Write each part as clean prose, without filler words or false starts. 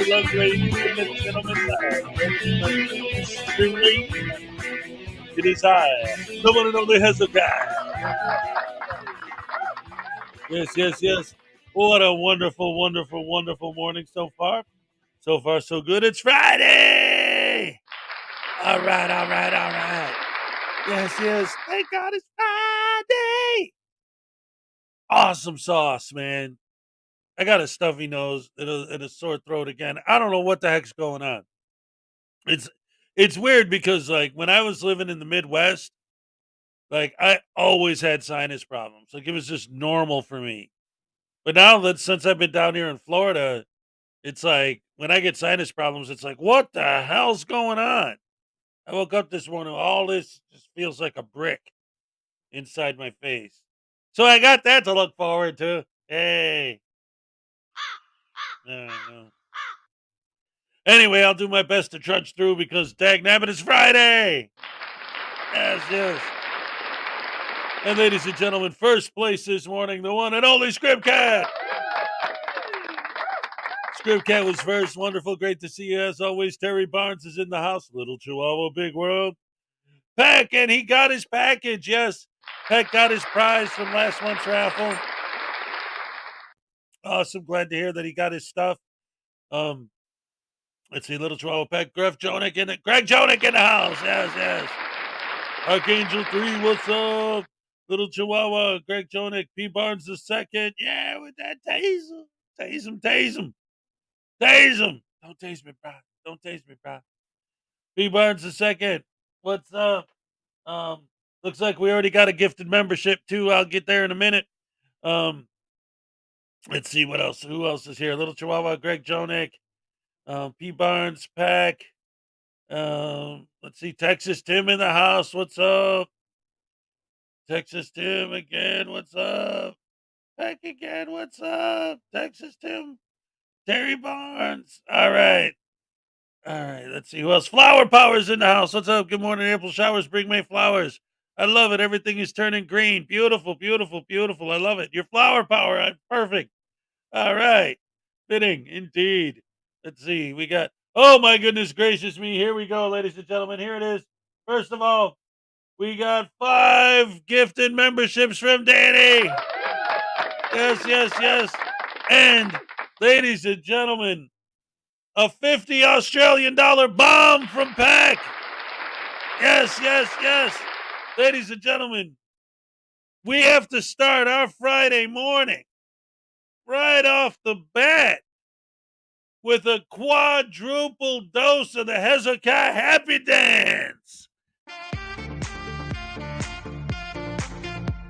Hello, ladies and gentlemen. It is I, the one and only Hezokuai. Yes. What a wonderful morning so far. So far, so good. It's Friday. All right. Yes. Thank God it's Friday. Awesome sauce, man. I got a stuffy nose and a sore throat again. I don't know what the heck's going on. It's weird because like when I was living in the Midwest, like I always had sinus problems. Like it was just normal for me. But now that since I've been down here in Florida, it's like when I get sinus problems, it's like, what the hell's going on? I woke up this morning, all this just feels like a brick inside my face. So I got that to look forward to. Hey. No. Anyway, I'll do my best to trudge through because dagnabbit it's Friday. Yes. And ladies and gentlemen, first place this morning, the one and only Script Cat. Script Cat was first. Wonderful. Great to see you as always. Terry Barnes is in the house. Little Chihuahua, big world. Peck, and he got his package. Yes. Peck got his prize from last month's raffle. Awesome. Glad to hear that he got his stuff. Let's see, Little Chihuahua Peck. Greg Jonick in the house. Yes. Archangel 3, what's up? Little Chihuahua, Greg Jonick, P. Barnes the second. Yeah, with that tase him. Tase him. Don't tase me, bro. P. Barnes the second. What's up? Looks like we already got a gifted membership too. I'll get there in a minute. Let's see what else. Who else is here? Little Chihuahua, Greg Jonick, P. Barnes, Pack. Let's see, Texas Tim in the house. What's up? Texas Tim again. What's up? Pack again. What's up? Texas Tim. Terry Barnes. All right. Let's see who else. Flower Power's in the house. What's up? Good morning. April showers bring May flowers. I love it. Everything is turning green. Beautiful. I love it. Your Flower Power. Perfect. All right. Fitting indeed. Let's see. We got, oh my goodness gracious me. Here we go, ladies and gentlemen. Here it is. First of all, we got 5 gifted memberships from Danny. Yes. And ladies and gentlemen, a $50 Australian bomb from Pack. Yes. Ladies and gentlemen, we have to start our Friday morning right off the bat with a quadruple dose of the Hezokuai Happy Dance.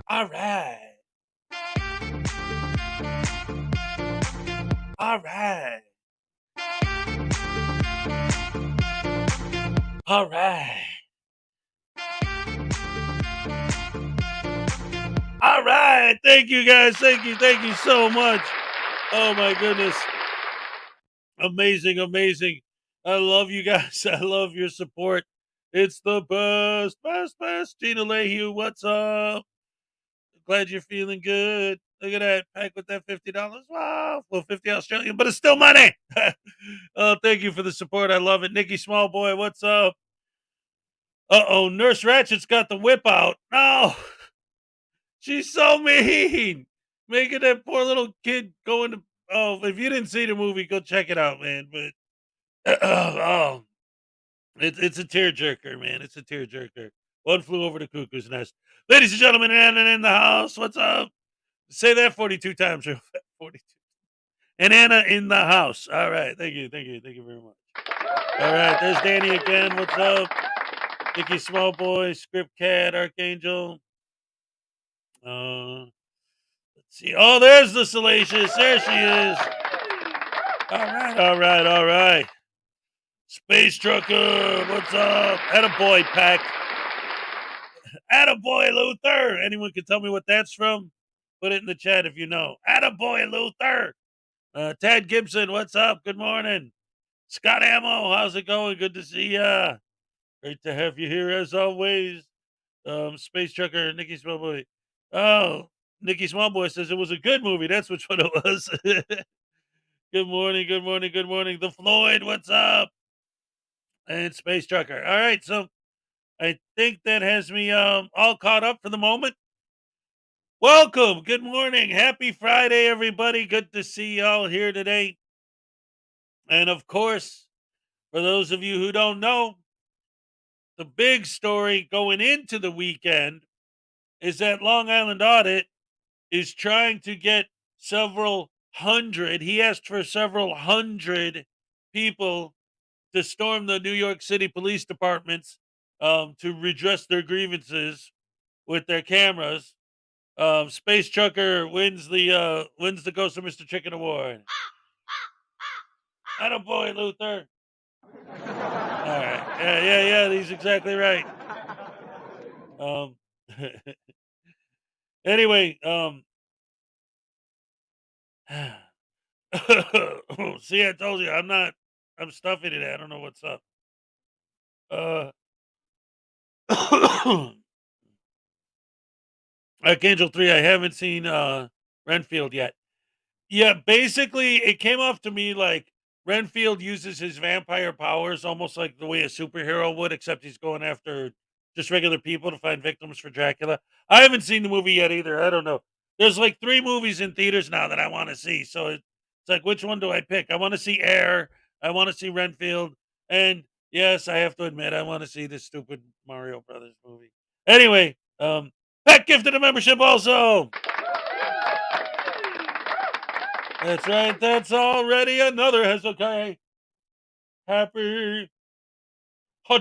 All right. Thank you guys. Thank you so much. Oh my goodness. Amazing. I love you guys. I love your support. It's the best, best, best. Gina Lehue, what's up? Glad you're feeling good. Look at that. Pack with that $50. Wow. Well, 50 Australian, but it's still money. Oh, thank you for the support. I love it. Nikki Smallboy, what's up? Uh-oh, Nurse Ratchet's got the whip out. No. She's so mean. Making that poor little kid go into. Oh, if you didn't see the movie, go check it out, man. But oh, it's a tearjerker, man. It's a tearjerker. One flew over the cuckoo's nest. Ladies and gentlemen, Anna in the house. What's up? Say that 42 times, real fast. 42. And Anna in the house. All right. Thank you. Thank you. Thank you very much. All right. There's Danny again. What's up? Nicky Smallboy, Script Cat, Archangel. Let's see. Oh, there's the Salacious. There she is. All right. All right. All right. Space Trucker. What's up? Attaboy, Pack. Attaboy, Luther. Anyone can tell me what that's from? Put it in the chat if you know. Attaboy, Luther. Tad Gibson, what's up? Good morning. Scott Ammo, how's it going? Good to see ya. Great to have you here as always. Space Trucker, Nicky Smallboy. Oh, Nicky Smallboy says it was a good movie. That's which one it was. Good morning, good morning, good morning. The Floyd, what's up? And Space Trucker. All right, so I think that has me all caught up for the moment. Welcome. Good morning. Happy Friday, everybody. Good to see y'all here today. And of course, for those of you who don't know, the big story going into the weekend is that Long Island Audit is trying to get several hundred, he asked for several hundred people to storm the New York City police departments to redress their grievances with their cameras. Space Trucker wins the Ghost of Mr. Chicken Award. Attaboy, Luther. All right. Yeah. He's exactly right. Anyway, see, I told you I'm stuffy today. I don't know what's up. Archangel 3, I haven't seen Renfield yet. Yeah, basically, it came off to me like Renfield uses his vampire powers almost like the way a superhero would, except he's going after just regular people to find victims for Dracula. I haven't seen the movie yet either. I don't know. There's like 3 movies in theaters now that I want to see. So it's like, which one do I pick? I want to see Air. I want to see Renfield. And yes, I have to admit, I want to see this stupid Mario Brothers movie. Anyway, Pat gifted a membership also. That's right. That's already another Hezokuai. Happy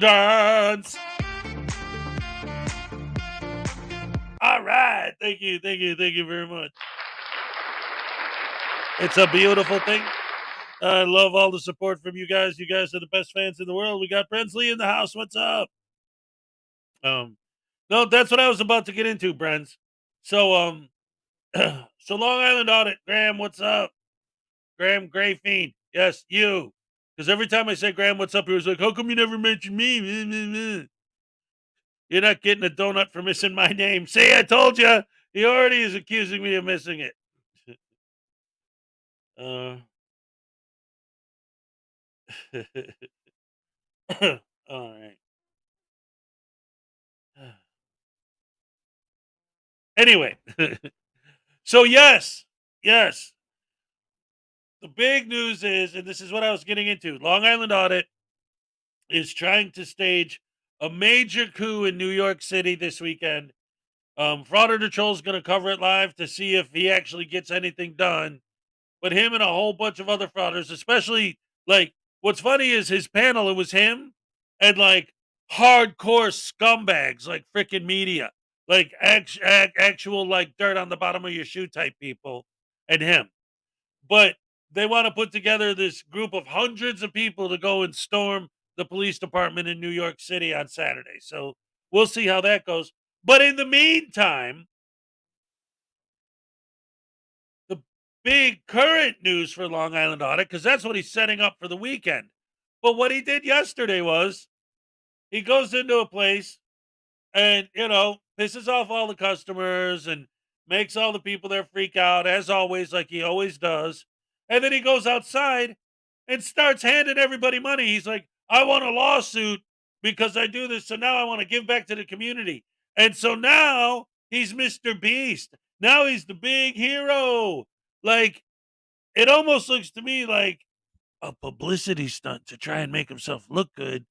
dance. All right. Thank you. Thank you. Thank you very much. It's a beautiful thing. I love all the support from you guys. You guys are the best fans in the world. We got Brensley in the house. What's up? No, that's what I was about to get into, Brens. So, so Long Island Audit. Graham, what's up? Graham Gray Fiend. Yes, you. Because every time I say Graham, what's up, he was like, how come you never mention me? You're not getting a donut for missing my name. See, I told you. He already is accusing me of missing it. All right. Anyway, so yes. The big news is, and this is what I was getting into, Long Island Audit is trying to stage a major coup in New York City this weekend. Frauditor is going to cover it live to see if he actually gets anything done. But him and a whole bunch of other frauders, especially like what's funny is his panel, it was him and like hardcore scumbags like freaking media, like actual like dirt on the bottom of your shoe type people and him. But they want to put together this group of hundreds of people to go and storm the police department in New York City on Saturday. So we'll see how that goes. But in the meantime, the big current news for Long Island Audit, because that's what he's setting up for the weekend. But what he did yesterday was he goes into a place and, pisses off all the customers and makes all the people there freak out, as always, like he always does. And then he goes outside and starts handing everybody money. He's like, I want a lawsuit because I do this. So now I want to give back to the community. And so now he's Mr. Beast. Now he's the big hero. Like, it almost looks to me like a publicity stunt to try and make himself look good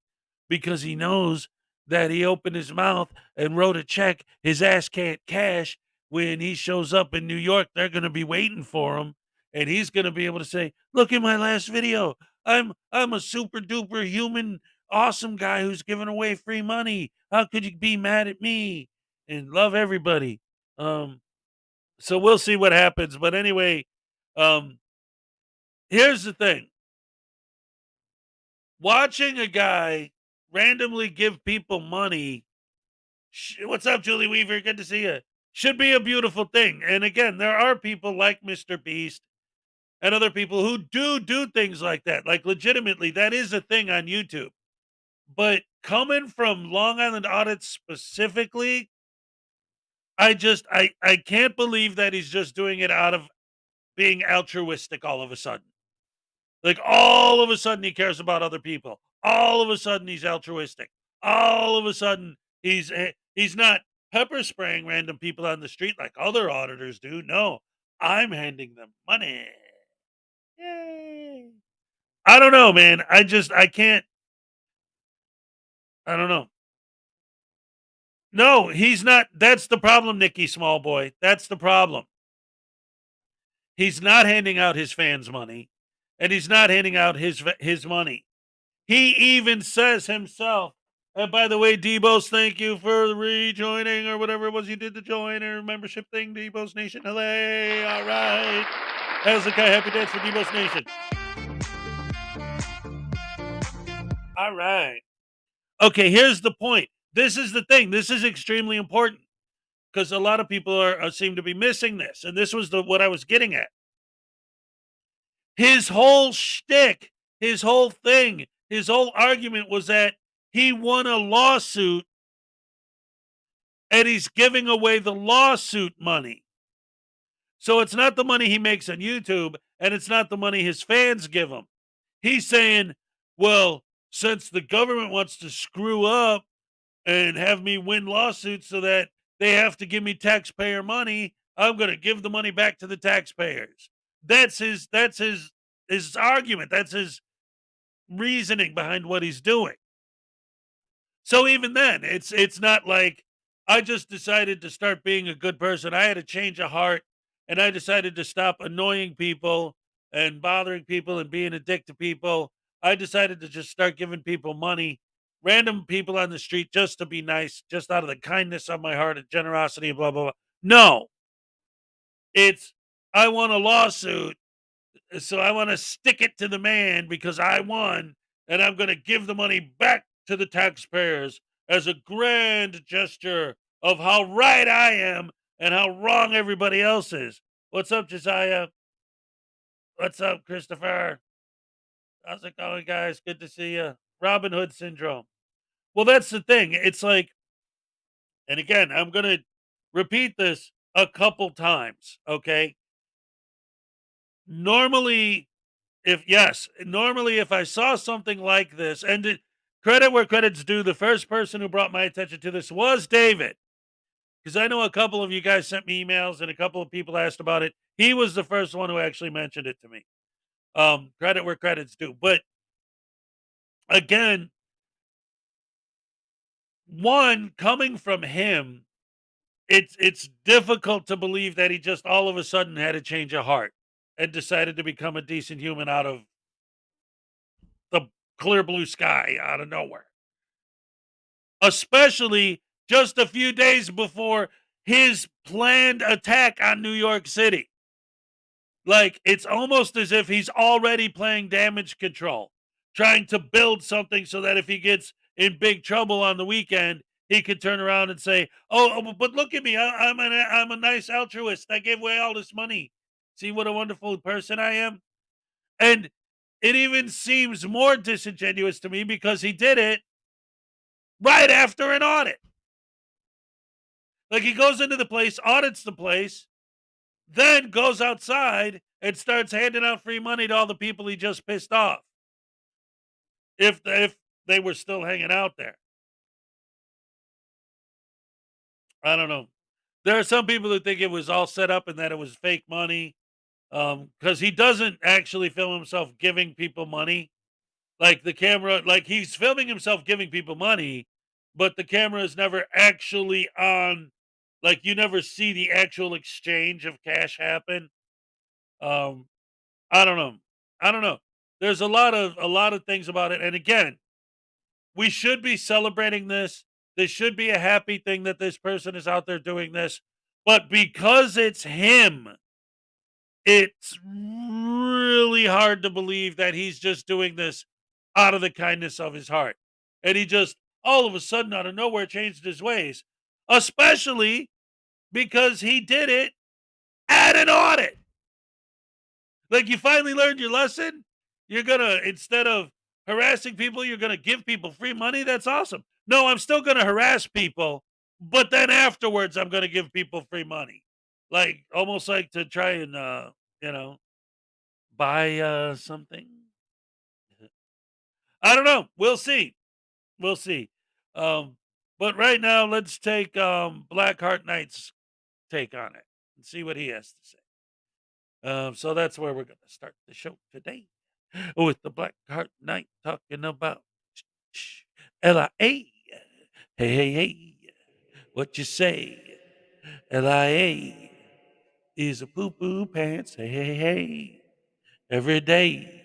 because he knows that he opened his mouth and wrote a check his ass can't cash. When he shows up in New York, they're going to be waiting for him, and he's going to be able to say, "Look at my last video. I'm a super duper human, awesome guy who's giving away free money. How could you be mad at me?" And love everybody. So we'll see what happens. But anyway, um, here's the thing: watching a guy randomly give people money. What's up, Julie Weaver? Good to see you. Should be a beautiful thing. And again, there are people like Mr. Beast and other people who do things like that. Like, legitimately, that is a thing on YouTube. But coming from Long Island Audits specifically, I can't believe that he's just doing it out of being altruistic all of a sudden. Like, all of a sudden he cares about other people. All of a sudden he's altruistic. All of a sudden he's not pepper spraying random people on the street like other auditors do. No, I'm handing them money. Yay. I don't know, man. I can't. I don't know. No, he's not. That's the problem, Nikki Small Boy. That's the problem. He's not handing out his fans money, and he's not handing out his money. He even says himself, and by the way, Debos, thank you for rejoining or whatever it was you did to join or membership thing, Debos Nation. Hooray. All right. Hezokuai, happy dance for Debos Nation. All right. Okay, here's the point. This is the thing. This is extremely important because a lot of people seem to be missing this. And this was what I was getting at. His whole shtick, his whole thing, his whole argument was that he won a lawsuit and he's giving away the lawsuit money. So it's not the money he makes on YouTube and it's not the money his fans give him. He's saying, well, since the government wants to screw up and have me win lawsuits so that they have to give me taxpayer money, I'm going to give the money back to the taxpayers. That's his argument. That's his reasoning behind what he's doing. So even then, it's not like I just decided to start being a good person. I had a change of heart and I decided to stop annoying people and bothering people and being a dick to people. I decided to just start giving people money, random people on the street, just to be nice, just out of the kindness of my heart and generosity and blah blah blah. No, it's I want a lawsuit, so I want to stick it to the man because I won, and I'm going to give the money back to the taxpayers as a grand gesture of how right I am and how wrong everybody else is. What's up, Josiah? What's up, Christopher? How's it going, guys? Good to see you. Robin Hood syndrome. Well, that's the thing. It's like, and again, I'm going to repeat this a couple times, okay? Normally, if I saw something like this, and credit where credit's due, the first person who brought my attention to this was David, because I know a couple of you guys sent me emails and a couple of people asked about it. He was the first one who actually mentioned it to me. Credit where credit's due. But again, one coming from him, it's difficult to believe that he just all of a sudden had a change of heart and decided to become a decent human out of the clear blue sky out of nowhere. Especially just a few days before his planned attack on New York City. Like, it's almost as if he's already playing damage control, trying to build something so that if he gets in big trouble on the weekend, he could turn around and say, but look at me. I'm a nice altruist. I gave away all this money. See what a wonderful person I am? And it even seems more disingenuous to me because he did it right after an audit. Like, he goes into the place, audits the place, then goes outside and starts handing out free money to all the people he just pissed off. If they were still hanging out there. I don't know. There are some people who think it was all set up and that it was fake money. Because he doesn't actually film himself giving people money. Like, the camera, like, he's filming himself giving people money, but the camera is never actually on. Like, you never see the actual exchange of cash happen. Um, I don't know. I don't know. There's a lot of things about it. And again, we should be celebrating this. This should be a happy thing that this person is out there doing this. But because it's him, it's really hard to believe that he's just doing this out of the kindness of his heart. And he just all of a sudden out of nowhere changed his ways, especially because he did it at an audit. Like, you finally learned your lesson. You're gonna, instead of harassing people, you're gonna give people free money. That's awesome. No, I'm still gonna harass people, but then afterwards, I'm gonna give people free money. Like, almost like to try and you know, buy something. I don't know. We'll see. We'll see. Um, but right now, let's take Blackheart Knight's take on it and see what he has to say. So that's where we're going to start the show today with the Blackheart Knight talking about LIA. Hey, hey, hey, what you say? LIA is a poo poo pants. Hey, hey, hey, every day.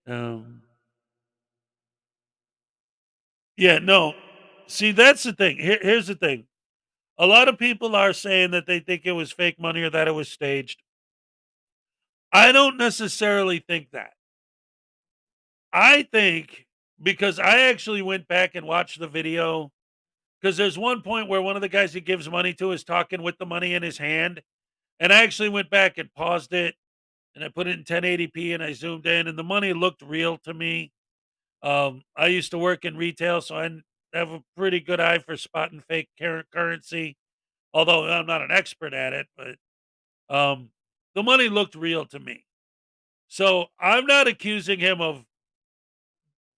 Um, yeah, no. See, that's the thing. Here's the thing. A lot of people are saying that they think it was fake money or that it was staged. I don't necessarily think that. I think because I actually went back and watched the video because there's one point where one of the guys he gives money to is talking with the money in his hand. And I actually went back and paused it and I put it in 1080p and I zoomed in and the money looked real to me. I used to work in retail, so I have a pretty good eye for spotting fake currency, although I'm not an expert at it, but the money looked real to me. So I'm not accusing him of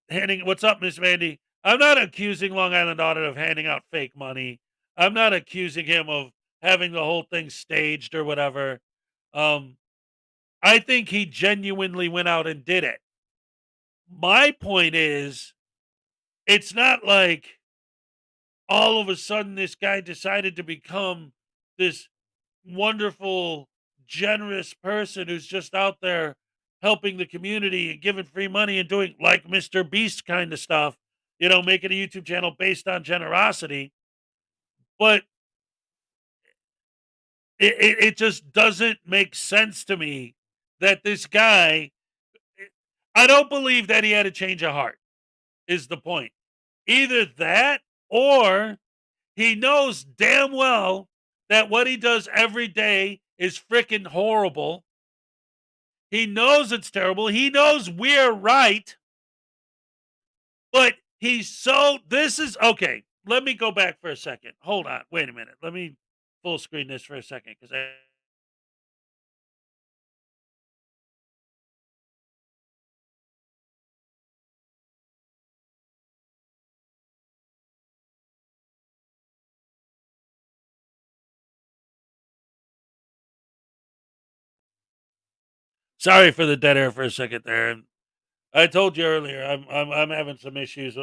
handing what's up, Miss Mandy? I'm not accusing Long Island Audit of handing out fake money. I'm not accusing him of having the whole thing staged or whatever. Um, I think he genuinely went out and did it. My point is, it's not like all of a sudden this guy decided to become this wonderful, generous person who's just out there helping the community and giving free money and doing like Mr. Beast kind of stuff, making a YouTube channel based on generosity. But it just doesn't make sense to me that this guy, I don't believe that he had a change of heart, is the point. Either that or he knows damn well that what he does every day is freaking horrible. He knows it's terrible. He knows we're right. But this is okay. Let me go back for a second. Hold on. Wait a minute. Let me full screen this for a second because sorry for the dead air for a second there. I told you earlier I'm having some issues.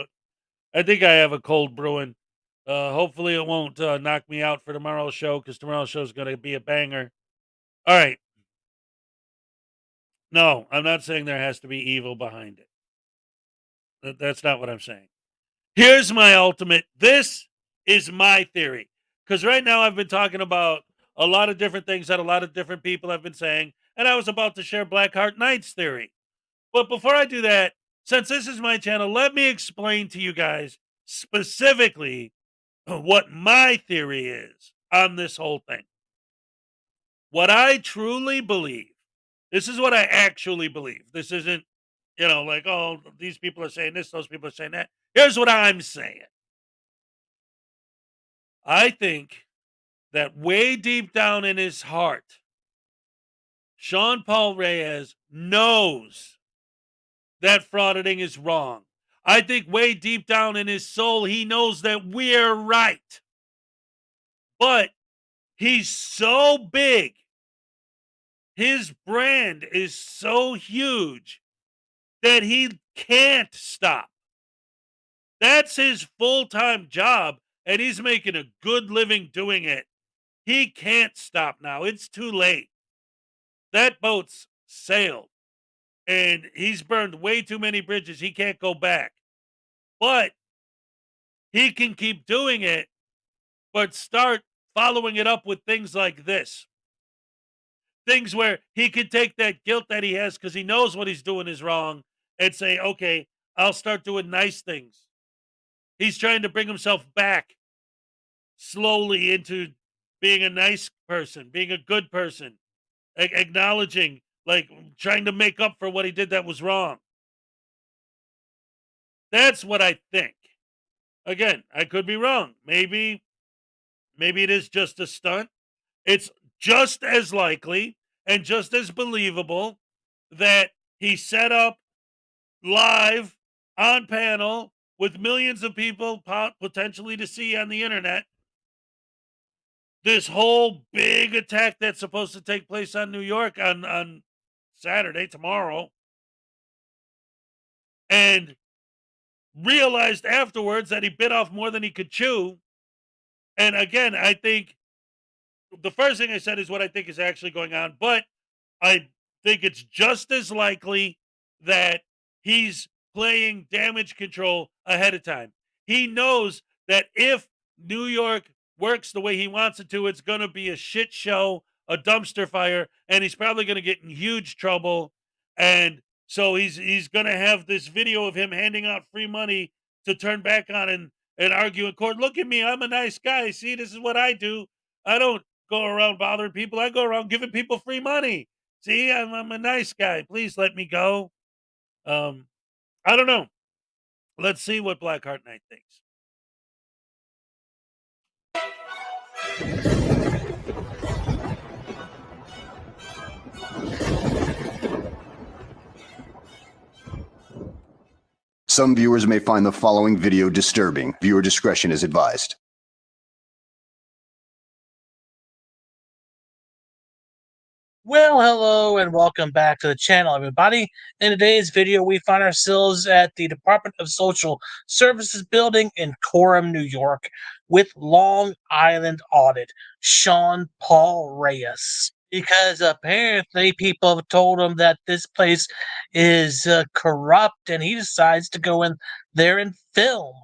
I think I have a cold brewing. Hopefully it won't knock me out for tomorrow's show because tomorrow's show is going to be a banger. All right. No, I'm not saying there has to be evil behind it. That's not what I'm saying. Here's my ultimate. This is my theory. Because right now I've been talking about a lot of different things that a lot of different people have been saying, and I was about to share Blackheart Knight's theory. But before I do that, since this is my channel, let me explain to you guys specifically what my theory is on this whole thing. What I truly believe, this is what I actually believe. This isn't like, oh, these people are saying this, those people are saying that. Here's what I'm saying. I think that way deep down in his heart, Sean Paul Reyes knows that frauditing is wrong. I think way deep down in his soul, he knows that we're right. But he's so big. His brand is so huge that he can't stop. That's his full-time job, and he's making a good living doing it. He can't stop now. It's too late. That boat's sailed, and he's burned way too many bridges. He can't go back. But he can keep doing it, but start following it up with things like this. Things where he can take that guilt that he has because he knows what he's doing is wrong and say, okay, I'll start doing nice things. He's trying to bring himself back slowly into being a nice person, being a good person, acknowledging, like trying to make up for what he did that was wrong. That's what I think. Again, I could be wrong. Maybe it is just a stunt. It's just as likely and just as believable that he set up live on panel with millions of people potentially to see on the internet this whole big attack that's supposed to take place on New York on Saturday, tomorrow, and realized afterwards that he bit off more than he could chew. And again, I think the first thing I said is what I think is actually going on, but I think it's just as likely that he's playing damage control ahead of time. He knows that if New York works the way he wants it to, it's going to be a shit show, a dumpster fire, and he's probably going to get in huge trouble. And so he's going to have this video of him handing out free money to turn back on and argue in court. Look at me, I'm a nice guy. See, this is what I do. I don't go around bothering people. I go around giving people free money. See, I'm a nice guy. Please let me go. Um, I don't know. Let's see what Blackheart Knight thinks. Some viewers may find the following video disturbing. Viewer discretion is advised. Well, hello and welcome back to the channel, everybody. In today's video, we find ourselves at the Department of Social Services building in Coram, New York, with Long Island Audit, Sean Paul Reyes. Because apparently people have told him that this place is corrupt, and he decides to go in there and film,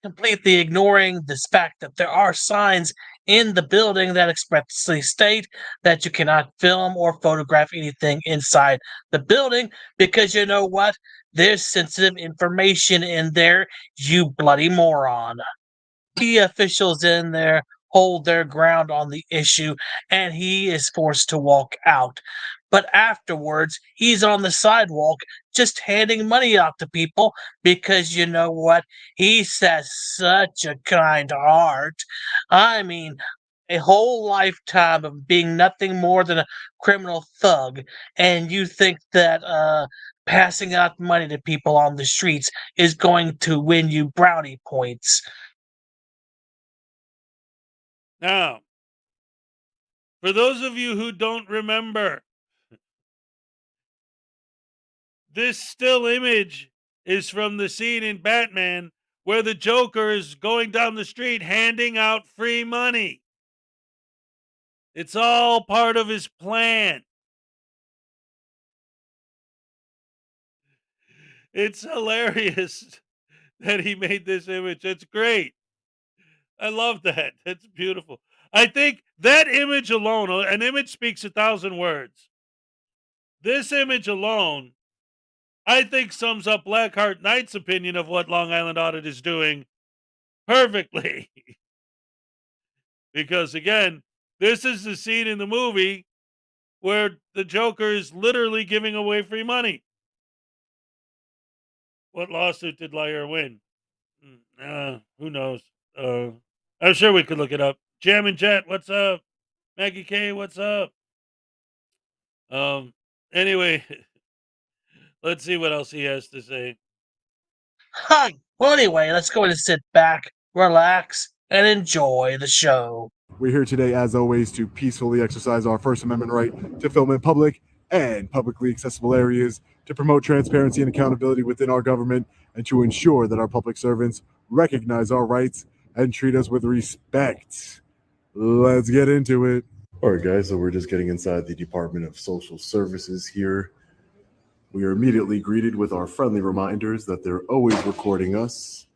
completely ignoring this fact that there are signs in the building that expressly state that you cannot film or photograph anything inside the building because you know what? There's sensitive information in there, you bloody moron. The officials in there hold their ground on the issue and he is forced to walk out. But afterwards, he's on the sidewalk just handing money out to people because you know what? He says such a kind heart. I mean, a whole lifetime of being nothing more than a criminal thug, and you think that passing out money to people on the streets is going to win you brownie points. Now, for those of you who don't remember, this still image is from the scene in Batman where the Joker is going down the street handing out free money. It's all part of his plan. It's hilarious that he made this image. It's great. I love that. That's beautiful. I think that image alone, an image speaks 1,000 words. This image alone, I think, sums up Blackheart Knight's opinion of what Long Island Audit is doing perfectly. Because again, this is the scene in the movie where the Joker is literally giving away free money. What lawsuit did Liar win? Who knows? I'm sure we could look it up. Jam and Jet, what's up? Maggie K, what's up? Anyway, let's see what else he has to say. Hi. Well, anyway, let's go ahead and sit back, relax, and enjoy the show. We're here today, as always, to peacefully exercise our First Amendment right to film in public and publicly accessible areas, to promote transparency and accountability within our government, and to ensure that our public servants recognize our rights and treat us with respect. Let's get into it. All right, guys, so we're just getting inside the Department of Social Services here. We are immediately greeted with our friendly reminders that they're always recording us.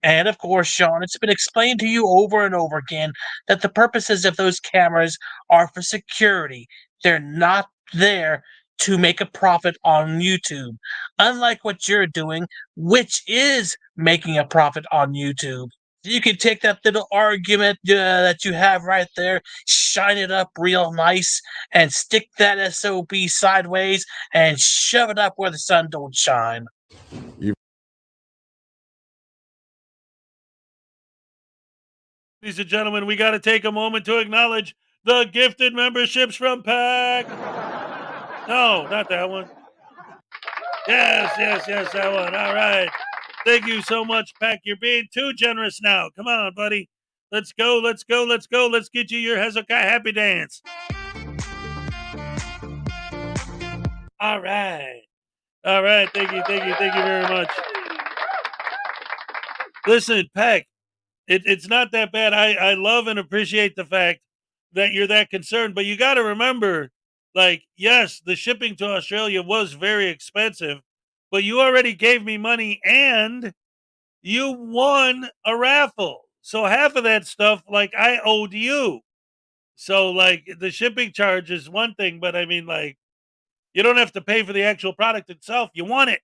And of course, Sean, it's been explained to you over and over again that the purposes of those cameras are for security. They're not there to make a profit on YouTube, unlike what you're doing, which is making a profit on YouTube. You can take that little argument that you have right there, shine it up real nice, and stick that SOB sideways and shove it up where the sun don't shine. Ladies and gentlemen, we got to take a moment to acknowledge the gifted memberships from Pack. No, not that one. Yes, that one. All right. Thank you so much, Pack. You're being too generous now. Come on, buddy. Let's go. Let's get you your Hezokuai happy dance. All right. Thank you very much. Listen, Pack, it's not that bad. I love and appreciate the fact that you're that concerned, but you got to remember, like, yes, the shipping to Australia was very expensive, but you already gave me money and you won a raffle. So half of that stuff, like, I owed you. So, like, the shipping charge is one thing, but I mean, like, you don't have to pay for the actual product itself. You won it.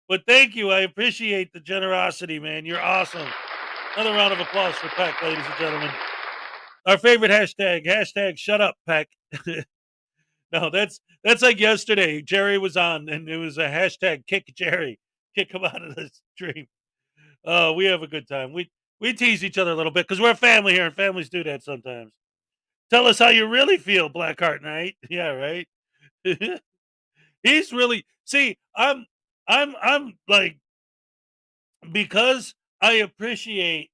But thank you. I appreciate the generosity, man. You're awesome. Another round of applause for Peck, ladies and gentlemen. Our favorite hashtag shut up, Peck. No, that's like yesterday. Jerry was on and it was a hashtag kick Jerry. Kick him out of the stream. We have a good time. We tease each other a little bit because we're a family here and families do that sometimes. Tell us how you really feel, Blackheart Knight. Yeah, right. He's really I'm like, because I appreciate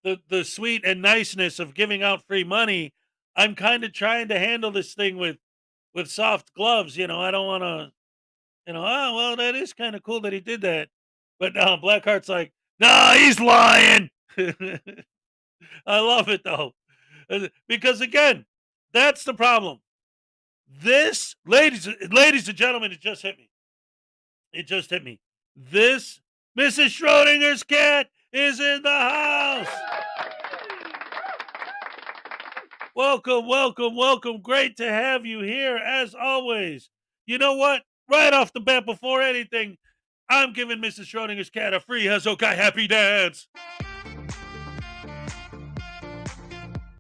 the sweet and niceness of giving out free money, I'm kind of trying to handle this thing with soft gloves. I don't want to, oh well, that is kind of cool that he did that. But Blackheart's like, nah, he's lying. I love it though. Because again, that's the problem. This, ladies and gentlemen, it just hit me. This Mrs. Schrodinger's cat is in the house. Welcome. Great to have you here as always. You know what? Right off the bat, before anything, I'm giving Mrs. Schrodinger's cat a free Hezokuai happy dance.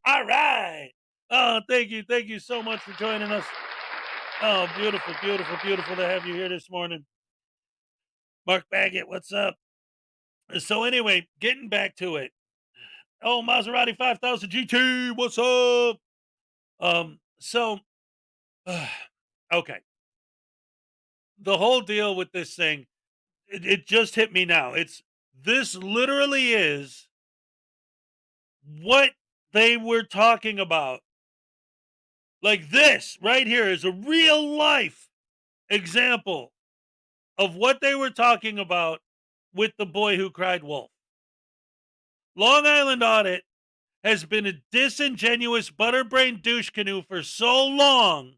All right. Oh, thank you so much for joining us. Oh, beautiful to have you here this morning. Mark Baggett, what's up? So anyway, getting back to it. Oh, Maserati 5000 GT, what's up? So, okay. The whole deal with this thing, it just hit me now. This literally is what they were talking about. Like, this right here is a real life example of what they were talking about with the boy who cried wolf. Long Island Audit has been a disingenuous butterbrain douche canoe for so long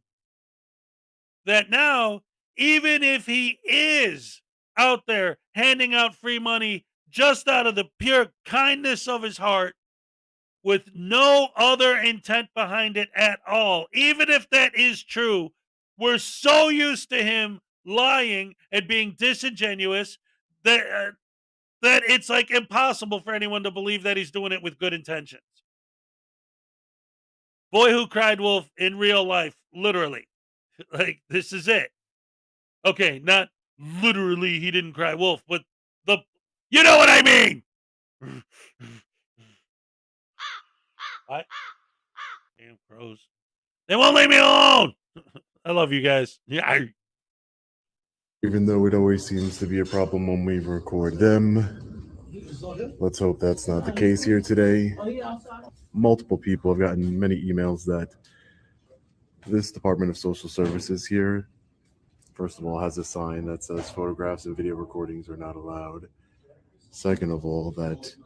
that now, even if he is out there handing out free money just out of the pure kindness of his heart with no other intent behind it at all, even if that is true, we're so used to him lying and being disingenuous that that it's like impossible for anyone to believe that he's doing it with good intentions. Boy who cried wolf in real life, literally. Like, this is it. Okay, not literally he didn't cry wolf, but you know what I mean. What? Damn crows. They won't leave me alone. I love you guys. Yeah. Even though it always seems to be a problem when we record them, let's hope that's not the case here today. Multiple people have gotten many emails that this Department of Social Services here, first of all, has a sign that says photographs and video recordings are not allowed. Second of all, that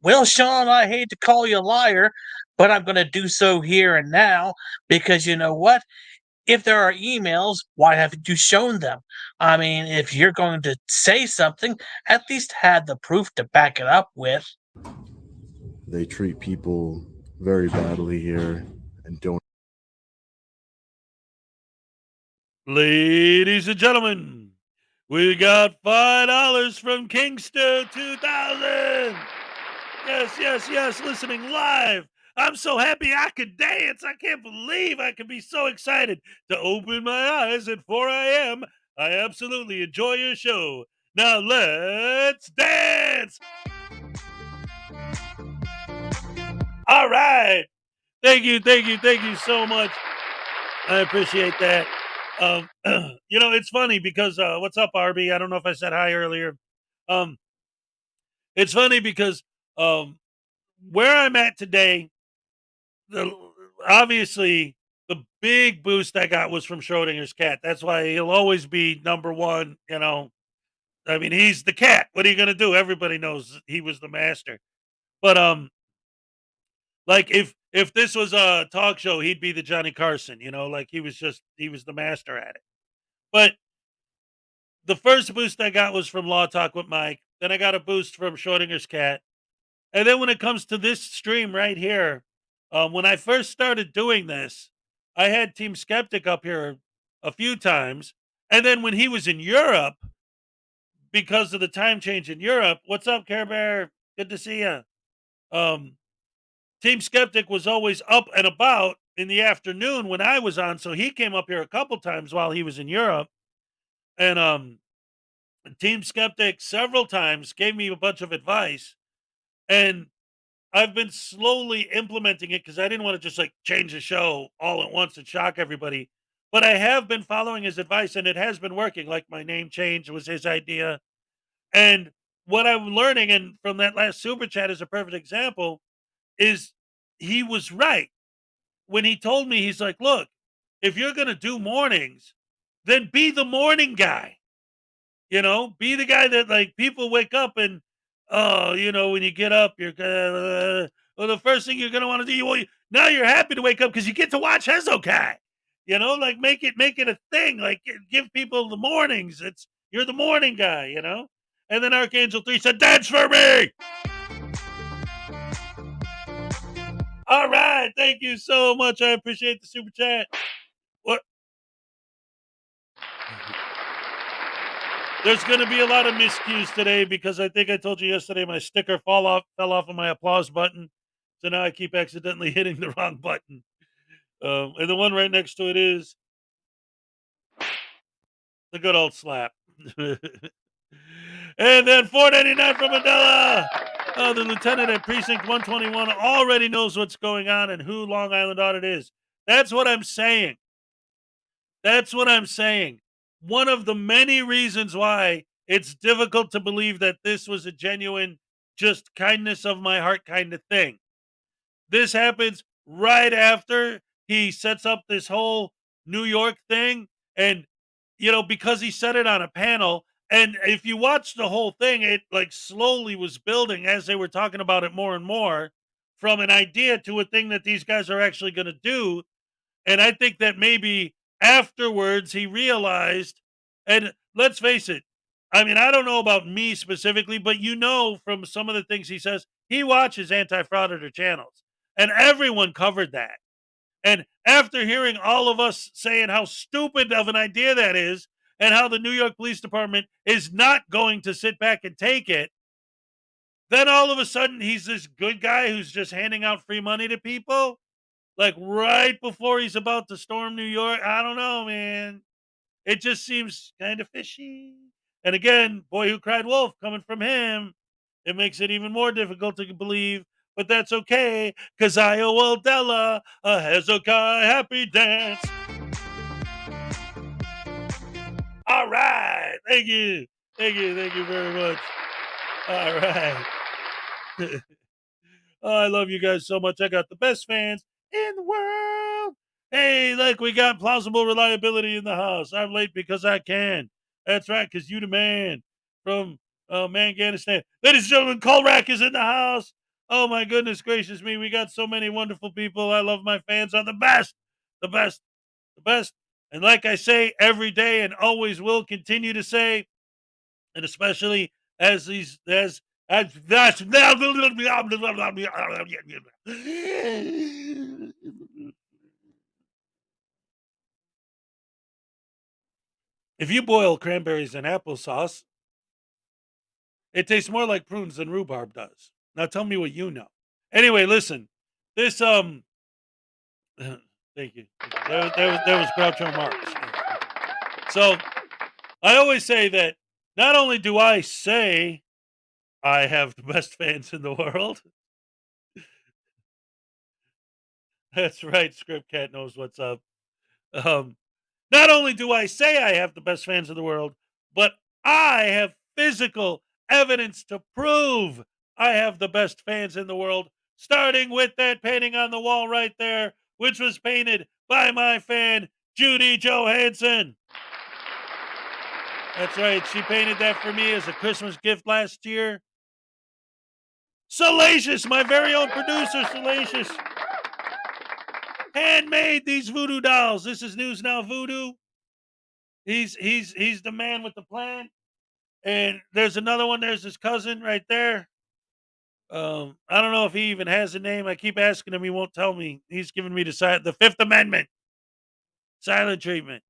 Well, Sean, I hate to call you a liar, but I'm going to do so here and now because you know what? If there are emails, why haven't you shown them? I mean, if you're going to say something, at least have the proof to back it up with. they treat people very badly here and don't. Ladies and gentlemen, we got $5 from Kingston 2000. Yes, listening live. I'm so happy I could dance. I can't believe I could be so excited to open my eyes at 4 a.m. I absolutely enjoy your show. Now let's dance. All right. Thank you so much. I appreciate that. It's funny because what's up, Arby? I don't know if I said hi earlier. It's funny because where I'm at today, obviously the big boost I got was from Schrodinger's cat. That's why he'll always be number one. I mean, he's the cat. What are you gonna do? Everybody knows he was the master. But like if this was a talk show, he'd be the Johnny Carson. Like he was the master at it. But the first boost I got was from Law Talk with Mike. Then I got a boost from Schrodinger's cat. And then when it comes to this stream right here, when I first started doing this, I had Team Skeptic up here a few times. And then when he was in Europe, because of the time change in Europe, what's up, Care Bear? Good to see you. Team Skeptic was always up and about in the afternoon when I was on. So he came up here a couple times while he was in Europe. And Team Skeptic several times gave me a bunch of advice. And I've been slowly implementing it because I didn't want to just like change the show all at once and shock everybody. But I have been following his advice and it has been working. Like my name change was his idea. And what I'm learning, and from that last super chat is a perfect example, is he was right. When he told me, he's like, look, if you're going to do mornings, then be the morning guy. Be the guy that like people wake up and, oh, when you get up, you're well, the first thing you're gonna want to do, now you're happy to wake up because you get to watch Hezokuai. Like make it a thing. Like give people the mornings. You're the morning guy. And then Archangel 3 said, "Dance for me." All right, thank you so much. I appreciate the super chat. What? There's going to be a lot of miscues today because I think I told you yesterday my sticker fell off of my applause button. So now I keep accidentally hitting the wrong button. And the one right next to it is the good old slap. And then $4.99 from Adela. Oh, the lieutenant at Precinct 121 already knows what's going on and who Long Island Audit is. That's what I'm saying. One of the many reasons why it's difficult to believe that this was a genuine, just kindness of my heart kind of thing. This happens right after he sets up this whole New York thing. And, because he said it on a panel. And if you watch the whole thing, it like slowly was building as they were talking about it more and more from an idea to a thing that these guys are actually going to do. And I think that maybe afterwards he realized, and let's face it, I mean, I don't know about me specifically, but from some of the things he says, he watches anti-frauditor channels and everyone covered that. And after hearing all of us saying how stupid of an idea that is and how the New York Police Department is not going to sit back and take it, then all of a sudden he's this good guy who's just handing out free money to people. Like right before he's about to storm New York. I don't know, man. It just seems kind of fishy. And again, Boy Who Cried Wolf coming from him, it makes it even more difficult to believe. But that's okay, because I owe Aldella a Hezokuai happy dance. All right. Thank you. Thank you. Thank you very much. All right. Oh, I love you guys so much. I got the best fans in the world. Hey, look, we got plausible reliability in the house. I'm late because I can. That's right, because you the man from Manganistan. Ladies and gentlemen, Colrack is in the house. Oh, my goodness gracious me. We got so many wonderful people. I love my fans are the best, the best, the best. And like I say every day and always will continue to say, and especially as these as that's if you boil cranberries in applesauce, it tastes more like prunes than rhubarb does. Now tell me what you know. Anyway, listen, this thank you. That was Groucho Marx. So I always say that not only do I say I have the best fans in the world. That's right, Script Cat knows what's up. Um, Not only do I say I have the best fans in the world, but I have physical evidence to prove I have the best fans in the world, starting with that painting on the wall right there, which was painted by my fan, Judy Johansson. That's right, she painted that for me as a Christmas gift last year. Salacious, my very own producer, Salacious, handmade these voodoo dolls. This is News Now Voodoo. He's the man with the plan. And there's another one. There's his cousin right there. I don't know if he even has a name. I keep asking him. He won't tell me. He's giving me the Fifth Amendment, silent treatment.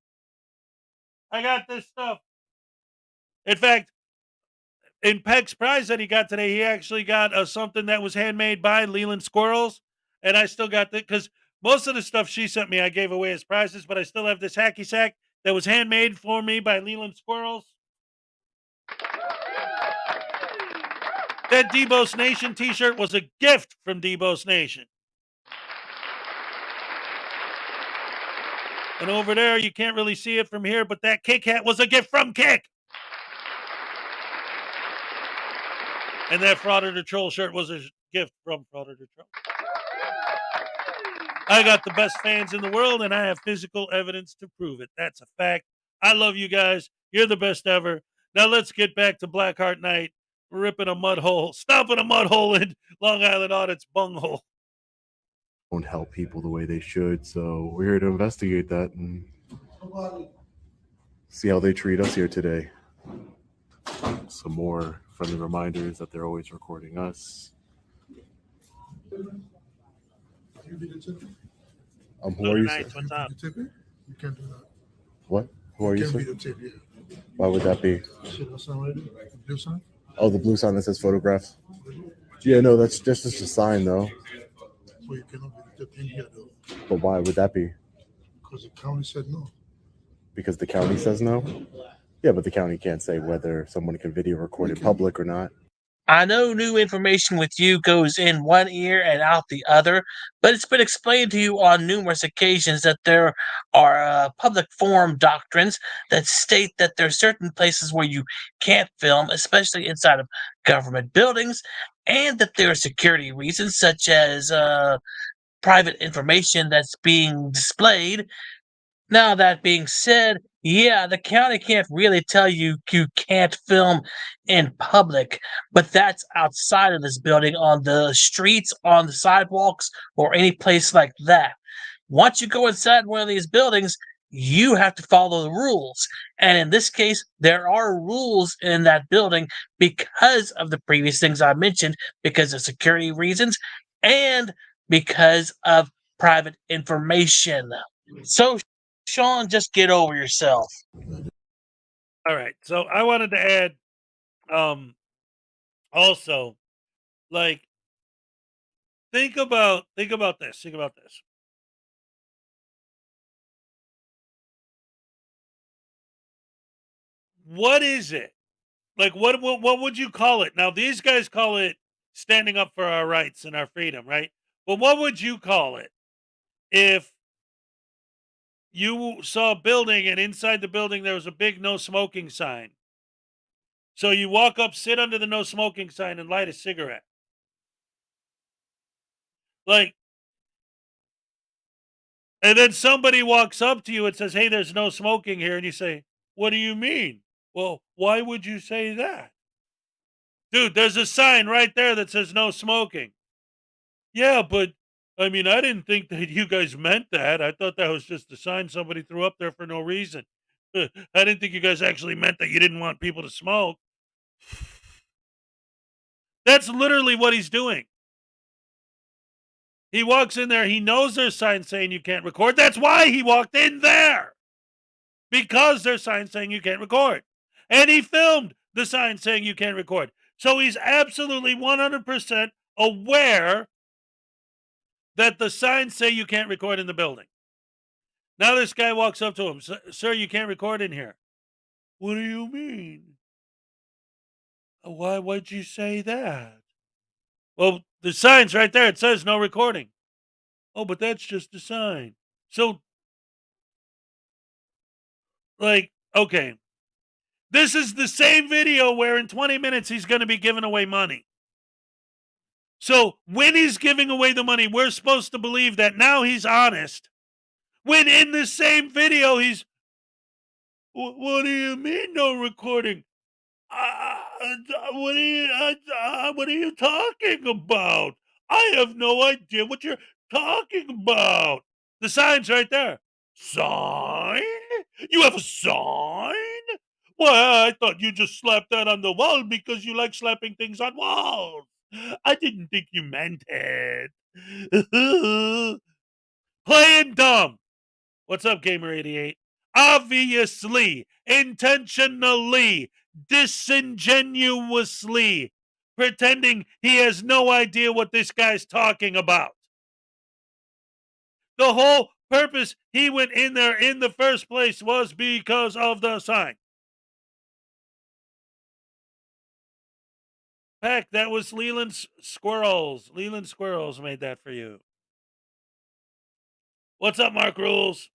I got this stuff. In fact, in Peck's prize that he got today, he actually got something that was handmade by Leland Squirrels. And I still got that because most of the stuff she sent me, I gave away as prizes, but I still have this hacky sack that was handmade for me by Leland Squirrels. That Debos Nation t-shirt was a gift from Debos Nation. And over there, you can't really see it from here, but that Kick hat was a gift from Kick. And that Frauditor Troll shirt was a gift from Frauditor Troll. I got the best fans in the world, and I have physical evidence to prove it. That's a fact. I love you guys. You're the best ever. Now let's get back to Blackheart Knight ripping a mud hole, stomping a mud hole in Long Island Audit's bunghole. Don't help people the way they should, so we're here to investigate that and see how they treat us here today. Some more friendly reminders that they're always recording us. Who are you, sir? What's up? You can't do that. What? Who are you, sir? Videotape, yeah. Why would that be? Shit, that's not right. The blue sign? Oh, the blue sign that says photographs? Yeah, no, that's just a sign, though. So you cannot videotape in here, though. But why would that be? Because the county said no. Because the county says no? Yeah, but the county can't say whether someone can video record in public or not. I know new information with you goes in one ear and out the other, but it's been explained to you on numerous occasions that there are public forum doctrines that state that there are certain places where you can't film, especially inside of government buildings, and that there are security reasons such as private information that's being displayed. Now, that being said, yeah, the county can't really tell you you can't film in public, but that's outside of this building, on the streets, on the sidewalks, or any place like that. Once you go inside one of these buildings, you have to follow the rules. And in this case, there are rules in that building because of the previous things I mentioned, because of security reasons and because of private information. So, Sean, just get over yourself. All right. So I wanted to add also, like, think about this. Think about this. What is it Like, what would you call it? Now, these guys call it standing up for our rights and our freedom, right? But what would you call it if you saw a building and inside the building there was a big no smoking sign? So you walk up, sit under the no smoking sign, and light a cigarette. Like, and then somebody walks up to you and says, "Hey, there's no smoking here," and you say, "What do you mean?" Well, why would you say that? Dude, there's a sign right there that says no smoking. Yeah, but I mean, I didn't think that you guys meant that. I thought that was just a sign somebody threw up there for no reason. I didn't think you guys actually meant that you didn't want people to smoke. That's literally what he's doing. He walks in there, he knows there's signs saying you can't record. That's why he walked in there. Because there's signs saying you can't record. And he filmed the sign saying you can't record. So he's absolutely 100% aware that the signs say you can't record in the building. Now this guy walks up to him, "Sir, you can't record in here." "What do you mean?" Why'd you say that?" "Well, the sign's right there. It says no recording." "Oh, but that's just a sign." So, like, okay. This is the same video where in 20 minutes he's going to be giving away money. So when he's giving away the money, we're supposed to believe that now he's honest. When in the same video, he's, "What do you mean no recording? What are you talking about? I have no idea what you're talking about." The sign's right there. "Sign? You have a sign? Why, I thought you just slapped that on the wall because you like slapping things on walls. I didn't think you meant it." Playing dumb. What's up, Gamer88? Obviously, intentionally, disingenuously, pretending he has no idea what this guy's talking about. The whole purpose he went in there in the first place was because of the sign. Heck, that was Leland Squirrels. Leland Squirrels made that for you. What's up, Mark Rules?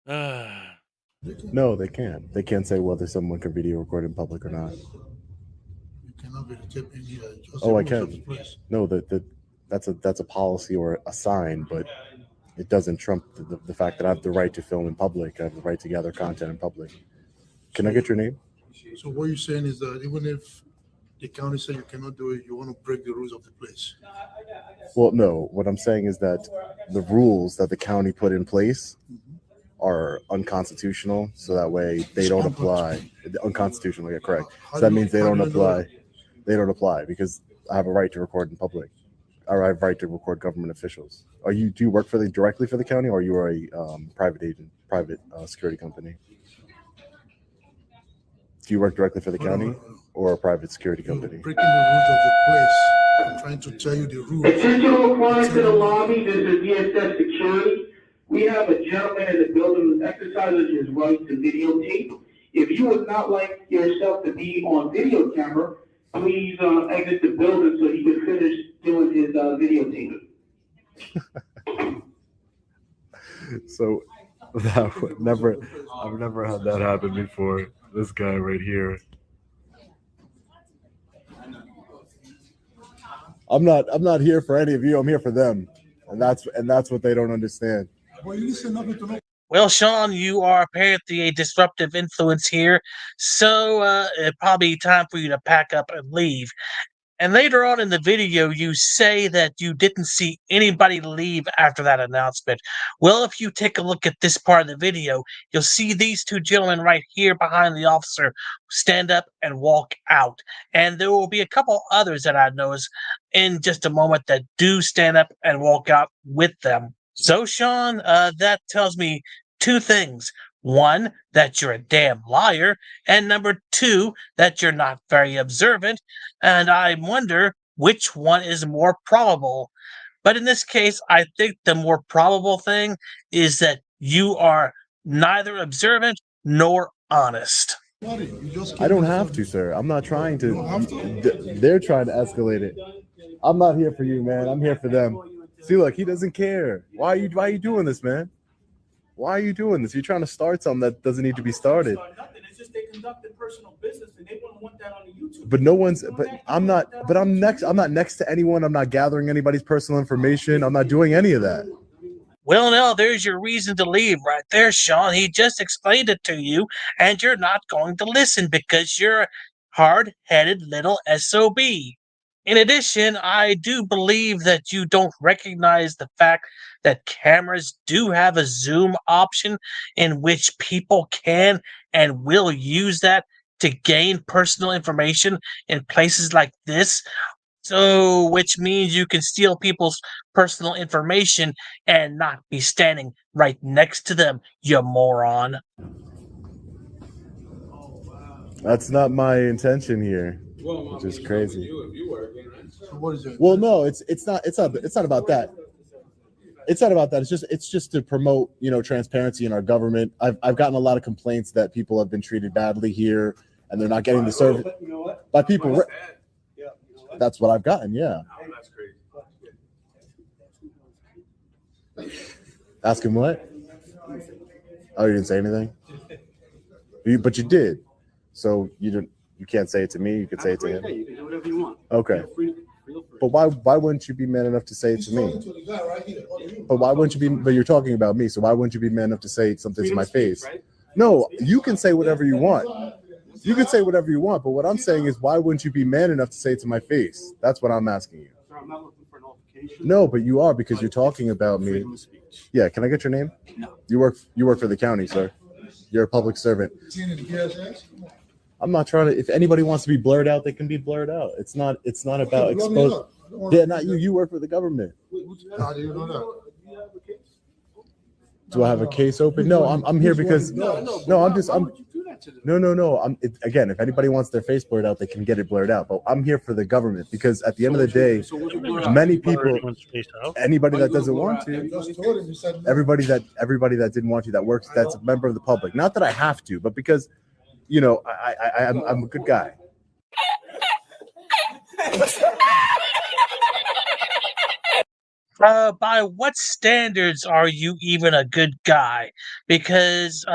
No, they can't. They can't say whether someone can video record in public or not. You cannot videotape in here. Just Oh, I most of can. the place. No, that's a policy or a sign, but it doesn't trump the fact that I have the right to film in public. I have the right to gather content in public. Can I get your name? So what you're saying is that even if the county said you cannot do it, you want to break the rules of the place. Well, no. What I'm saying is that the rules that the county put in place are unconstitutional, so that way they don't apply. Unconstitutional, yeah, correct. So that means they don't apply. They don't apply because I have a right to record in public. Or I have a right to record government officials. Do you work directly for the county, or you are a private agent, private security company? Do you work directly for the county or a private security company? Breaking the rules of the place. I'm trying to tell you the rules. Attention all clients in the lobby, this is DSS Security. We have a gentleman in the building who exercises his right to videotape. If you would not like yourself to be on video camera, please exit the building so he can finish doing his videotaping. So that would never, I've never had that happen before. This guy right here. I'm not here for any of you. I'm here for them, and that's what they don't understand. Well, Sean, you are apparently a disruptive influence here, so it'd probably be time for you to pack up and leave. And later on in the video, you say that you didn't see anybody leave after that announcement. Well, if you take a look at this part of the video, you'll see these two gentlemen right here behind the officer stand up and walk out. And there will be a couple others that I notice in just a moment that do stand up and walk out with them. So, Sean, that tells me two things. One, that you're a damn liar, and number two, that you're not very observant, and I wonder which one is more probable. But in this case, I think the more probable thing is that you are neither observant nor honest. Buddy, you just I don't came have in. to, sir. I'm not trying to. You don't have to? They're trying to escalate it. I'm not here for you, man. I'm here for them. See, look, he doesn't care. Why are you doing this, man? Why are you doing this? You're trying to start something that doesn't need to be started. It's just they conducted personal business and they wouldn't want that on the YouTube. But no one's. But I'm not. But I'm next. I'm not next to anyone. I'm not gathering anybody's personal information. I'm not doing any of that. Well, now there's your reason to leave right there, Sean. He just explained it to you, and you're not going to listen because you're a hard-headed little SOB. In addition, I do believe that you don't recognize the fact that cameras do have a zoom option in which people can and will use that to gain personal information in places like this. So, which means you can steal people's personal information and not be standing right next to them, you moron. That's not my intention here. Which is crazy. So what is it? Well, no, it's not about that. It's not about that. It's just to promote, transparency in our government. I've gotten a lot of complaints that people have been treated badly here and they're not getting the service by people. That's what I've gotten. Yeah. That's crazy. Ask him what? Oh, you didn't say anything? But you did. So you can't say it to me. You could say it to him. You can do whatever you want. Okay. But why wouldn't you be man enough to say it to me? Talking to the guy right here. But why wouldn't you be? But you're talking about me, so why wouldn't you be man enough to say something to my face? Right? No, you can say whatever you want. You can say whatever you want. But what I'm saying is, why wouldn't you be man enough to say it to my face? That's what I'm asking you. Sir, I'm not looking for an altercation. No, but you are because you're talking about me. Freedom of speech. Yeah. Can I get your name? No. You work for the county, sir. You're a public servant. Seen in the gas ass? I'm not trying to. If anybody wants to be blurred out, they can be blurred out. It's not about exposure. Yeah, not you. You work for the government. How do you know that? Do I have a case open? No, I'm here because no. Again, if anybody wants their face blurred out, they can get it blurred out. But I'm here for the government because at the end of the day, many people, anybody that doesn't want to, Just told him, you said no. everybody that didn't want to, that works, that's a member of the public. Not that I have to, but because, I'm a good guy. By what standards are you even a good guy? Because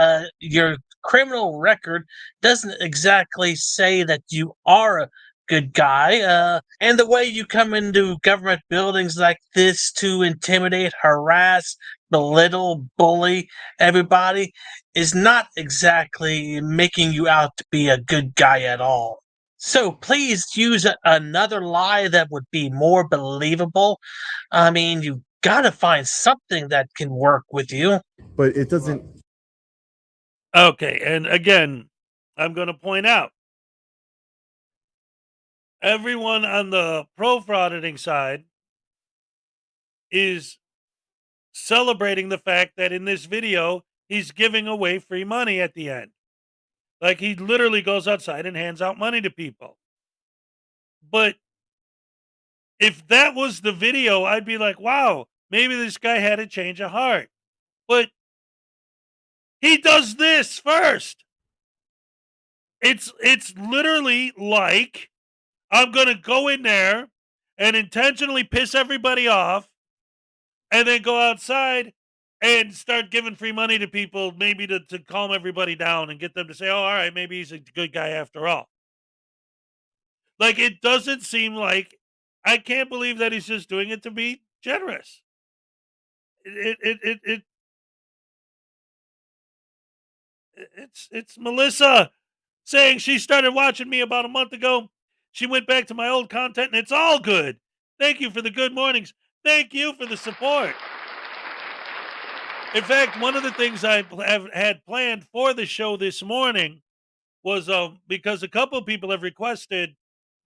your criminal record doesn't exactly say that you are a good guy. And the way you come into government buildings like this to intimidate, harass, belittle, bully everybody is not exactly making you out to be a good guy at all. So please use another lie that would be more believable. I mean, you gotta find something that can work with you. But it doesn't. Okay, and again, I'm going to point out everyone on the pro-frauditing side is celebrating the fact that in this video, he's giving away free money at the end. Like, he literally goes outside and hands out money to people. But if that was the video, I'd be like, wow, maybe this guy had a change of heart. But he does this first. It's literally like, I'm going to go in there and intentionally piss everybody off and then go outside and start giving free money to people, maybe to calm everybody down and get them to say, oh, all right, maybe he's a good guy after all. Like, it doesn't seem like, I can't believe that he's just doing it to be generous. It's Melissa saying she started watching me about a month ago. She went back to my old content and it's all good. Thank you for the good mornings. Thank you for the support. In fact, one of the things I have had planned for the show this morning was because a couple of people have requested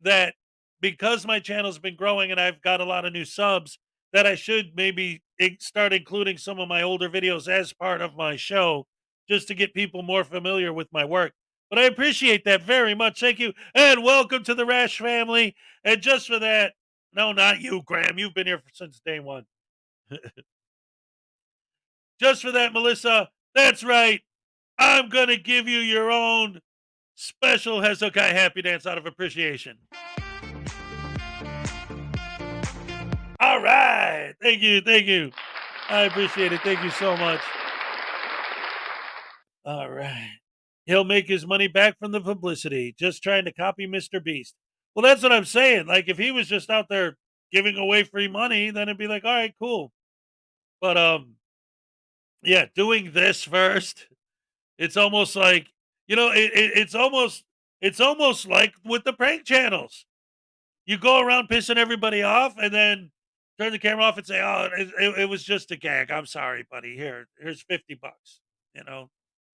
that because my channel's been growing and I've got a lot of new subs, that I should maybe start including some of my older videos as part of my show just to get people more familiar with my work. But I appreciate that very much. Thank you. And welcome to the Rash family. And just for that, no, not you, Graham. You've been here since day one. Just for that, Melissa. That's right. I'm going to give you your own special Hezokuai happy dance out of appreciation. All right. Thank you. Thank you. I appreciate it. Thank you so much. All right. He'll make his money back from the publicity, just trying to copy Mr. Beast. Well, that's what I'm saying. Like, if he was just out there giving away free money, then it'd be like, all right, cool. But, yeah, doing this first, it's almost like, it's almost like with the prank channels. You go around pissing everybody off and then turn the camera off and say, oh, it was just a gag. I'm sorry, buddy. Here's $50.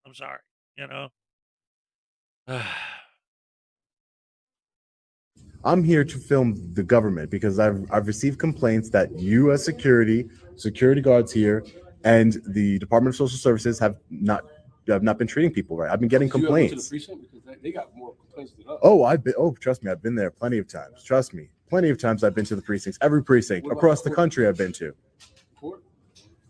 I'm sorry, you know. I'm here to film the government because I've received complaints that you as security guards here, and the Department of Social Services have not been treating people right. I've been getting complaints. They got more complaints than us. Trust me, I've been there plenty of times. Trust me, plenty of times I've been to the precincts. Every precinct across the country I've been to. Court?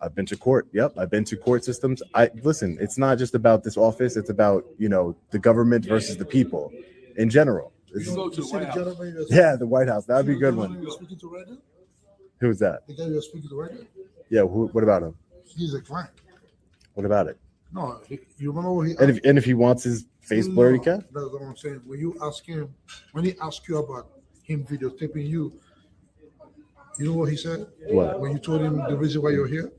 I've been to court. Yep, I've been to court systems. Listen, it's not just about this office. It's about the government versus the people in general. You can go to the White House. Yeah, the White House. That would be a good one. You're speaking to right now? Who's that? The guy you're speaking to right now? Yeah, what about him? He's a client. What about it? No, you remember what he And if he wants his face blurred, he can? That's what I'm saying. When he asked you about him videotaping you, you know what he said? What? When you told him the reason why you're here?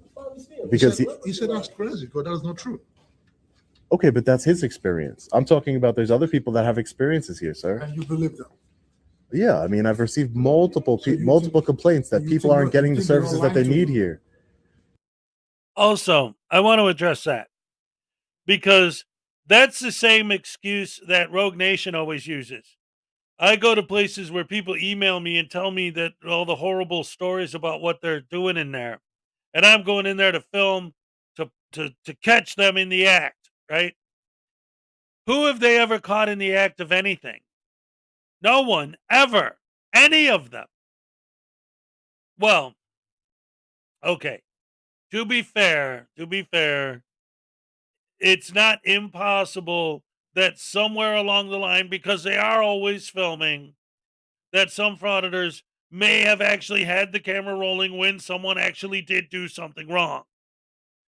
Because he said that's crazy because that's not true. Okay, but that's his experience. I'm talking about there's other people that have experiences here, sir. And you believe them? Yeah, I mean, I've received multiple complaints that people aren't getting the services that they need here. Also, I want to address that because that's the same excuse that Rogue Nation always uses. I go to places where people email me and tell me that all the horrible stories about what they're doing in there. And I'm going in there to film to catch them in the act, right? Who have they ever caught in the act of anything? No one, ever. Any of them. Well, okay. To be fair, it's not impossible that somewhere along the line, because they are always filming, that some frauditors may have actually had the camera rolling when someone actually did do something wrong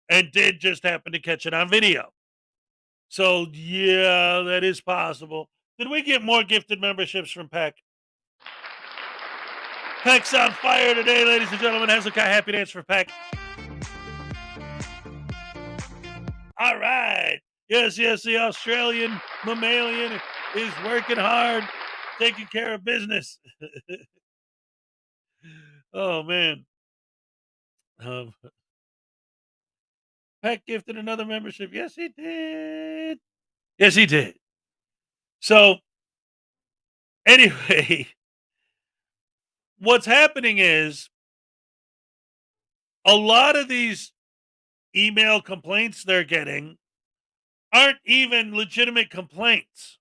and did just happen to catch it on video. So, yeah, that is possible. Did we get more gifted memberships from Peck? Peck's on fire today, ladies and gentlemen. Hezokuai happy dance for Peck. All right. Yes, the Australian mammalian is working hard, taking care of business. Oh, man. Peck gifted another membership. Yes, he did. Yes, he did. So, anyway, what's happening is a lot of these email complaints they're getting aren't even legitimate complaints.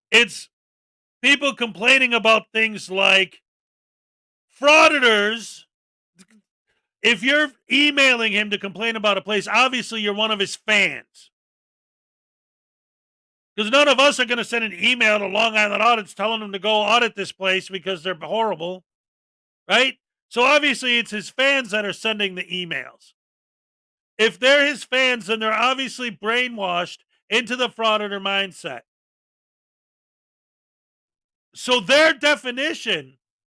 It's people complaining about things like Frauditors. If you're emailing him to complain about a place, obviously you're one of his fans. Because none of us are going to send an email to Long Island Audits telling them to go audit this place because they're horrible, right? So obviously it's his fans that are sending the emails. If they're his fans, then they're obviously brainwashed into the frauditor mindset. So their definition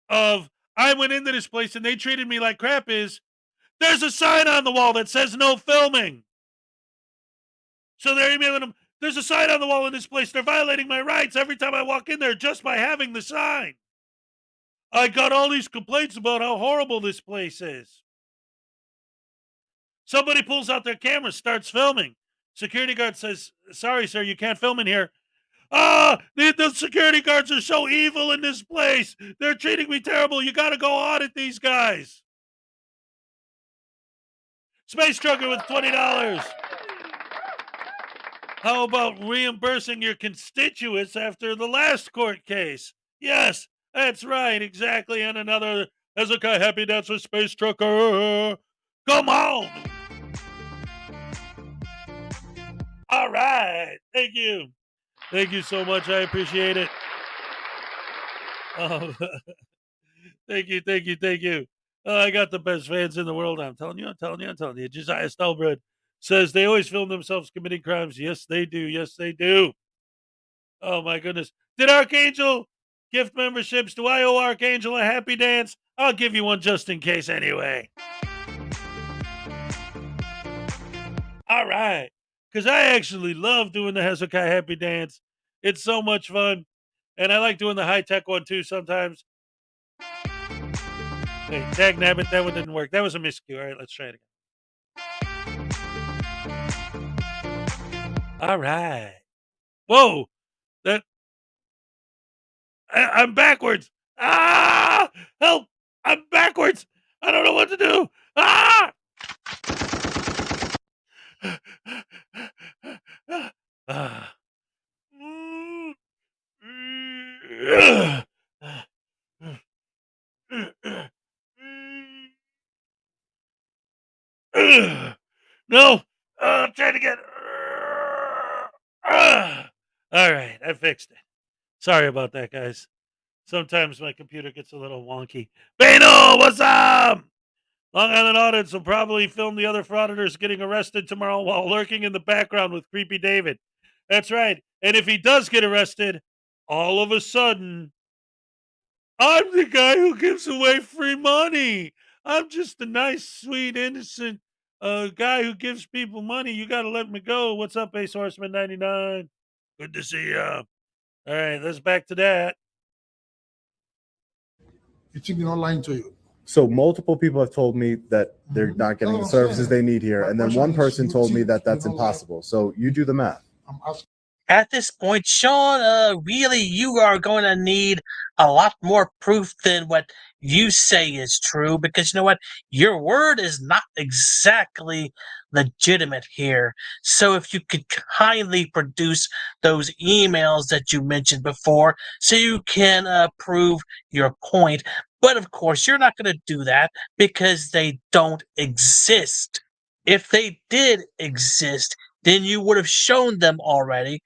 of I went into this place and they treated me like crap is there's a sign on the wall that says no filming. So they're emailing them, there's a sign on the wall in this place. They're violating my rights every time I walk in there just by having the sign. I got all these complaints about how horrible this place is. Somebody pulls out their camera, starts filming. Security guard says, sorry, sir, you can't film in here. The security guards are so evil in this place. They're treating me terrible. You got to go audit these guys. Space Trucker with $20. How about reimbursing your constituents after the last court case? Yes, that's right, exactly. And another Hezokuai happy dance with Space Trucker. Come on. All right. Thank you. Thank you so much. I appreciate it. Thank you, thank you, thank you. I got the best fans in the world. I'm telling you, I'm telling you, I'm telling you. Josiah Stelbred says they always film themselves committing crimes. Yes, they do. Yes, they do. Oh my goodness. Did Archangel gift memberships? Do I owe Archangel a happy dance? I'll give you one just in case anyway. All right. Because I actually love doing the Hezokuai happy dance. It's so much fun. And I like doing the high tech one too sometimes. Wait, dag nabbit, that one didn't work. That was a miscue. All right, let's try it again. All right. Whoa, I'm backwards. Ah, help! I'm backwards. I don't know what to do. Ah! Ah. No. Try it again. All right, I fixed it. Sorry about that, guys. Sometimes my computer gets a little wonky. Bano, what's up? Long Island Audits will probably film the other frauditors getting arrested tomorrow while lurking in the background with Creepy David. That's right. And if he does get arrested, all of a sudden, I'm the guy who gives away free money. I'm just a nice, sweet, innocent guy who gives people money. You got to let me go. What's up, Ace Horseman 99? Good to see ya. All right, let's back to that. You think they're not lying to you? So multiple people have told me that they're not getting the services they need here, and then one person told me that that's impossible. So you do the math. I'm asking. At this point, Sean, really, you are going to need a lot more proof than what you say is true, because you know what? Your word is not exactly legitimate here. So if you could kindly produce those emails that you mentioned before so you can prove your point. But of course, you're not going to do that because they don't exist. If they did exist, then you would have shown them already.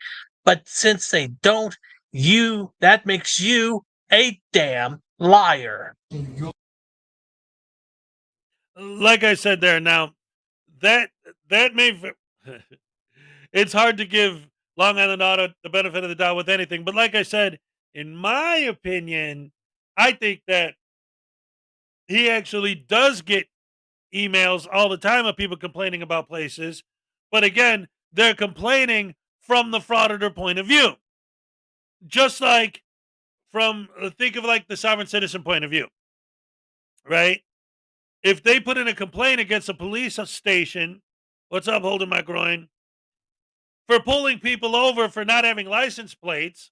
But since they don't, that makes you a damn liar. Like I said there, now that may it's hard to give Long Island Audit the benefit of the doubt with anything, but like I said, in my opinion, I think that he actually does get emails all the time of people complaining about places, but again, they're complaining from the frauditor point of view. Just like from think of like the sovereign citizen point of view, right? If they put in a complaint against a police station, what's up, holding my groin, for pulling people over for not having license plates,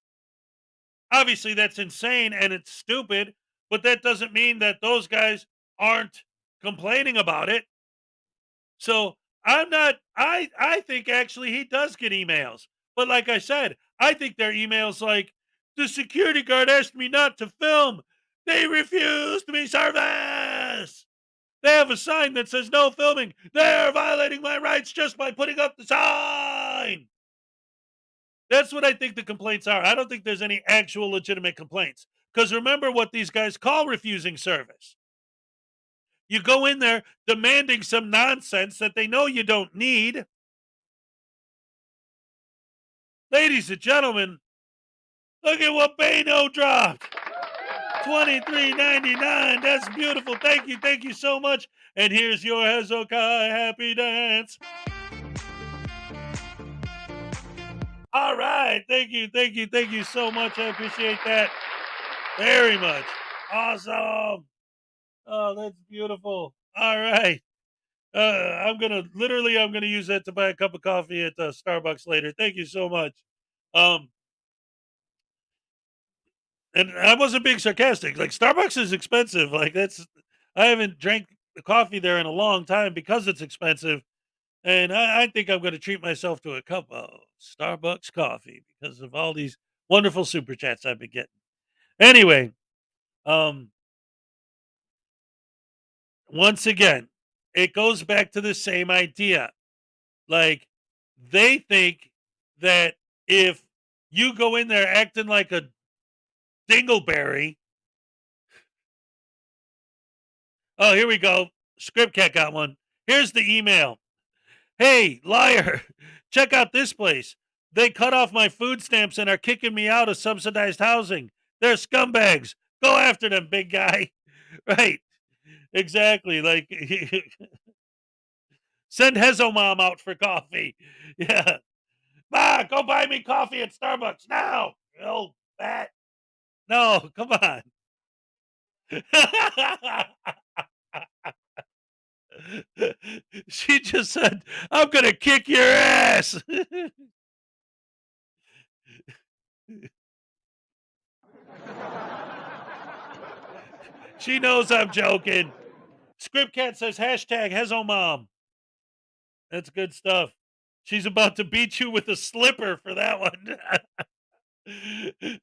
obviously that's insane and it's stupid, but that doesn't mean that those guys aren't complaining about it. So I think actually he does get emails. But like I said, I think they're emails like, the security guard asked me not to film. They refused me service. They have a sign that says no filming. They're violating my rights just by putting up the sign. That's what I think the complaints are. I don't think there's any actual legitimate complaints. Because remember what these guys call refusing service. You go in there demanding some nonsense that they know you don't need. Ladies and gentlemen, look at what Bano dropped. $23.99. That's beautiful. Thank you so much. And here's your Hezokuai happy dance. All right. Thank you so much. I appreciate that very much. Awesome. Oh, that's beautiful. All right. I'm gonna use that to buy a cup of coffee at Starbucks later. Thank you so much. And I wasn't being sarcastic. Like, Starbucks is expensive. Like, I haven't drank the coffee there in a long time because it's expensive. And I think I'm going to treat myself to a cup of Starbucks coffee because of all these wonderful super chats I've been getting. Anyway, once again, it goes back to the same idea. Like, they think that if you go in there acting like a dingleberry. Oh, here we go. Script Cat got one. Here's the email. Hey, liar, check out this place. They cut off my food stamps and are kicking me out of subsidized housing. They're scumbags. Go after them, big guy. Right. Exactly. Like, send Hezomom out for coffee. Yeah. Ma, go buy me coffee at Starbucks now. You old fat. No, come on. She just said, I'm going to kick your ass. She knows I'm joking. Script Cat says hashtag Hezomom. That's good stuff. She's about to beat you with a slipper for that one.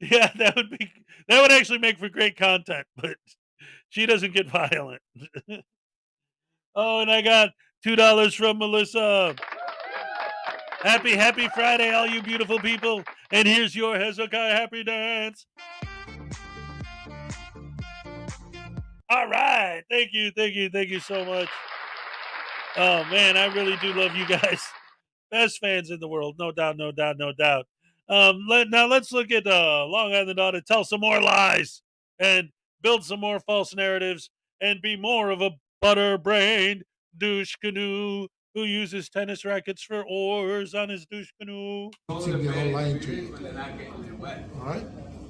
Yeah, that would actually make for great content, but she doesn't get violent. Oh, and I got $2 from Melissa. Happy Friday, all you beautiful people. And here's your Hezokuai happy dance. All right. Thank you so much. Oh man, I really do love you guys. Best fans in the world, no doubt. Now let's look at Long Island Audit. Tell some more lies and build some more false narratives and be more of a butter-brained douche canoe who uses tennis rackets for oars on his douche canoe. I think they're all lying to you. All right?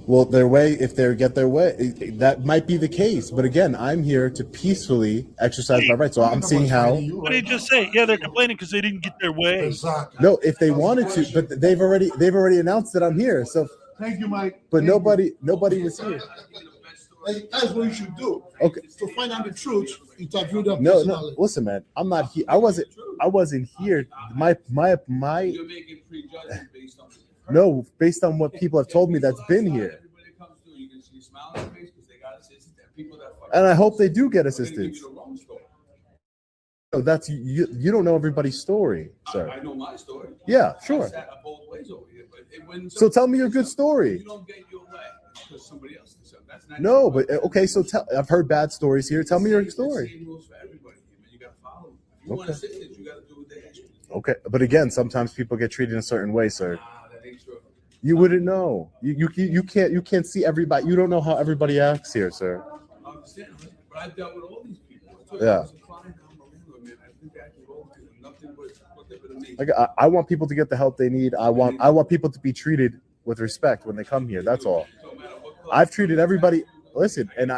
Well, their way, if they get their way, that might be the case. But again, I'm here to peacefully exercise my rights. So I'm seeing how. What did you just say? Yeah, they're complaining because they didn't get their way. Exactly. No, if they wanted to, but they've already announced that I'm here. So Thank you, Mike. but nobody was here. That's what you should do. Okay. To find out the truth, interview them. No, personally. listen, man. I'm not here. I wasn't here. My You're making prejudgment based on no, based on what people have told me that's been here. everybody that comes through, you can see a smile on their face because they got assistance. There are people that fucking And I hope they do get they're gonna give assistance. you the wrong story. No, that's you don't know everybody's story, sir. I know my story. Yeah, I sure. sat up both ways over here, but when So tell me your good story. you don't get your way because somebody else did something. That's not No, but okay, so I've heard bad stories here. Tell me your The story. same rules for everybody. You gotta follow them. If you want Okay. assistance, you gotta do what they ask you. Okay, but again, sometimes people get treated in a certain way, sir. That ain't true. You wouldn't know. You can't see everybody. You don't know how everybody acts here, sir. I understand, but I've dealt with all these people. Yeah. I was a client, I'm a landlord, man. I think I can roll with them. Nothing but whatever to me. Like I want people to get the help they need. I want people to be treated with respect when they come here. That's all. No matter what I've treated everybody. Listen, and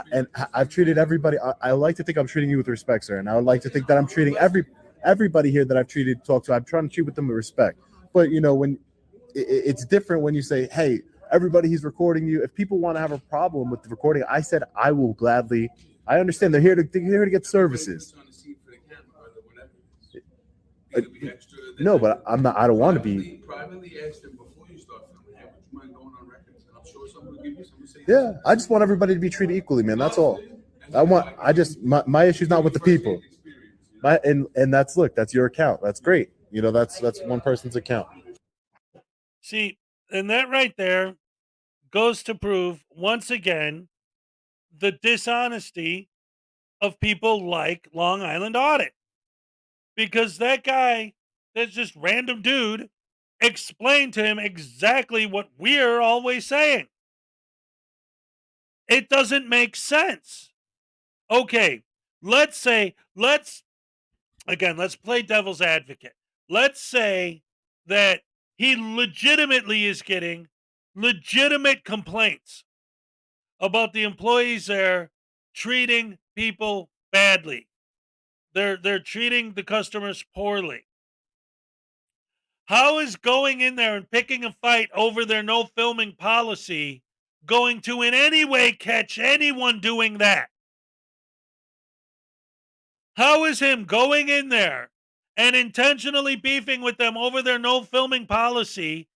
I've treated everybody. I like to think I'm treating you with respect, sir, and I would like to think that I'm treating everybody here that I've talked to. I'm trying to treat with them with respect. But when it's different when you say, "Hey, everybody, he's recording you." If people want to have a problem with the recording, I said I will gladly. I understand they're here to get services. on the seat for the camera or whatever. It is. Be extra than No, that. but I'm not. I don't want to be. Privately ask them before you start filming. Hey, would you mind going on record? And I'm sure someone will give you some. Say, Yeah, I just want everybody to be treated equally, man. That's all. My issue's not with the people. And that's your account. That's great. That's one person's account. See, and that right there goes to prove once again the dishonesty of people like Long Island Audit. Because that guy, that's just random dude, explained to him exactly what we're always saying. It doesn't make sense. Okay, let's play devil's advocate. Let's say that he legitimately is getting legitimate complaints about the employees there treating people badly. They're treating the customers poorly. How is going in there and picking a fight over their no filming policy going to in any way catch anyone doing that? How is him going in there and intentionally beefing with them over their no filming policy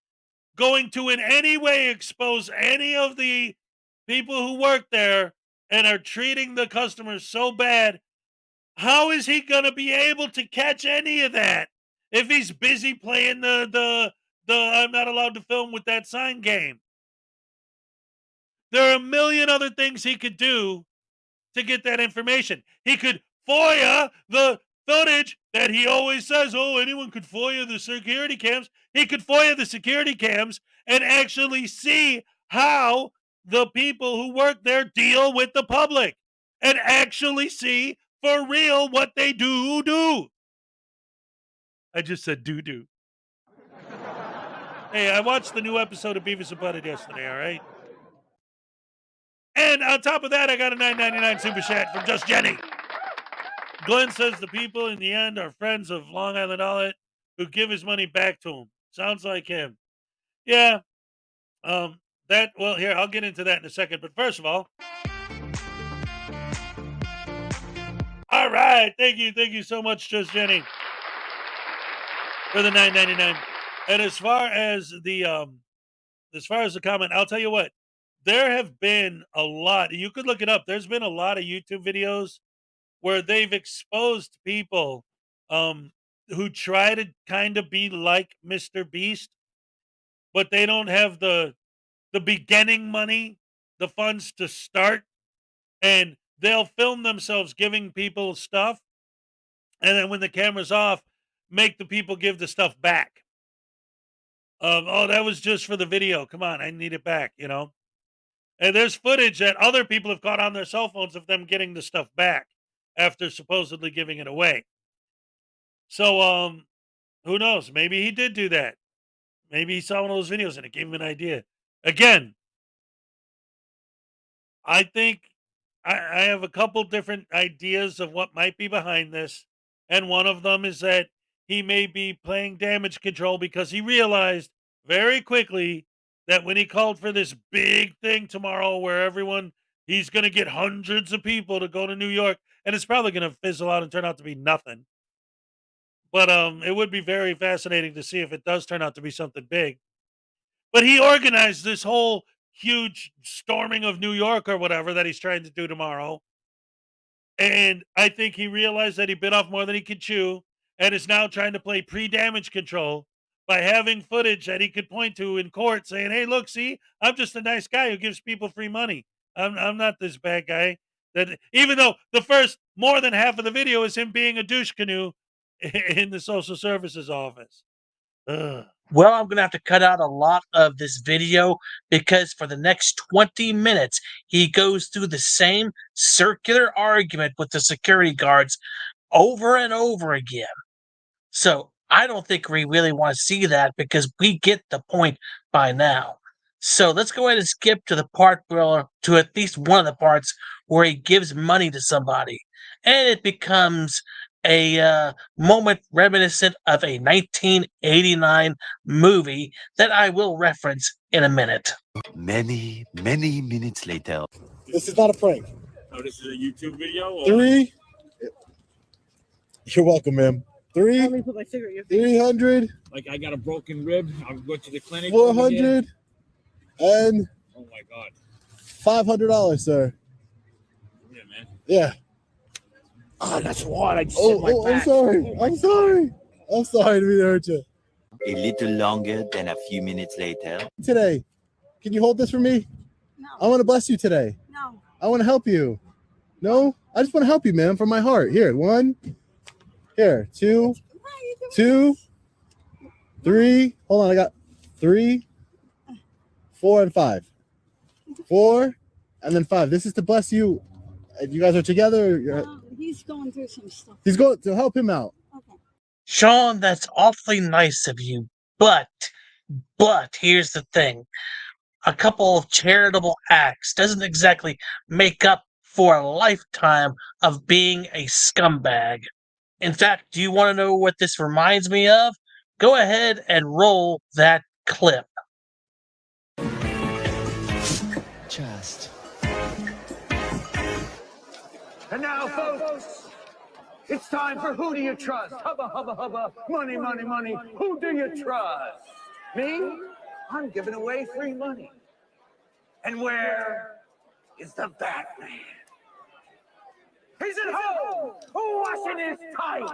going to in any way expose any of the people who work there and are treating the customers so bad? How is he going to be able to catch any of that if he's busy playing the I'm not allowed to film with that sign game. There are a million other things he could do to get that information. He could FOIA the footage that he always says, oh, anyone could FOIA the security cams. He could FOIA the security cams and actually see how the people who work there deal with the public and actually see for real what they do. I just said do. Hey, I watched the new episode of Beavis and Butthead yesterday, all right? And on top of that, I got a $9.99 super chat from Just Jenny. Glenn says the people in the end are friends of Long Island Audit who give his money back to him. Sounds like him. Yeah. Here, I'll get into that in a second. But first of all right. Thank you so much, Just Jenny, for the $9.99. And as far as the comment, I'll tell you what, there have been a lot. You could look it up. There's been a lot of YouTube videos where they've exposed people who try to kind of be like Mr. Beast, but they don't have the beginning money, the funds to start, and they'll film themselves giving people stuff, and then when the camera's off, make the people give the stuff back. Oh, that was just for the video. Come on, I need it back, you know? And there's footage that other people have caught on their cell phones of them getting the stuff back after supposedly giving it away. So, who knows? Maybe he did do that. Maybe he saw one of those videos and it gave him an idea. Again, I think I have a couple different ideas of what might be behind this. And one of them is that he may be playing damage control because he realized very quickly that when he called for this big thing tomorrow where he's going to get hundreds of people to go to New York, and it's probably going to fizzle out and turn out to be nothing. But it would be very fascinating to see if it does turn out to be something big. But he organized this whole huge storming of New York or whatever that he's trying to do tomorrow. And I think he realized that he bit off more than he could chew and is now trying to play pre-damage control by having footage that he could point to in court saying, hey, look, see, I'm just a nice guy who gives people free money. I'm not this bad guy. That even though the first more than half of the video is him being a douche canoe in the social services office. Ugh. Well, I'm going to have to cut out a lot of this video because for the next 20 minutes, he goes through the same circular argument with the security guards over and over again. So I don't think we really want to see that because we get the point by now. So let's go ahead and skip to the part to at least one of the parts where he gives money to somebody. And it becomes a moment reminiscent of a 1989 movie that I will reference in a minute. Many minutes later. This is not a prank. Oh, this is a YouTube video? Or? 3. You're welcome, ma'am. Let me put my cigarette. 300. Like I got a broken rib. I'll go to the clinic. 400. And. Oh my God. $500, sir. Yeah, man. Yeah. Oh, that's what I just said my back. I'm sorry. I'm sorry. I'm sorry to hurt you. A little longer than a few minutes later. Today, can you hold this for me? No. I want to bless you today. No. I want to help you. No? I just want to help you, man, from my heart. Here, 1. Here, 2. 2. 3. Hold on, I got 3, 4, and 5. 4, and then 5. This is to bless you. You guys are together. He's going through some stuff. He's going to help him out. Okay. Sean, that's awfully nice of you, but here's the thing. A couple of charitable acts doesn't exactly make up for a lifetime of being a scumbag. In fact, do you want to know what this reminds me of? Go ahead and roll that clip. Just. And now, folks, it's time for Who Do You Trust? Hubba, hubba, hubba, money, money, money. Who do you trust? Me? I'm giving away free money. And where is the Batman? He's at home, washing his tights.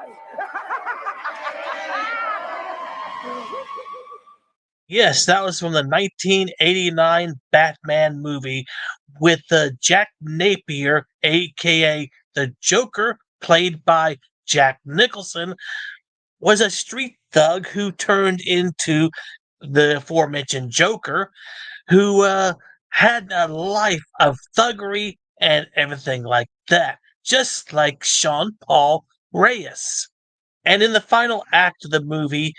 Yes, that was from the 1989 Batman movie with Jack Napier, aka the Joker, played by Jack Nicholson, was a street thug who turned into the aforementioned Joker, who had a life of thuggery and everything like that, just like Sean Paul Reyes. And in the final act of the movie,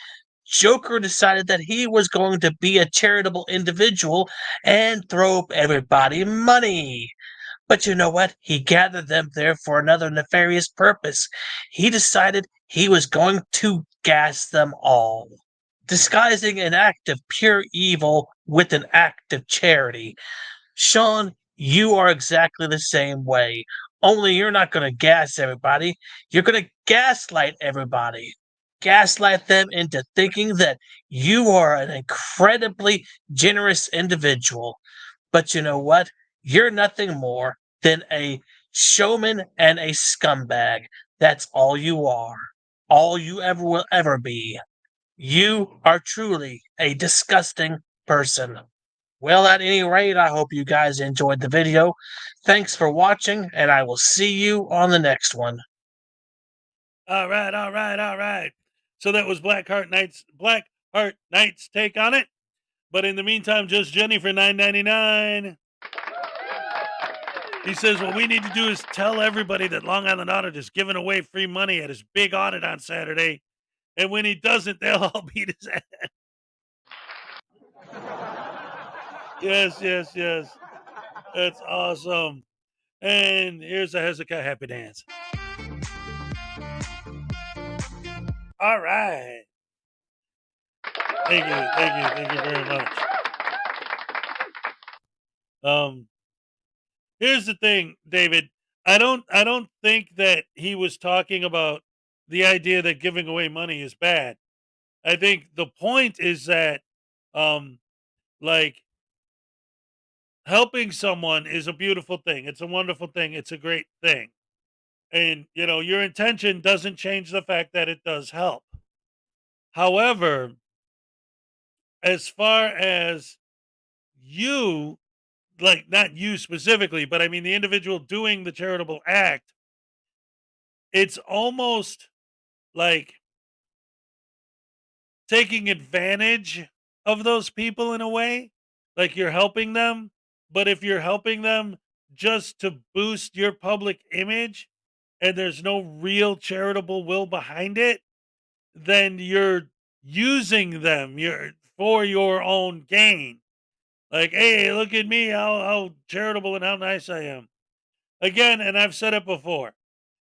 Joker decided that he was going to be a charitable individual and throw everybody money. But you know what? He gathered them there for another nefarious purpose. He decided he was going to gas them all, disguising an act of pure evil with an act of charity. Sean, you are exactly the same way. Only you're not going to gas everybody. You're going to gaslight everybody. Gaslight them into thinking that you are an incredibly generous individual. But you know what? You're nothing more than a showman and a scumbag. That's all you are. All you ever will ever be. You are truly a disgusting person. Well, at any rate, I hope you guys enjoyed the video. Thanks for watching, and I will see you on the next one. All right, all right, all right. So that was Blackheart Knight's take on it. But in the meantime, just Jenny for $9.99. He says, what we need to do is tell everybody that Long Island Audit is giving away free money at his big audit on Saturday. And when he doesn't, they'll all beat his ass. Yes, yes, yes. That's awesome. And here's a Hezekiah happy dance. All right. Thank you very much. Here's the thing, David. I don't think that he was talking about the idea that giving away money is bad. I think the point is that like helping someone is a beautiful thing. It's a wonderful thing. It's a great thing. And your intention doesn't change the fact that it does help. However, as far as you, like not you specifically, but I mean the individual doing the charitable act, it's almost like taking advantage of those people in a way. Like you're helping them, but if you're helping them just to boost your public image and there's no real charitable will behind it, then you're using them for your own gain. Like, hey, look at me, how charitable and how nice I am. Again, and I've said it before,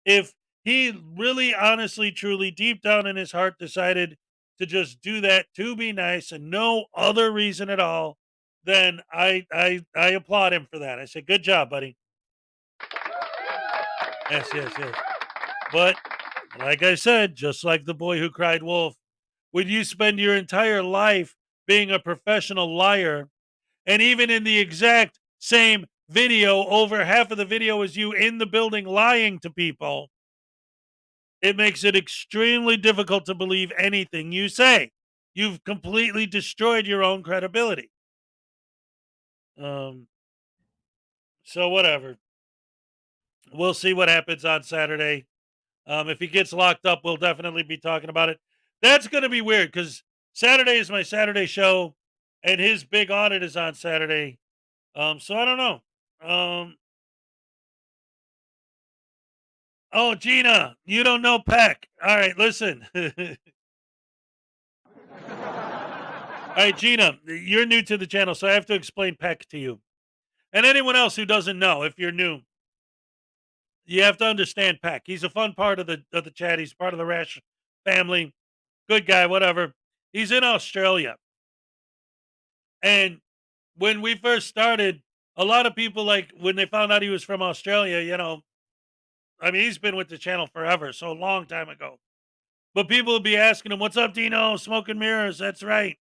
if he really, honestly, truly, deep down in his heart decided to just do that to be nice and no other reason at all, then I applaud him for that. I say, good job, buddy. Yes, yes, yes. But like I said, just like the boy who cried wolf, would you spend your entire life being a professional liar, and even in the exact same video, over half of the video is you in the building lying to people? It makes it extremely difficult to believe anything you say. You've completely destroyed your own credibility. So whatever. We'll see what happens on Saturday. If he gets locked up, we'll definitely be talking about it. That's going to be weird because Saturday is my Saturday show, and his big audit is on Saturday. So I don't know. Oh, Gina, you don't know Peck. All right, listen. All right, Gina, you're new to the channel, so I have to explain Peck to you. And anyone else who doesn't know, if you're new, you have to understand Peck. He's a fun part of the chat. He's part of the Rash family. Good guy, whatever. He's in Australia. And when we first started, a lot of people, like, when they found out he was from Australia, I mean, he's been with the channel forever, so a long time ago. But people would be asking him, what's up, Dino? Smoke and mirrors. That's right.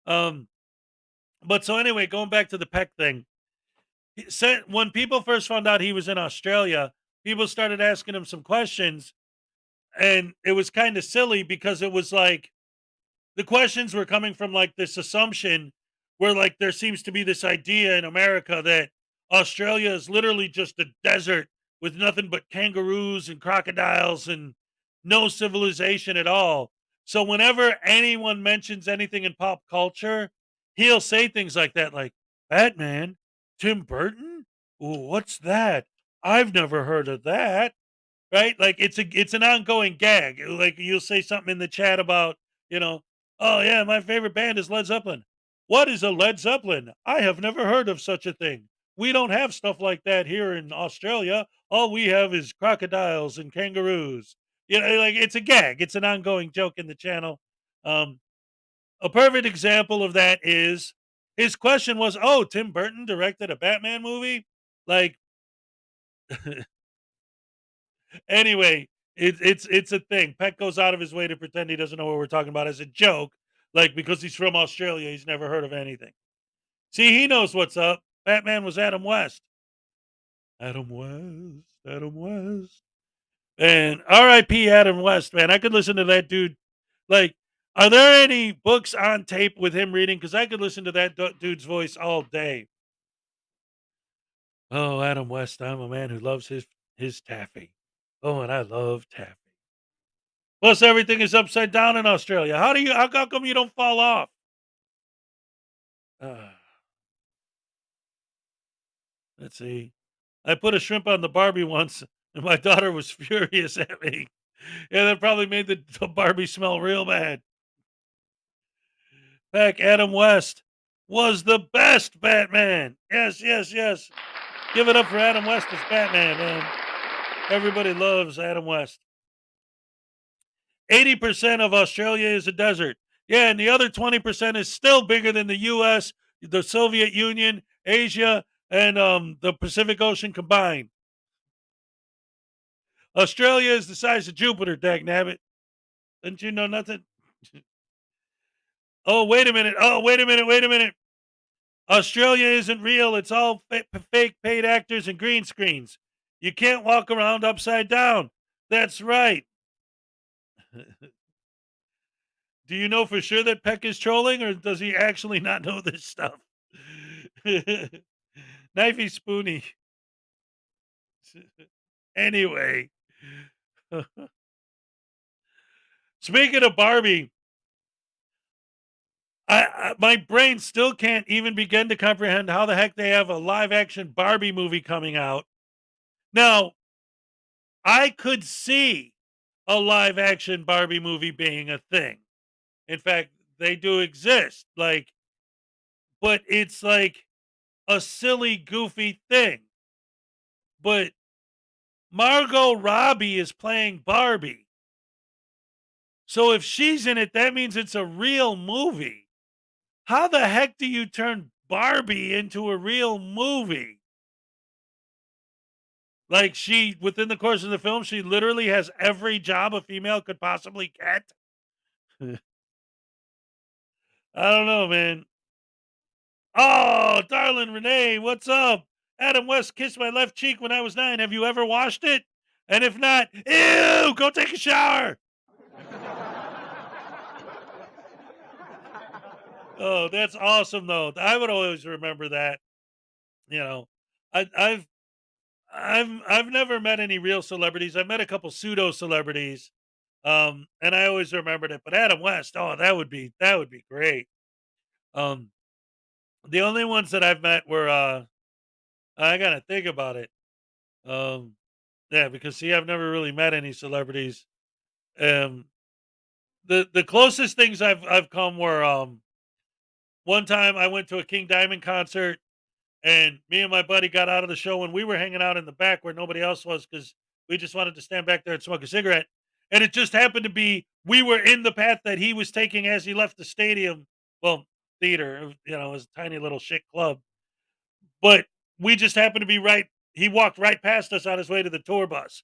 But so anyway, going back to the Peck thing, when people first found out he was in Australia, people started asking him some questions, and it was kind of silly because it was like, the questions were coming from like this assumption where like there seems to be this idea in America that Australia is literally just a desert with nothing but kangaroos and crocodiles and no civilization at all. So whenever anyone mentions anything in pop culture, he'll say things like that, like Batman, Tim Burton? Ooh, what's that? I've never heard of that. Right? Like it's an ongoing gag. Like you'll say something in the chat about, you know, oh yeah, my favorite band is Led Zeppelin. What is a Led Zeppelin? I have never heard of such a thing. We don't have stuff like that here in Australia. All we have is crocodiles and kangaroos. You know, like it's a gag. It's an ongoing joke in the channel. Um, a perfect example of that is his question was, "Oh, Tim Burton directed a Batman movie?" Like anyway, it's a thing. Peck goes out of his way to pretend he doesn't know what we're talking about as a joke, like because he's from Australia, he's never heard of anything. See, he knows what's up. Batman was Adam West. Adam West, Adam West. And R.I.P. Adam West, man. I could listen to that dude. Like, are there any books on tape with him reading? Because I could listen to that dude's voice all day. Oh, Adam West, I'm a man who loves his taffy. Oh, and I love taffy. Plus, everything is upside down in Australia. How come you don't fall off? Let's see. I put a shrimp on the Barbie once, and my daughter was furious at me. Yeah, that probably made the Barbie smell real bad. Back, Adam West was the best Batman. Yes, yes, yes. Give it up for Adam West as Batman, man. Everybody loves Adam West. 80% of Australia is a desert. Yeah, and the other 20% is still bigger than the US, the Soviet Union, Asia, and the Pacific Ocean combined. Australia is the size of Jupiter, dagnabbit. Didn't you know nothing? Oh, wait a minute. Oh, wait a minute. Wait a minute. Australia isn't real. It's all fake paid actors and green screens. You can't walk around upside down. That's right. Do you know for sure that Peck is trolling, or does he actually not know this stuff? Knifey Spoony. Anyway. Speaking of Barbie, my brain still can't even begin to comprehend how the heck they have a live action Barbie movie coming out. Now, I could see a live action Barbie movie being a thing. In fact, they do exist. Like, but it's like a silly, goofy thing. But Margot Robbie is playing Barbie. So if she's in it, that means it's a real movie. How the heck do you turn Barbie into a real movie? Like she, within the course of the film, she literally has every job a female could possibly get. I don't know, man. Oh, darling Renee, what's up? Adam West kissed my left cheek when I was 9. Have you ever washed it? And if not, ew, go take a shower. Oh, that's awesome though. I would always remember that. You know, I've never met any real celebrities. I've met a couple pseudo celebrities. And I always remembered it. But Adam West, oh, that would be great. Um, the only ones that I've met were I gotta think about it. Um, yeah, because see, I've never really met any celebrities. Um, the closest things I've come were one time I went to a King Diamond concert, and me and my buddy got out of the show, and we were hanging out in the back where nobody else was because we just wanted to stand back there and smoke a cigarette. And it just happened to be we were in the path that he was taking as he left the stadium. Well, theater, you know, it was a tiny little shit club. But we just happened to be right. He walked right past us on his way to the tour bus.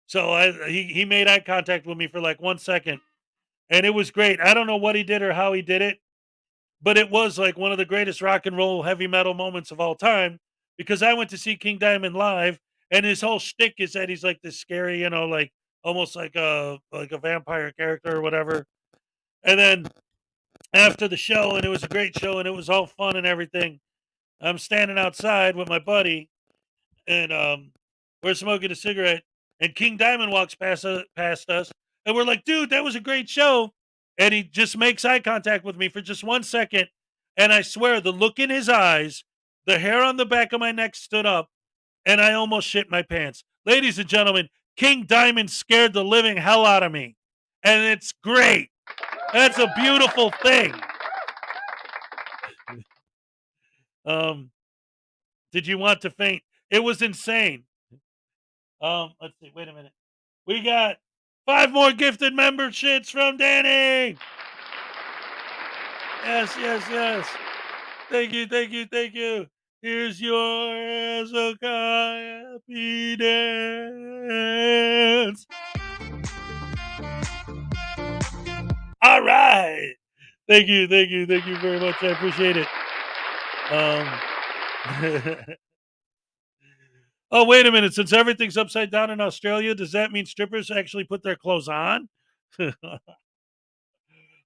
So he made eye contact with me for like 1 second, and it was great. I don't know what he did or how he did it, but it was like one of the greatest rock and roll heavy metal moments of all time because I went to see King Diamond live, and his whole shtick is that he's like this scary, you know, like almost like a vampire character or whatever. And then after the show, and it was a great show, and it was all fun and everything. I'm standing outside with my buddy, and we're smoking a cigarette, and King Diamond walks past us, and we're like, dude, that was a great show. And he just makes eye contact with me for just 1 second, and I swear, the look in his eyes, the hair on the back of my neck stood up, and I almost shit my pants. Ladies and gentlemen, King Diamond scared the living hell out of me, and it's great. That's a beautiful thing. Did you want to faint? It was insane. Let's see. Wait a minute. We got 5 more gifted memberships from Danny. Yes. Thank you. Here's your Hezokuai happy dance. All right. Thank you very much. I appreciate it. Oh, wait a minute. Since everything's upside down in Australia, does that mean strippers actually put their clothes on?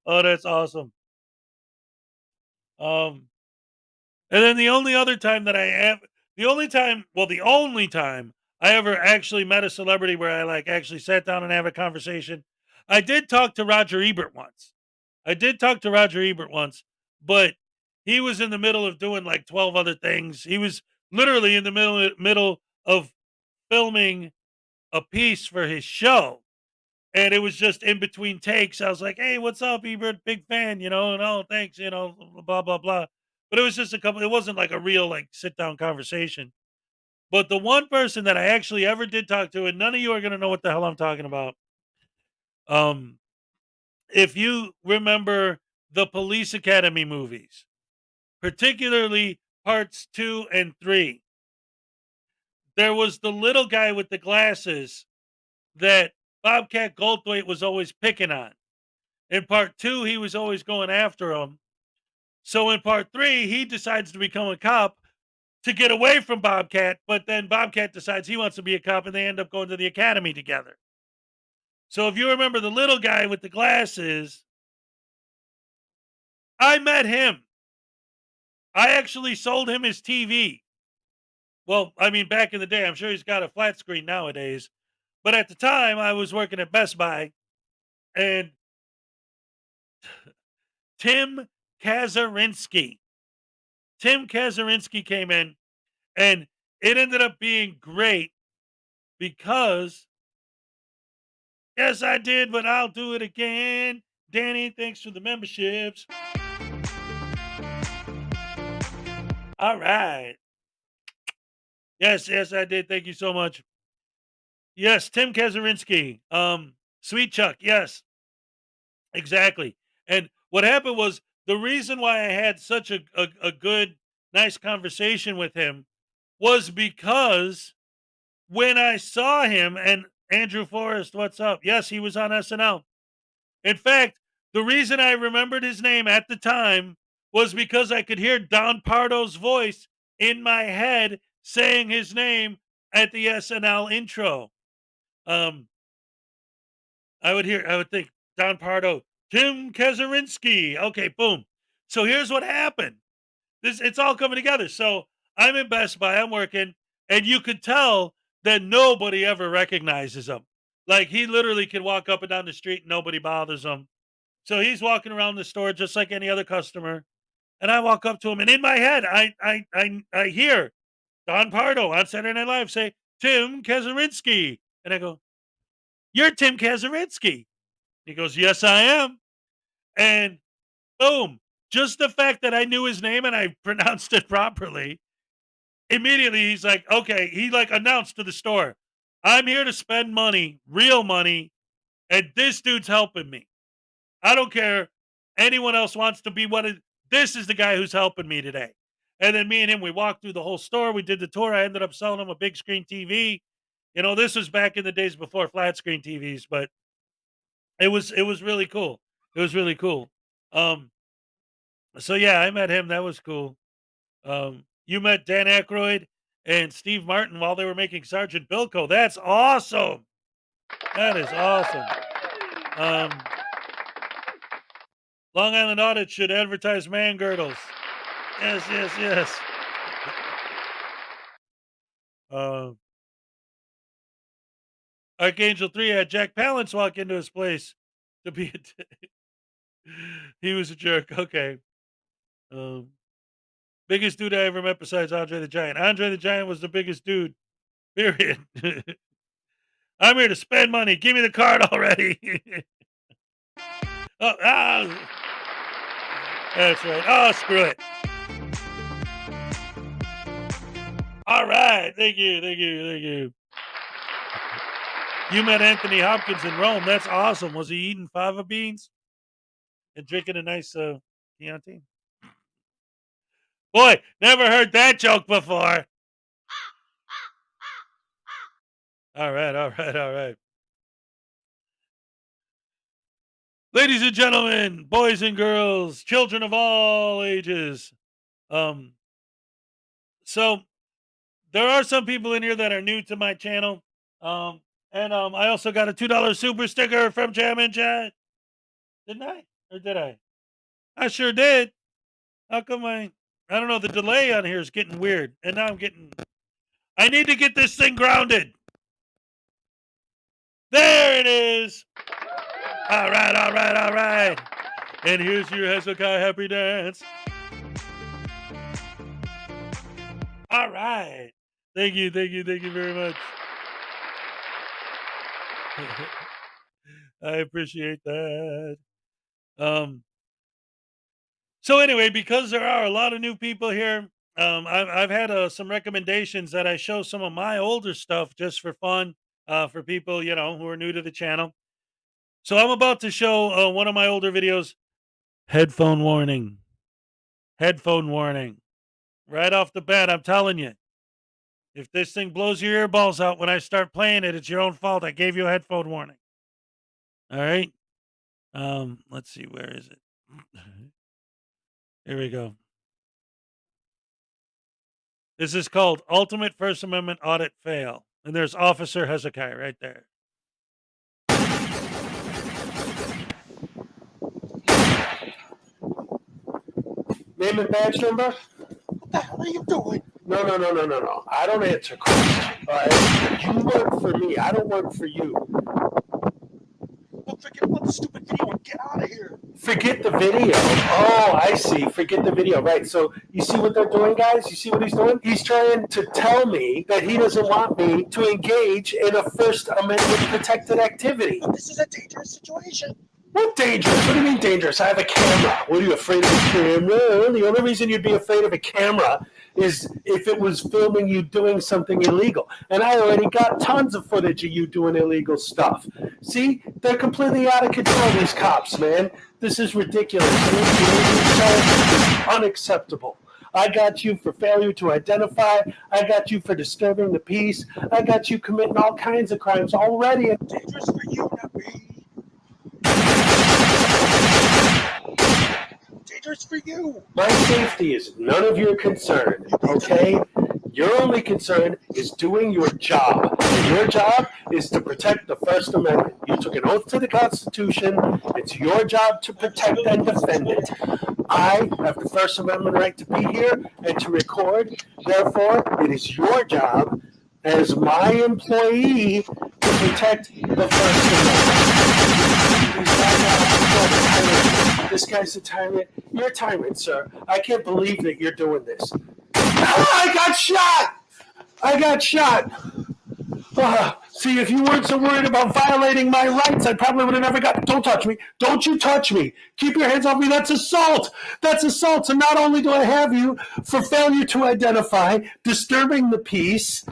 Oh, that's awesome. And then the only time I ever actually met a celebrity where I like actually sat down and have a conversation, I did talk to Roger Ebert once. But he was in the middle of doing like 12 other things. He was literally in the middle of filming a piece for his show. And it was just in between takes. I was like, hey, what's up, Ebert? Big fan, and oh, thanks, blah, blah, blah. But it was just it wasn't like a real like sit down conversation. But the one person that I actually ever did talk to, and none of you are going to know what the hell I'm talking about. If you remember the Police Academy movies, particularly parts 2 and 3, there was the little guy with the glasses that Bobcat Goldthwait was always picking on. In part 2, he was always going after him. So in part 3, he decides to become a cop to get away from Bobcat, but then Bobcat decides he wants to be a cop, and they end up going to the academy together. So if you remember the little guy with the glasses, I met him. I actually sold him his TV. Well, I mean, back in the day, I'm sure he's got a flat screen nowadays. But at the time, I was working at Best Buy, and Tim Kazurinsky came in, and it ended up being great because, yes, I did, but I'll do it again. Danny, thanks for the memberships. All right. Yes, I did. Thank you so much. Yes, Tim Kazurinsky. Sweet Chuck. Yes, exactly. And what happened was the reason why I had such a good, nice conversation with him was because when I saw him, and Andrew Forrest, what's up? Yes, he was on SNL. In fact, the reason I remembered his name at the time was because I could hear Don Pardo's voice in my head saying his name at the SNL intro. I would think Don Pardo, Tim Kazurinsky. Okay, boom. So here's what happened. It's all coming together. So I'm in Best Buy, I'm working, and you could tell that nobody ever recognizes him. Like he literally can walk up and down the street and nobody bothers him. So he's walking around the store just like any other customer. And I walk up to him, and in my head, I hear Don Pardo on Saturday Night Live say, Tim Kazurinsky. And I go, you're Tim Kazurinsky. He goes, yes, I am. And boom, just the fact that I knew his name and I pronounced it properly, immediately he's like, okay, he like announced to the store, I'm here to spend money, real money, and this dude's helping me. I don't care. Anyone else wants to be this is the guy who's helping me today. And then me and him, we walked through the whole store. We did the tour. I ended up selling him a big screen TV. This was back in the days before flat screen TVs, but it was really cool. It was really cool. So yeah, I met him. That was cool. You met Dan Aykroyd and Steve Martin while they were making Sergeant Bilko. That's awesome. That is awesome. Long Island Audit should advertise man girdles. Yes, yes, yes. Archangel 3 had Jack Palance walk into his place to be he was a jerk. Okay. Biggest dude I ever met besides Andre the Giant. Andre the Giant was the biggest dude. Period. I'm here to spend money. Give me the card already. Oh, that's right. Oh, screw it. All right. Thank you. Thank you. Thank you. You met Anthony Hopkins in Rome. That's awesome. Was he eating fava beans and drinking a nice Chianti? Boy, never heard that joke before. All right, all right, all right. Ladies and gentlemen, boys and girls, children of all ages. So there are some people in here that are new to my channel. And I also got a $2 super sticker from Jam and Chat. Didn't I? Or did I? I sure did. How come I don't know, the delay on here is getting weird. And now I need to get this thing grounded. There it is. All right, all right, all right. And here's your Hezokuai happy dance. All right. Thank you very much. I appreciate that. So anyway, because there are a lot of new people here, I've had some recommendations that I show some of my older stuff just for fun, for people, who are new to the channel. So I'm about to show one of my older videos. Headphone warning. Headphone warning. Right off the bat, I'm telling you. If this thing blows your earballs out when I start playing it, it's your own fault. I gave you a headphone warning. All right. Let's see. Where is it? Here we go. This is called Ultimate First Amendment Audit Fail. And there's Officer Hezokuai right there. Name and badge number? What the hell are you doing? No. I don't answer questions. All right? You work for me. I don't work for you. Well, forget about the stupid video and get out of here. Forget the video. Oh, I see. Forget the video. Right. So you see what they're doing, guys? You see what he's doing? He's trying to tell me that he doesn't want me to engage in a First Amendment protected activity. But this is a dangerous situation. What dangerous? What do you mean dangerous? I have a camera. What, are you afraid of a camera? The only reason you'd be afraid of a camera is if it was filming you doing something illegal. And I already got tons of footage of you doing illegal stuff. See? They're completely out of control, these cops, man. This is ridiculous. This is unacceptable. I got you for failure to identify. I got you for disturbing the peace. I got you committing all kinds of crimes already. Dangerous for you, not me. Dangerous for you. My safety is none of your concern, okay? Your only concern is doing your job. And your job is to protect the First Amendment. You took an oath to the Constitution. It's your job to protect and defend it. I have the First Amendment right to be here and to record. Therefore, it is your job as my employee to protect the First Amendment. This guy's a tyrant. You're a tyrant, sir. I can't believe that you're doing this. I got shot! See, if you weren't so worried about violating my rights, I probably would have never got... Don't touch me. Don't you touch me. Keep your hands off me. That's assault. That's assault. So not only do I have you for failure to identify, disturbing the peace,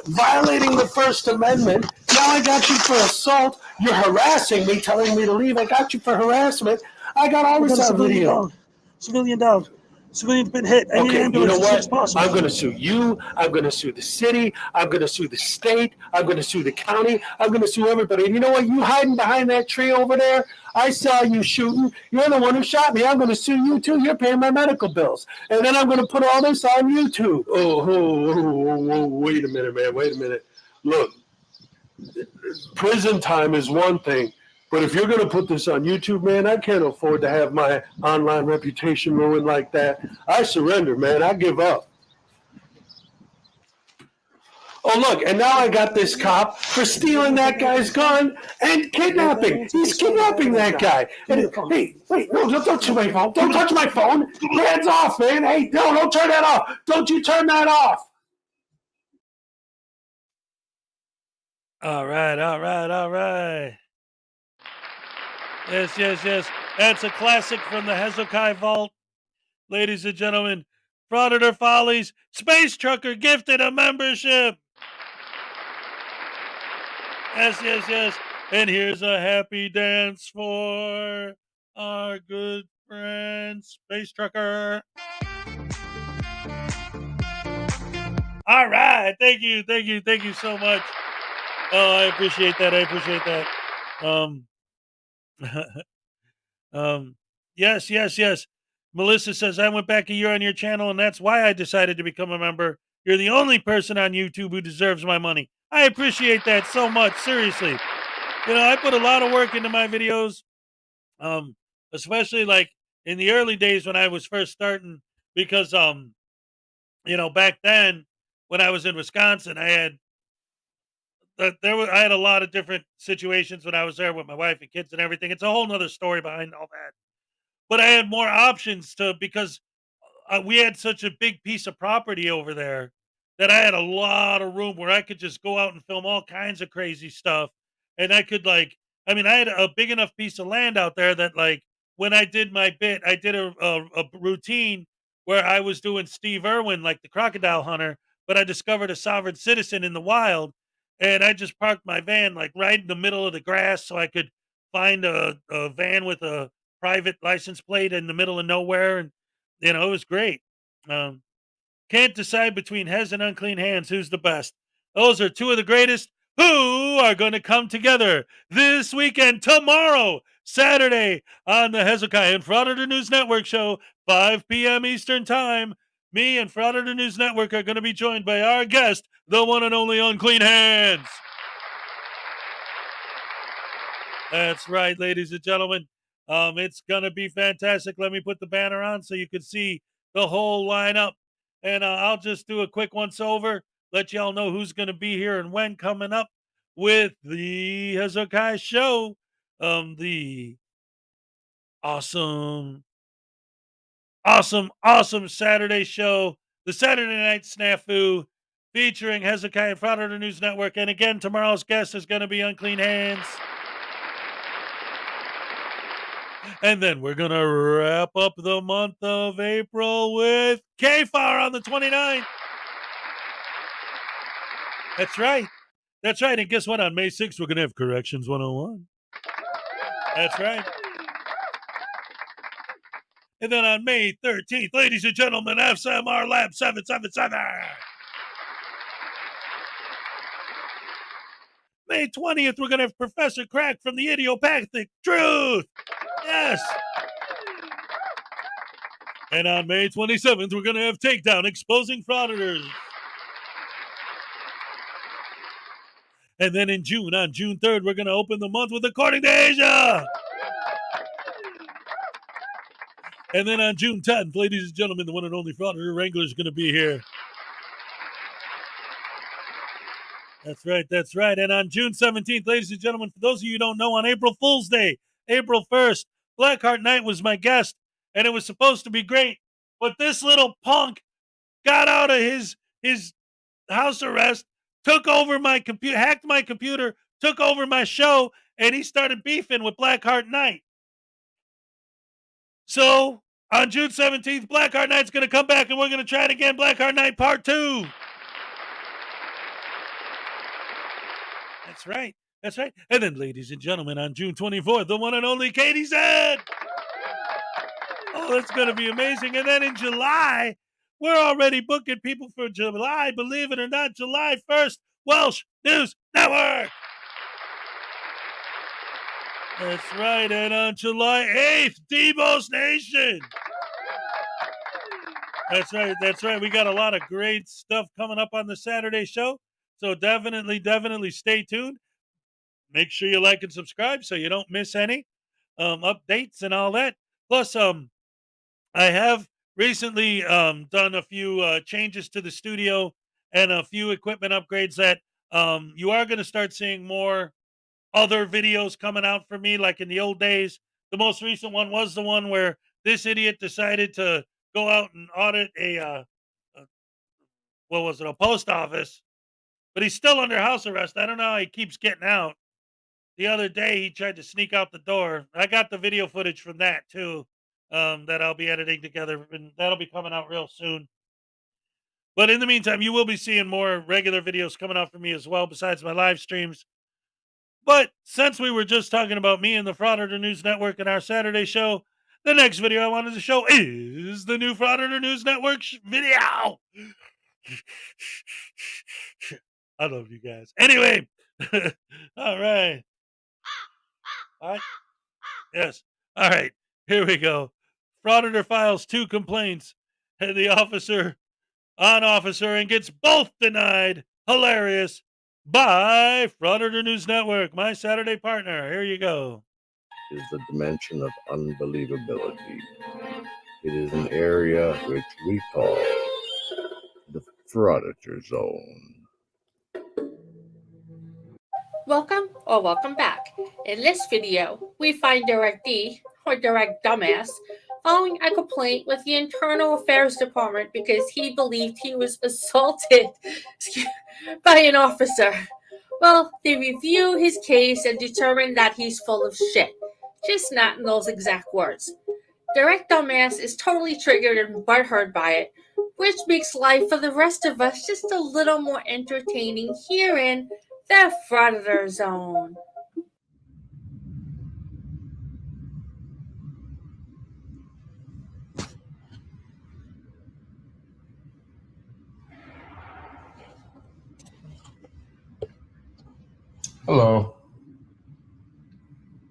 violating the First Amendment, now I got you for assault. You're harassing me, telling me to leave. I got you for harassment. I got all this on video. Civilian down. Civilian's been hit. Okay, you know what? I'm going to sue you. I'm going to sue the city. I'm going to sue the state. I'm going to sue the county. I'm going to sue everybody. And you know what? You hiding behind that tree over there, I saw you shooting. You're the one who shot me. I'm going to sue you, too. You're paying my medical bills. And then I'm going to put all this on YouTube. Oh, wait a minute, man. Wait a minute. Look, prison time is one thing, But if you're going to put this on YouTube, man, I can't afford to have my online reputation ruined like that. I surrender, man. I give up. Oh, look, and now I got this cop for stealing that guy's gun and kidnapping. He's kidnapping that guy. And, hey, wait, no, don't touch my phone. Don't touch my phone. Hands off, man. Hey, no, don't turn that off. Don't you turn that off. All right, all right, all right. Yes, yes, yes. That's a classic from the Hezokuai vault. Ladies and gentlemen, Frauditor Follies, Space Trucker gifted a membership. Yes, yes, yes. And here's a happy dance for our good friend, Space Trucker. All right. Thank you. Thank you. Thank you so much. Oh, I appreciate that. I appreciate that. Yes, yes, yes. Melissa says, I went back a year on your channel, and that's why I decided to become a member. You're the only person on YouTube who deserves my money. I appreciate that so much. Seriously. You know, I put a lot of work into my videos, especially like in the early days when I was first starting, because, you know, back then when I was in Wisconsin, I had a lot of different situations when I was there with my wife and kids and everything. It's a whole nother story behind all that. But I had more options because we had such a big piece of property over there that I had a lot of room where I could just go out and film all kinds of crazy stuff. And I could I had a big enough piece of land out there that when I did my bit, I did a routine where I was doing Steve Irwin, like the crocodile hunter, but I discovered a sovereign citizen in the wild. And I just parked my van right in the middle of the grass so I could find a van with a private license plate in the middle of nowhere. And, it was great. Can't decide between Hez and Unclean Hands who's the best. Those are two of the greatest who are going to come together this weekend, tomorrow, Saturday, on the Hezokuai and Frauditor News Network show, 5 p.m. Eastern Time. Me and Frauditor News Network are going to be joined by our guest, the one and only Unclean Hands. That's right, ladies and gentlemen. It's going to be fantastic. Let me put the banner on so you can see the whole lineup. And I'll just do a quick once over, let y'all know who's going to be here and when coming up with the Hezokuai show. The awesome Saturday show, the Saturday Night Snafu, featuring Hezokuai and Frauditor News Network. And again, tomorrow's guest is going to be Unclean Hands. And then we're going to wrap up the month of April with KFAR on the 29th. That's right. That's right. And guess what? On May 6th, we're going to have Corrections 101. That's right. And then on May 13th, ladies and gentlemen, FSMR Lab 777. May 20th, we're going to have Professor Crack from the Idiopathic Truth. Yes. And on May 27th, we're going to have Takedown, Exposing Frauditors. And then in June, on June 3rd, we're going to open the month with According to Asia. And then on June 10th, ladies and gentlemen, the one and only Frauditor Wrangler is going to be here. That's right, that's right. And on June 17th, ladies and gentlemen, for those of you who don't know, on April Fool's Day, April 1st, Blackheart Knight was my guest, and it was supposed to be great. But this little punk got out of his house arrest, took over my computer, hacked my computer, took over my show, and he started beefing with Blackheart Knight. So on June 17th, Blackheart Knight's going to come back, and we're going to try it again, Blackheart Knight Part 2. That's right. That's right. And then, ladies and gentlemen, on June 24th, the one and only Katie said. Oh, that's going to be amazing. And then in July, we're already booking people for July. Believe it or not, July 1st, Welsh News Network. That's right. And on July 8th, Debo's Nation. That's right. That's right. We got a lot of great stuff coming up on the Saturday show. So definitely stay tuned. make sure you like and subscribe so you don't miss any updates and all that. Plus, I have recently done a few changes to the studio and a few equipment upgrades that you are going to start seeing more other videos coming out from me like in the old days. The most recent one was the one where this idiot decided to go out and audit a what was it, a post office, but he's still under house arrest. I don't know how he keeps getting out. The other day he tried to sneak out the door. I got the video footage from that too, that I'll be editing together, and that'll be coming out real soon. But in the meantime, you will be seeing more regular videos coming out from me as well, besides my live streams. But since we were just talking about me and the Frauditor News Network and our Saturday show, the next video I wanted to show is the new Frauditor News Network video. I love you guys. Anyway, all right. All right. Yes. All right. Here we go. Frauditor files 2 complaints, and the officer and gets both denied. Hilarious. By Frauditor News Network, my Saturday partner. Here you go. Is the dimension of unbelievability. It is an area which we call the Frauditor Zone. Welcome or welcome back. In this video, we find Direct D, or Direct Dumbass, following a complaint with the Internal Affairs Department because he believed he was assaulted by an officer. Well, they review his case and determine that he's full of shit. Just not in those exact words. Direct Dumbass is totally triggered and butthurt by it, which makes life for the rest of us just a little more entertaining here in the Frauditor Zone. Hello.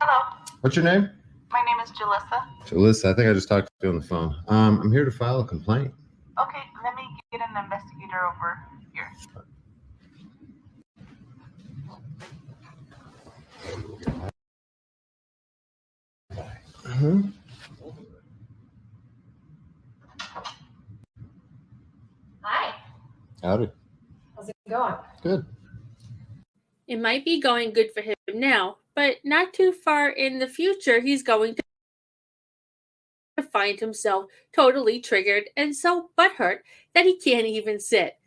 Hello. What's your name? My name is Jalissa. Jalissa. I think I just talked to you on the phone. I'm here to file a complaint. Okay, let me get an investigator over here. Mm-hmm. Hi. Howdy. How's it going? Good. It might be going good for him now, but not too far in the future, he's going to find himself totally triggered and so butthurt that he can't even sit.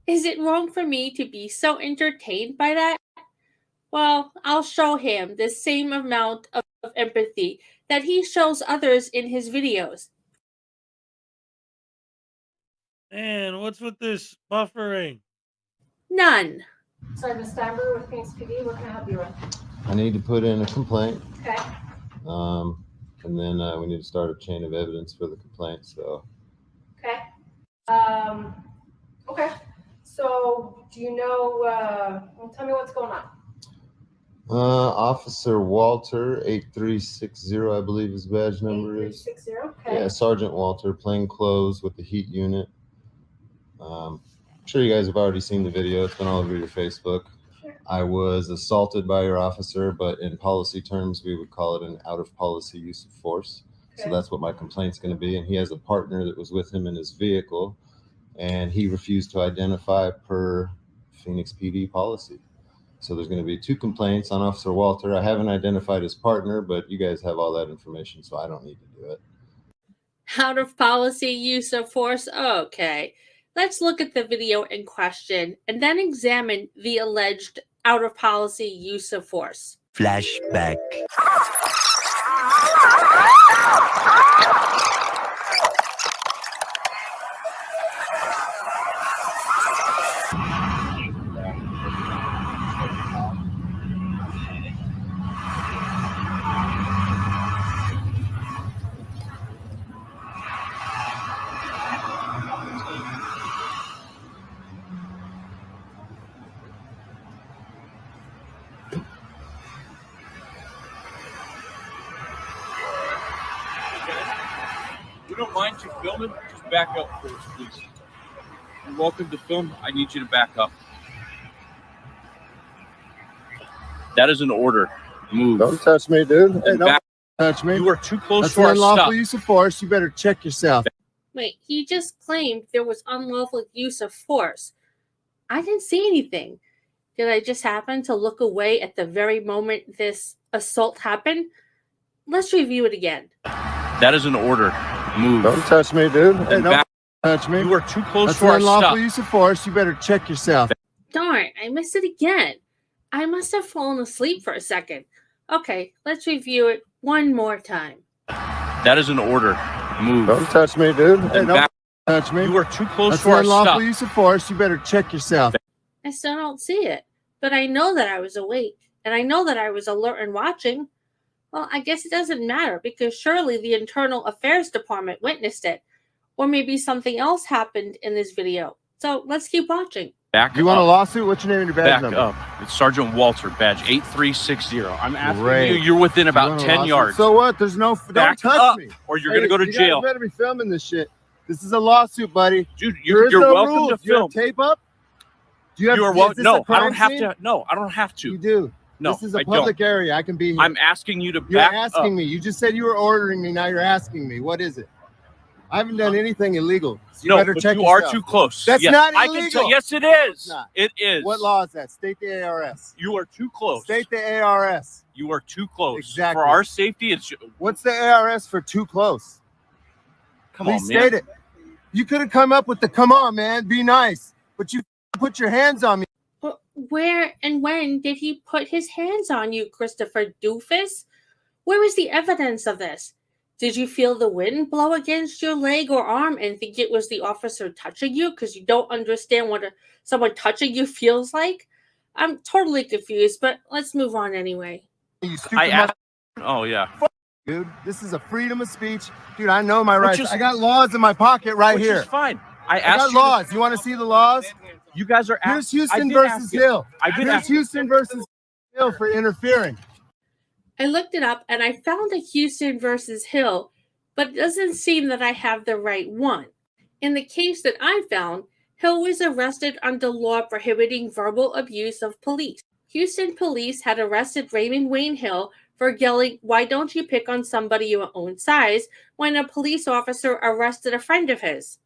Is it wrong for me to be so entertained by that? Well, I'll show him the same amount of empathy that he shows others in his videos. And what's with this buffering? None. Sergeant Steinberg with Phoenix PD. What can I help you with? I need to put in a complaint. Okay. And then we need to start a chain of evidence for the complaint. So. Okay. Okay. So, do you know? Well, tell me what's going on. Officer Walter 8360, I believe his badge number is. 8360. Okay. Yeah, Sergeant Walter, plain clothes with the heat unit. I'm sure you guys have already seen the video. It's been all over your Facebook. Sure. I was assaulted by your officer, but in policy terms, we would call it an out of policy use of force. Okay. So that's what my complaint's going to be. And he has a partner that was with him in his vehicle, and he refused to identify per Phoenix PD policy. So there's going to be 2 complaints on Officer Walter. I haven't identified his partner, but you guys have all that information, so I don't need to do it. Out of policy use of force? Okay. Let's look at the video in question and then examine the alleged out of policy use of force. Flashback. We don't mind you filming, just back up for us, please. You're welcome to film. I need you to back up. That is an order. Move. Don't touch me, dude. Hey, don't Back. touch me. You are too close That's to our unlawful stuff. use of force. You better check yourself. Wait, he just claimed there was unlawful use of force. I didn't see anything. Did I just happen to look away at the very moment this assault happened? Let's review it again. That is an order. Move. Don't touch me, dude. Hey, don't Back. touch me. You are too close That's to our unlawful stuff. use of force. You better check yourself. Darn, I missed it again. I must have fallen asleep for a second. Okay, let's review it one more time. That is an order. Move. Don't touch me, dude. Hey, don't Back. touch me. You are too close That's to our unlawful stuff. use of force. You better check yourself. I still don't see it, but I know that I was awake, and I know that I was alert and watching. Well, I guess it doesn't matter, because surely the Internal Affairs Department witnessed it, or maybe something else happened in this video. So let's keep watching. Back You want a up. lawsuit? What's your name and your badge Back number? up. It's Sergeant Walter, badge 8360. I'm asking Great. you. You're within You about want a 10 lawsuit? yards. So what? There's no. Back Don't touch up, me. or you're gonna go to you jail. guys better be filming this shit. This is a lawsuit, buddy. Dude, There you're is no welcome rules. to Do you have film. tape up? Do you have? You are is welcome. this No, a I crime don't have scene? to. No, I don't have to. You do. No, This is a I public don't. area. I can be here. I'm asking you to You're back asking up. me. You just said you were ordering me. Now you're asking me. What is it? I haven't done anything illegal. So you No, better but check you are yourself. tue close. That's Yes, not I illegal. can tell. Yes, it No, it's is. not. It is. What law is that? State the ARS. You are too close. State the ARS. You are too close. Exactly. For our safety, it's. What's the ARS for too close? Come Please on, man. state it. You could have come up with the come on, man, be nice. But you put your hands on me. But where and when did he put his hands on you, Christopher Doofus? Where is the evidence of this? Did you feel the wind blow against your leg or arm and think it was the officer touching you because you don't understand what someone touching you feels like? I'm totally confused, but let's move on anyway. You stupid I asked. Oh yeah. dude. This is a freedom of speech. Dude, I know my Which rights. is- I got laws in my pocket right Which here. is fine. I I asked got you. laws. You want to see the laws? You guys are. Here's I Houston did versus ask it. Hill. I did Here's ask it. Houston versus Hill for interfering. I looked it up and I found a Houston versus Hill, but it doesn't seem that I have the right one. In the case that I found, Hill was arrested under law prohibiting verbal abuse of police. Houston police had arrested Raymond Wayne Hill for yelling, "Why don't you pick on somebody your own size?" when a police officer arrested a friend of his.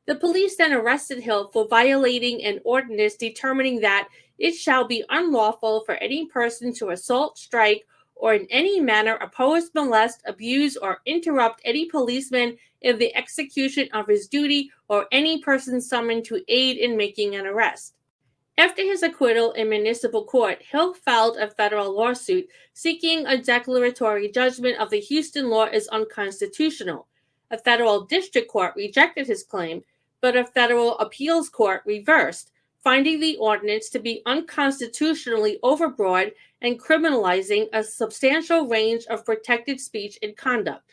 The police then arrested Hill for violating an ordinance determining that it shall be unlawful for any person to assault, strike, or in any manner oppose, molest, abuse, or interrupt any policeman in the execution of his duty or any person summoned to aid in making an arrest. After his acquittal in municipal court, Hill filed a federal lawsuit seeking a declaratory judgment of the Houston law as unconstitutional. A federal district court rejected his claim, but a federal appeals court reversed, finding the ordinance to be unconstitutionally overbroad and criminalizing a substantial range of protected speech and conduct.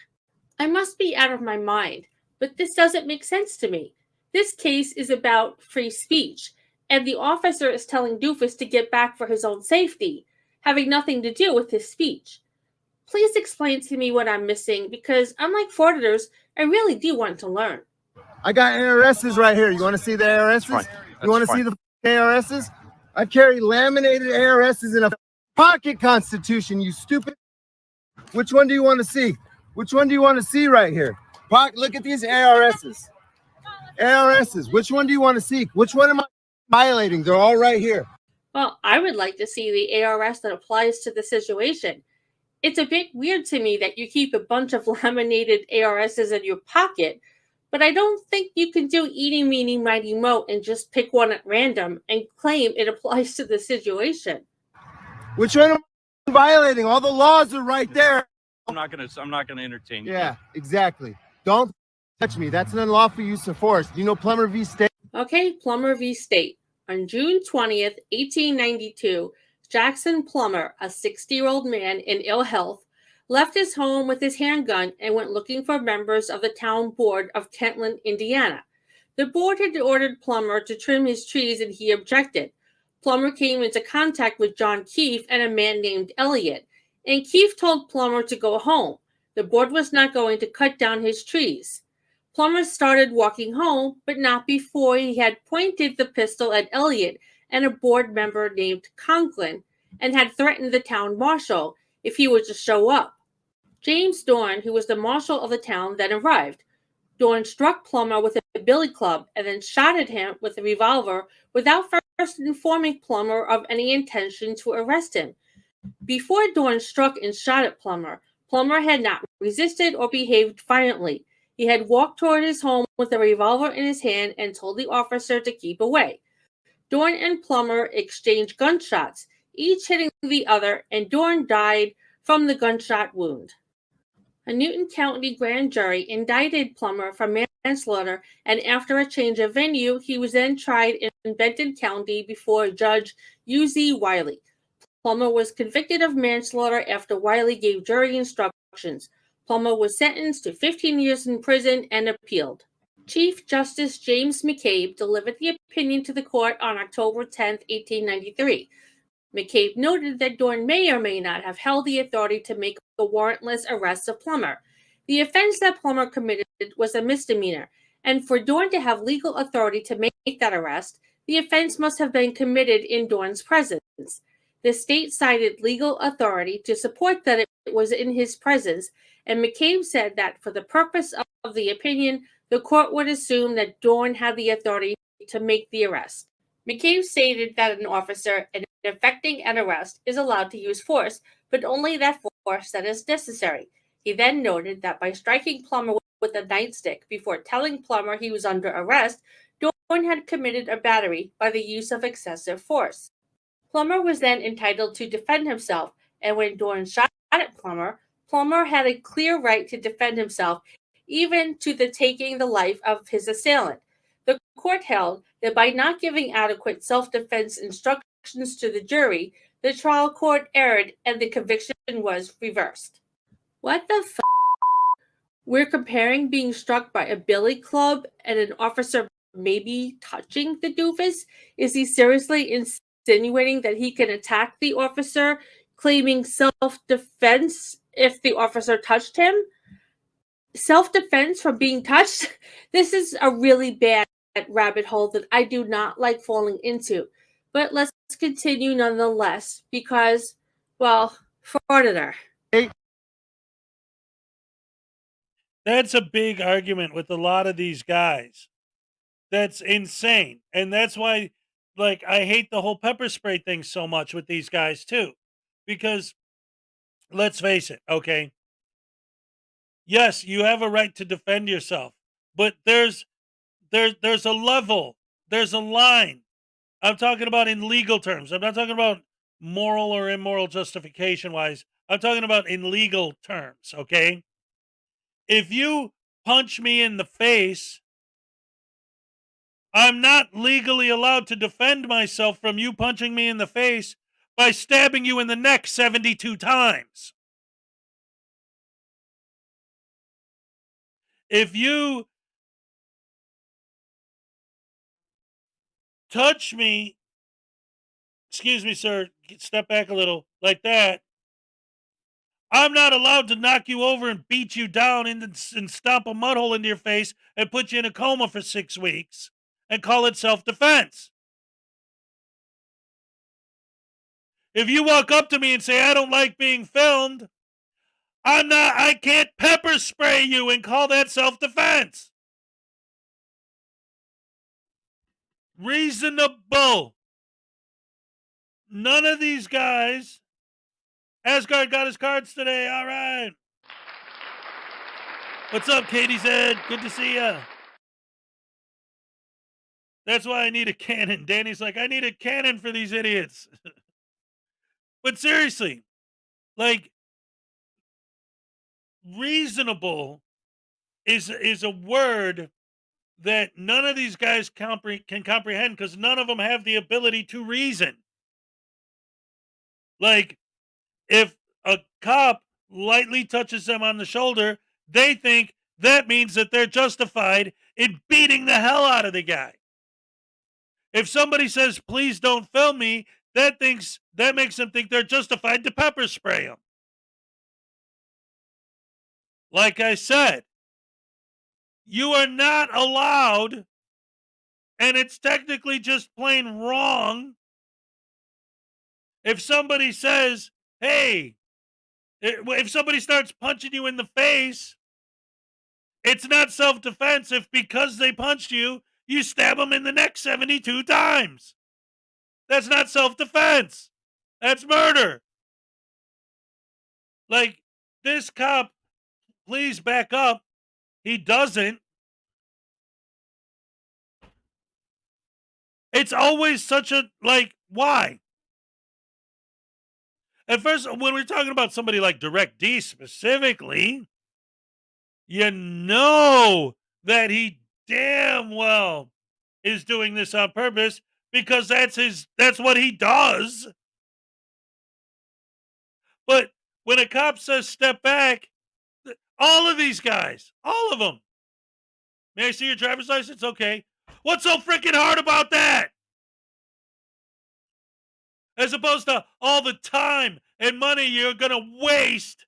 I must be out of my mind, but this doesn't make sense to me. This case is about free speech, and the officer is telling Doofus to get back for his own safety, having nothing to do with his speech. Please explain to me what I'm missing, because unlike Frauditors, I really do want to learn. I got ARSs right here. You want to see the ARSs? Fine. You want to see the ARSs? I carry laminated ARSs in a pocket constitution, you stupid. Which one do you want to see? Which one do you want to see right here? Look at these ARSs. ARSs. Which one do you want to see? Which one am I violating? They're all right here. Well, I would like to see the ARS that applies to the situation. It's a bit weird to me that you keep a bunch of laminated ARSs in your pocket, but I don't think you can do eeny, meeny, miny, mo and just pick one at random and claim it applies to the situation. Which one am I violating? All the laws are right there. I'm not gonna entertain you. Yeah, exactly. Don't touch me. That's an unlawful use of force. Do you know Plummer v. State? Okay, Plummer v. State. On June 20th, 1892, Jackson Plummer, a 60-year-old man in ill health, left his home with his handgun and went looking for members of the town board of Kentland, Indiana. The board had ordered Plummer to trim his trees and he objected. Plummer came into contact with John Keefe and a man named Elliot, and Keefe told Plummer to go home. The board was not going to cut down his trees. Plummer started walking home, but not before he had pointed the pistol at Elliot and a board member named Conklin, and had threatened the town marshal if he were to show up. James Dorn, who was the marshal of the town, then arrived. Dorn struck Plummer with a billy club and then shot at him with a revolver without first informing Plummer of any intention to arrest him. Before Dorn struck and shot at Plummer, Plummer had not resisted or behaved violently. He had walked toward his home with a revolver in his hand and told the officer to keep away. Dorn and Plummer exchanged gunshots, each hitting the other, and Dorn died from the gunshot wound. A Newton County grand jury indicted Plummer for manslaughter, and after a change of venue, he was then tried in Benton County before Judge U.Z. Wiley. Plummer was convicted of manslaughter after Wiley gave jury instructions. Plummer was sentenced to 15 years in prison and appealed. Chief Justice James McCabe delivered the opinion to the court on October 10, 1893. McCabe noted that Dorn may or may not have held the authority to make the warrantless arrest of Plummer. The offense that Plummer committed was a misdemeanor, and for Dorn to have legal authority to make that arrest, the offense must have been committed in Dorn's presence. The state cited legal authority to support that it was in his presence, and McCabe said that for the purpose of the opinion, the court would assume that Dorn had the authority to make the arrest. McCabe stated that an officer, in effecting an arrest, is allowed to use force, but only that force that is necessary. He then noted that by striking Plummer with a nightstick before telling Plummer he was under arrest, Dorn had committed a battery by the use of excessive force. Plummer was then entitled to defend himself, and when Dorn shot at Plummer, Plummer had a clear right to defend himself, even to the taking the life of his assailant. The court held that by not giving adequate self-defense instructions to the jury, the trial court erred and the conviction was reversed. What the f***? We're comparing being struck by a billy club and an officer maybe touching the doofus? Is he seriously insinuating that he can attack the officer, claiming self-defense if the officer touched him? Self-defense from being touched? This is a really bad rabbit hole that I do not like falling into. But let's continue nonetheless because, well, Frauditor. That's a big argument with a lot of these guys. That's insane. And that's why, like, I hate the whole pepper spray thing so much with these guys, too. Because, let's face it, okay? Yes, you have a right to defend yourself. But there's a level. There's a line. I'm talking about in legal terms. I'm not talking about moral or immoral justification-wise. I'm talking about in legal terms, okay? If you punch me in the face, I'm not legally allowed to defend myself from you punching me in the face by stabbing you in the neck 72 times. If you touch me, excuse me, sir, step back a little, like that, I'm not allowed to knock you over and beat you down and stomp a mud hole into your face and put you in a coma for 6 weeks and call it self-defense. If you walk up to me and say, I don't like being filmed, I can't pepper spray you and call that self-defense. Reasonable. None of these guys. Asgard got his cards today. All right. What's up, Katie said? Good to see ya. That's why I need a cannon. Danny's like, I need a cannon for these idiots. But seriously, like, reasonable is a word that none of these guys can comprehend because none of them have the ability to reason. Like, if a cop lightly touches them on the shoulder, they think that means that they're justified in beating the hell out of the guy. If somebody says, please don't film me, that makes them think they're justified to pepper spray them. Like I said, you are not allowed, and it's technically just plain wrong, If somebody says, hey, if somebody starts punching you in the face, it's not self-defense if because they punched you, you stab them in the neck 72 times. That's not self-defense. That's murder. Like, this cop, please back up. He doesn't. It's always such a, like, why? At first, when we're talking about somebody like Direct D specifically, you know that he damn well is doing this on purpose because that's what he does. But when a cop says step back, all of these guys, all of them, may I see your driver's license? Okay. What's so freaking hard about that? As opposed to all the time and money you're going to waste.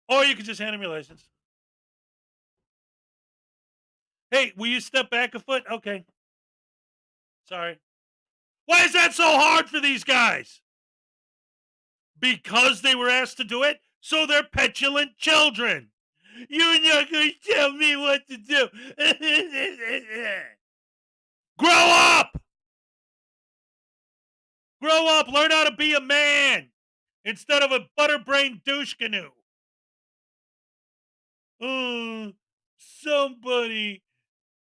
Or you can just hand him your license. Hey, will you step back a foot? Okay. Sorry. Why is that so hard for these guys? Because they were asked to do it? So they're petulant children. You're not going to tell me what to do. Grow up! Grow up. Learn how to be a man instead of a butterbrain douche canoe. Oh, somebody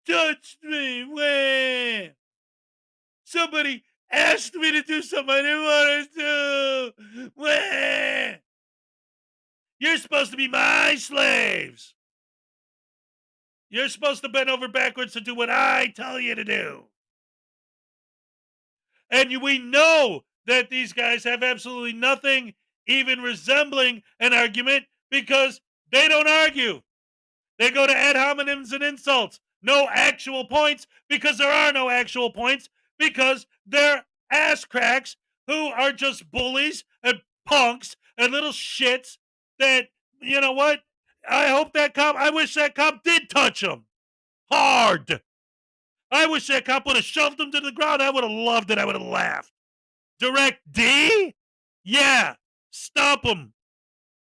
touched me. Wah. Somebody asked me to do something I didn't want to do. Wah. You're supposed to be my slaves. You're supposed to bend over backwards to do what I tell you to do. And we know that these guys have absolutely nothing even resembling an argument because they don't argue. They go to ad hominems and insults. No actual points because there are no actual points because they're ass cracks who are just bullies and punks and little shits that, you know what? I wish that cop did touch him. Hard. I wish that cop would have shoved him to the ground. I would have loved it. I would have laughed. Direct D? Yeah. Stop him.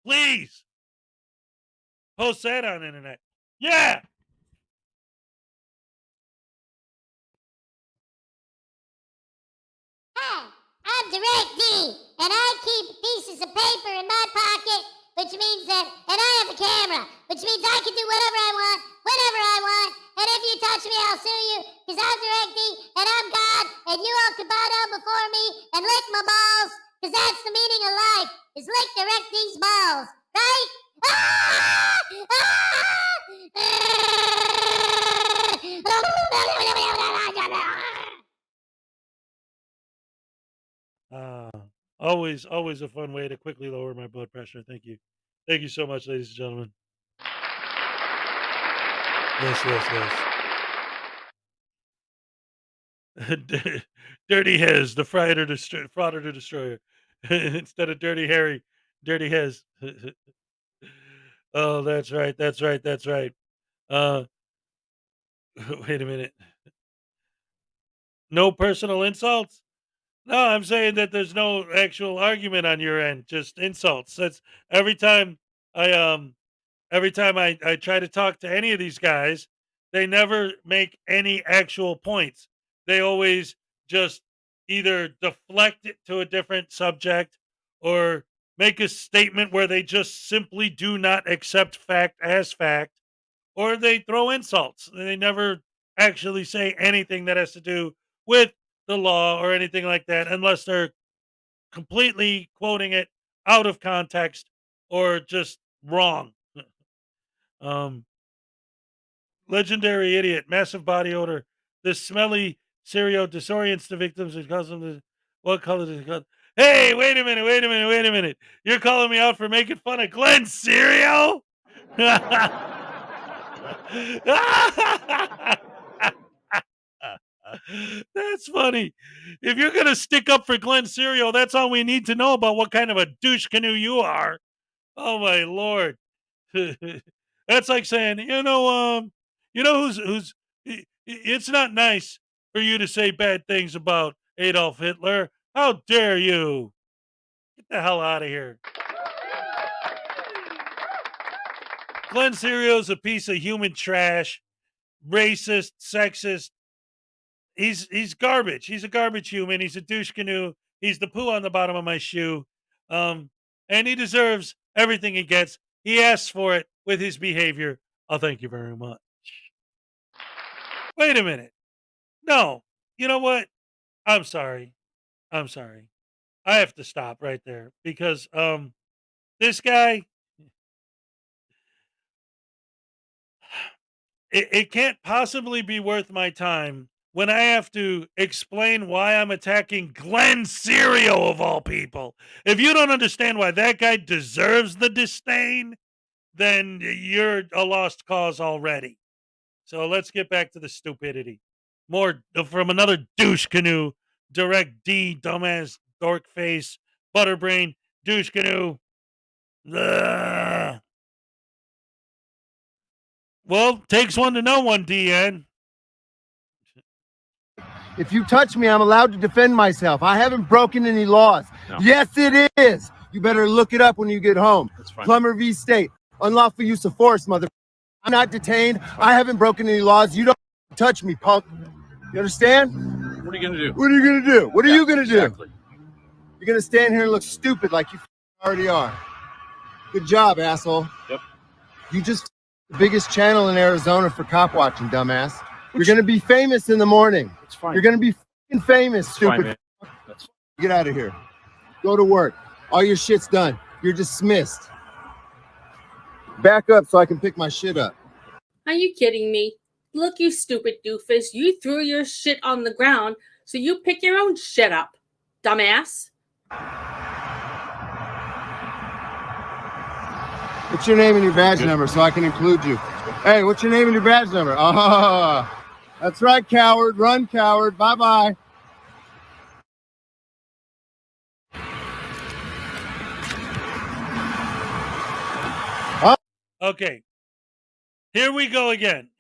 Please. Post that on internet. Yeah. Hi, I'm Direct D, and I keep pieces of paper in my pocket, which means that, and I have a camera, which means I can do whatever I want, whenever I want, and if you touch me, I'll sue you, because I'm Direct D, and I'm God, and you all can bow down before me and lick my balls, because that's the meaning of life, is lick Direct D's balls, right? Always a fun way to quickly lower my blood pressure. Thank you. Thank you so much, ladies and gentlemen. Yes. Dirty Hez, the Frauditor Destroyer. Instead of Dirty Harry, Dirty Hez. Oh, that's right. Wait a minute. No personal insults? No, I'm saying that there's no actual argument on your end, just insults. That's every time I I try to talk to any of these guys, they never make any actual points. They always just either deflect it to a different subject or make a statement where they just simply do not accept fact as fact, or they throw insults. They never actually say anything that has to do with the law or anything like that, unless they're completely quoting it out of context or just wrong. Legendary idiot, massive body odor. This smelly cereal disorients the victims and causes them to. What color does it call? Hey, wait a minute. You're calling me out for making fun of Glenn's cereal? That's funny. If you're going to stick up for Glenn cereal, that's all we need to know about what kind of a douche canoe you are. Oh, my Lord. That's like saying, who's it's not nice for you to say bad things about Adolf Hitler. How dare you? Get the hell out of here. Glenn Serio's a piece of human trash, racist, sexist. He's garbage. He's a garbage human. He's a douche canoe. He's the poo on the bottom of my shoe. And he deserves everything he gets. He asks for it with his behavior. Oh, thank you very much. Wait a minute. No. You know what? I'm sorry. I'm sorry. I have to stop right there because this guy, it can't possibly be worth my time when I have to explain why I'm attacking Glenn Serio of all people. If you don't understand why that guy deserves the disdain, then you're a lost cause already. So let's get back to the stupidity. More from another douche canoe, direct D, dumbass, dork face, butterbrain, douche canoe. Ugh. Well, takes one to know one, DN. If you touch me, I'm allowed to defend myself. I haven't broken any laws. No. Yes, it is. You better look it up when you get home. That's fine. Plummer v. State. Unlawful use of force, mother. I'm not detained. I haven't broken any laws. You don't touch me, punk. You understand? What are you going to do? What are you going to do? What are you going to do? You're going to stand here and look stupid like you already are. Good job, asshole. Yep. You just the biggest channel in Arizona for cop watching, dumbass. You're going to be famous in the morning. That's fine. You're going to be fucking famous, stupid. Fine, that's Get out of here. Go to work. All your shit's done. You're dismissed. Back up so I can pick my shit up. Are you kidding me? Look, you stupid doofus. You threw your shit on the ground, so you pick your own shit up, dumbass. What's your name and your badge number so I can include you? Hey, what's your name and your badge number? Oh, that's right, coward. Run, coward. Bye-bye. Okay. Here we go again.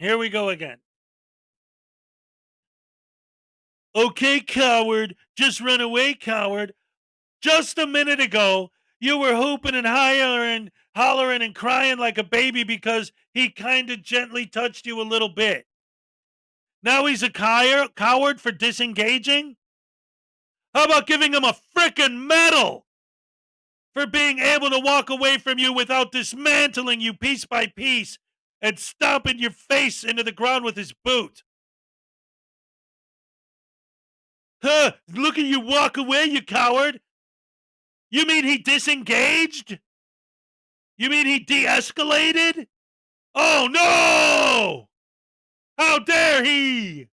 Okay, coward. Just run away, coward. Just a minute ago, you were hooping and hollering and crying like a baby because he kind of gently touched you a little bit. Now he's a coward for disengaging? How about giving him a frickin' medal for being able to walk away from you without dismantling you piece by piece and stomping your face into the ground with his boot? Huh, look at you walk away, you coward. You mean he disengaged? You mean he de-escalated? Oh, no! How dare he?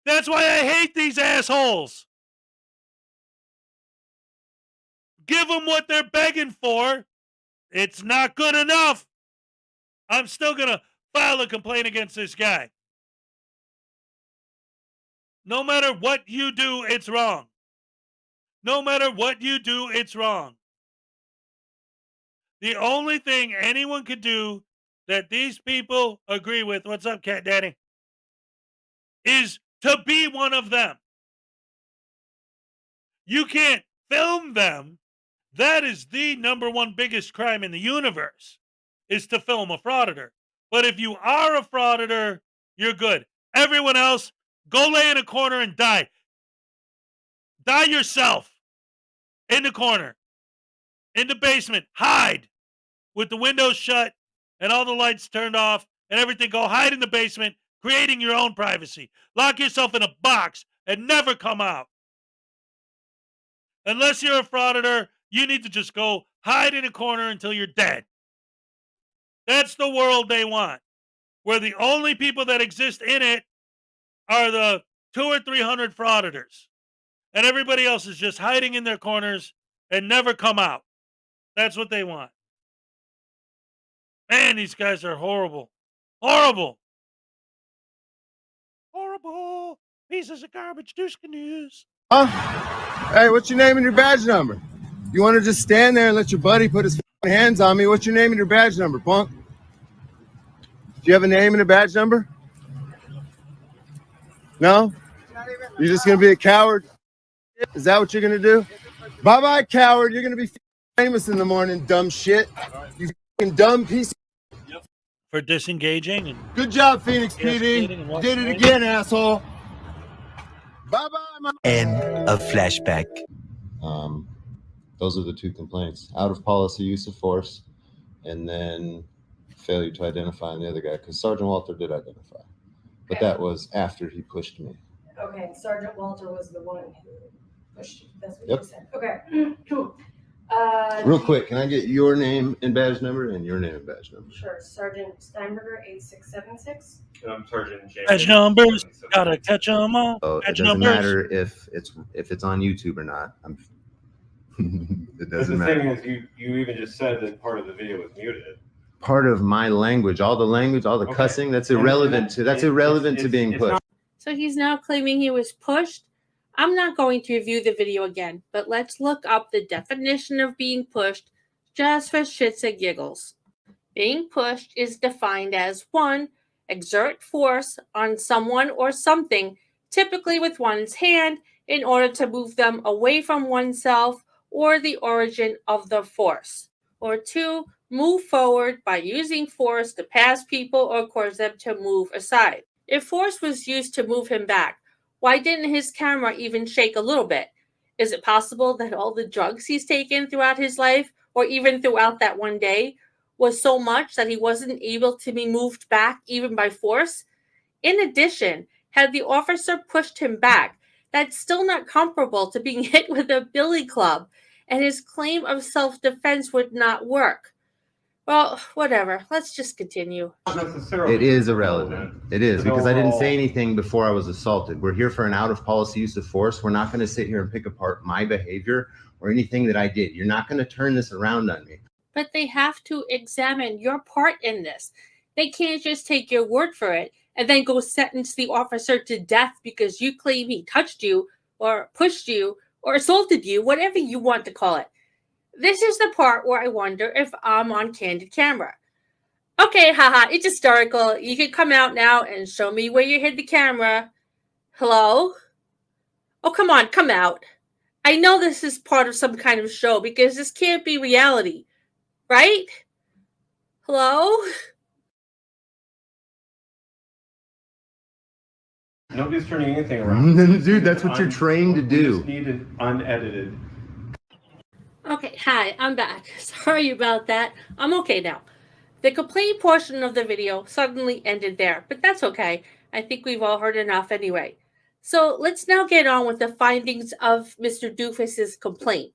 That's why I hate these assholes. Give them what they're begging for. It's not good enough. I'm still going to file a complaint against this guy. No matter what you do, it's wrong. No matter what you do, it's wrong. The only thing anyone could do that these people agree with, what's up, Cat Daddy, is to be one of them. You can't film them. That is the number one biggest crime in the universe, is to film a frauditor. But if you are a frauditor, you're good. Everyone else, go lay in a corner and die. Die yourself. In the corner. In the basement. Hide. With the windows shut and all the lights turned off and everything. Go hide in the basement, creating your own privacy. Lock yourself in a box and never come out. Unless you're a frauditor, you need to just go hide in a corner until you're dead. That's the world they want, where the only people that exist in it are the 200 or 300 frauditors. And everybody else is just hiding in their corners and never come out. That's what they want. Man, these guys are horrible. Horrible. Horrible. Pieces of garbage, douche canoes. Huh? Hey, what's your name and your badge number? You want to just stand there and let your buddy put his hands on me? What's your name and your badge number, punk? Do you have a name and a badge number? No? You're just going to be a coward? Is that what you're gonna do? Bye-bye, coward. You're gonna be famous in the morning, dumb shit. You fucking dumb piece. For disengaging and Good job, Phoenix de-escalating PD. and You walking did it away. again, asshole. Bye-bye, my End of flashback. Those are the two complaints: out of policy use of force, and then failure to identify on the other guy. Because Sergeant Walter did identify, but that was after he pushed me. Okay, Sergeant Walter was the one who pushed you. That's what Yep. you said. Okay. Real quick, can I get your name and badge number and your name and badge number? Sure. Sergeant Steinberger, 8676. I'm Sergeant James. Badge numbers, gotta catch them all. So it Badge doesn't numbers. matter if it's on YouTube or not. It The doesn't thing matter. is, you even just said that part of the video was muted. Part of my language, all the Okay. cussing, that's irrelevant to being pushed. So he's now claiming he was pushed. I'm not going to review the video again, but let's look up the definition of being pushed just for shits and giggles. Being pushed is defined as 1. Exert force on someone or something, typically with one's hand, in order to move them away from oneself or the origin of the force. Or 2. Move forward by using force to pass people or cause them to move aside. If force was used to move him back, why didn't his camera even shake a little bit? Is it possible that all the drugs he's taken throughout his life, or even throughout that one day, was so much that he wasn't able to be moved back even by force? In addition, had the officer pushed him back, that's still not comparable to being hit with a billy club, and his claim of self-defense would not work. Well, whatever. Let's just continue. It is irrelevant. It is, because I didn't say anything before I was assaulted. We're here for an out of policy use of force. We're not going to sit here and pick apart my behavior or anything that I did. You're not going to turn this around on me. But they have to examine your part in this. They can't just take your word for it and then go sentence the officer to death because you claim he touched you or pushed you or assaulted you, whatever you want to call it. This is the part where I wonder if I'm on candid camera. Okay, haha, it's historical. You can come out now and show me where you hid the camera. Hello? Oh, come on, come out. I know this is part of some kind of show because this can't be reality, right? Hello? Nobody's turning anything around. Dude, that's what you're trained to do. Just need it unedited. Okay, hi, I'm back. Sorry about that. I'm okay now. The complaint portion of the video suddenly ended there, but that's okay. I think we've all heard enough anyway. So let's now get on with the findings of Mr. Doofus's complaint.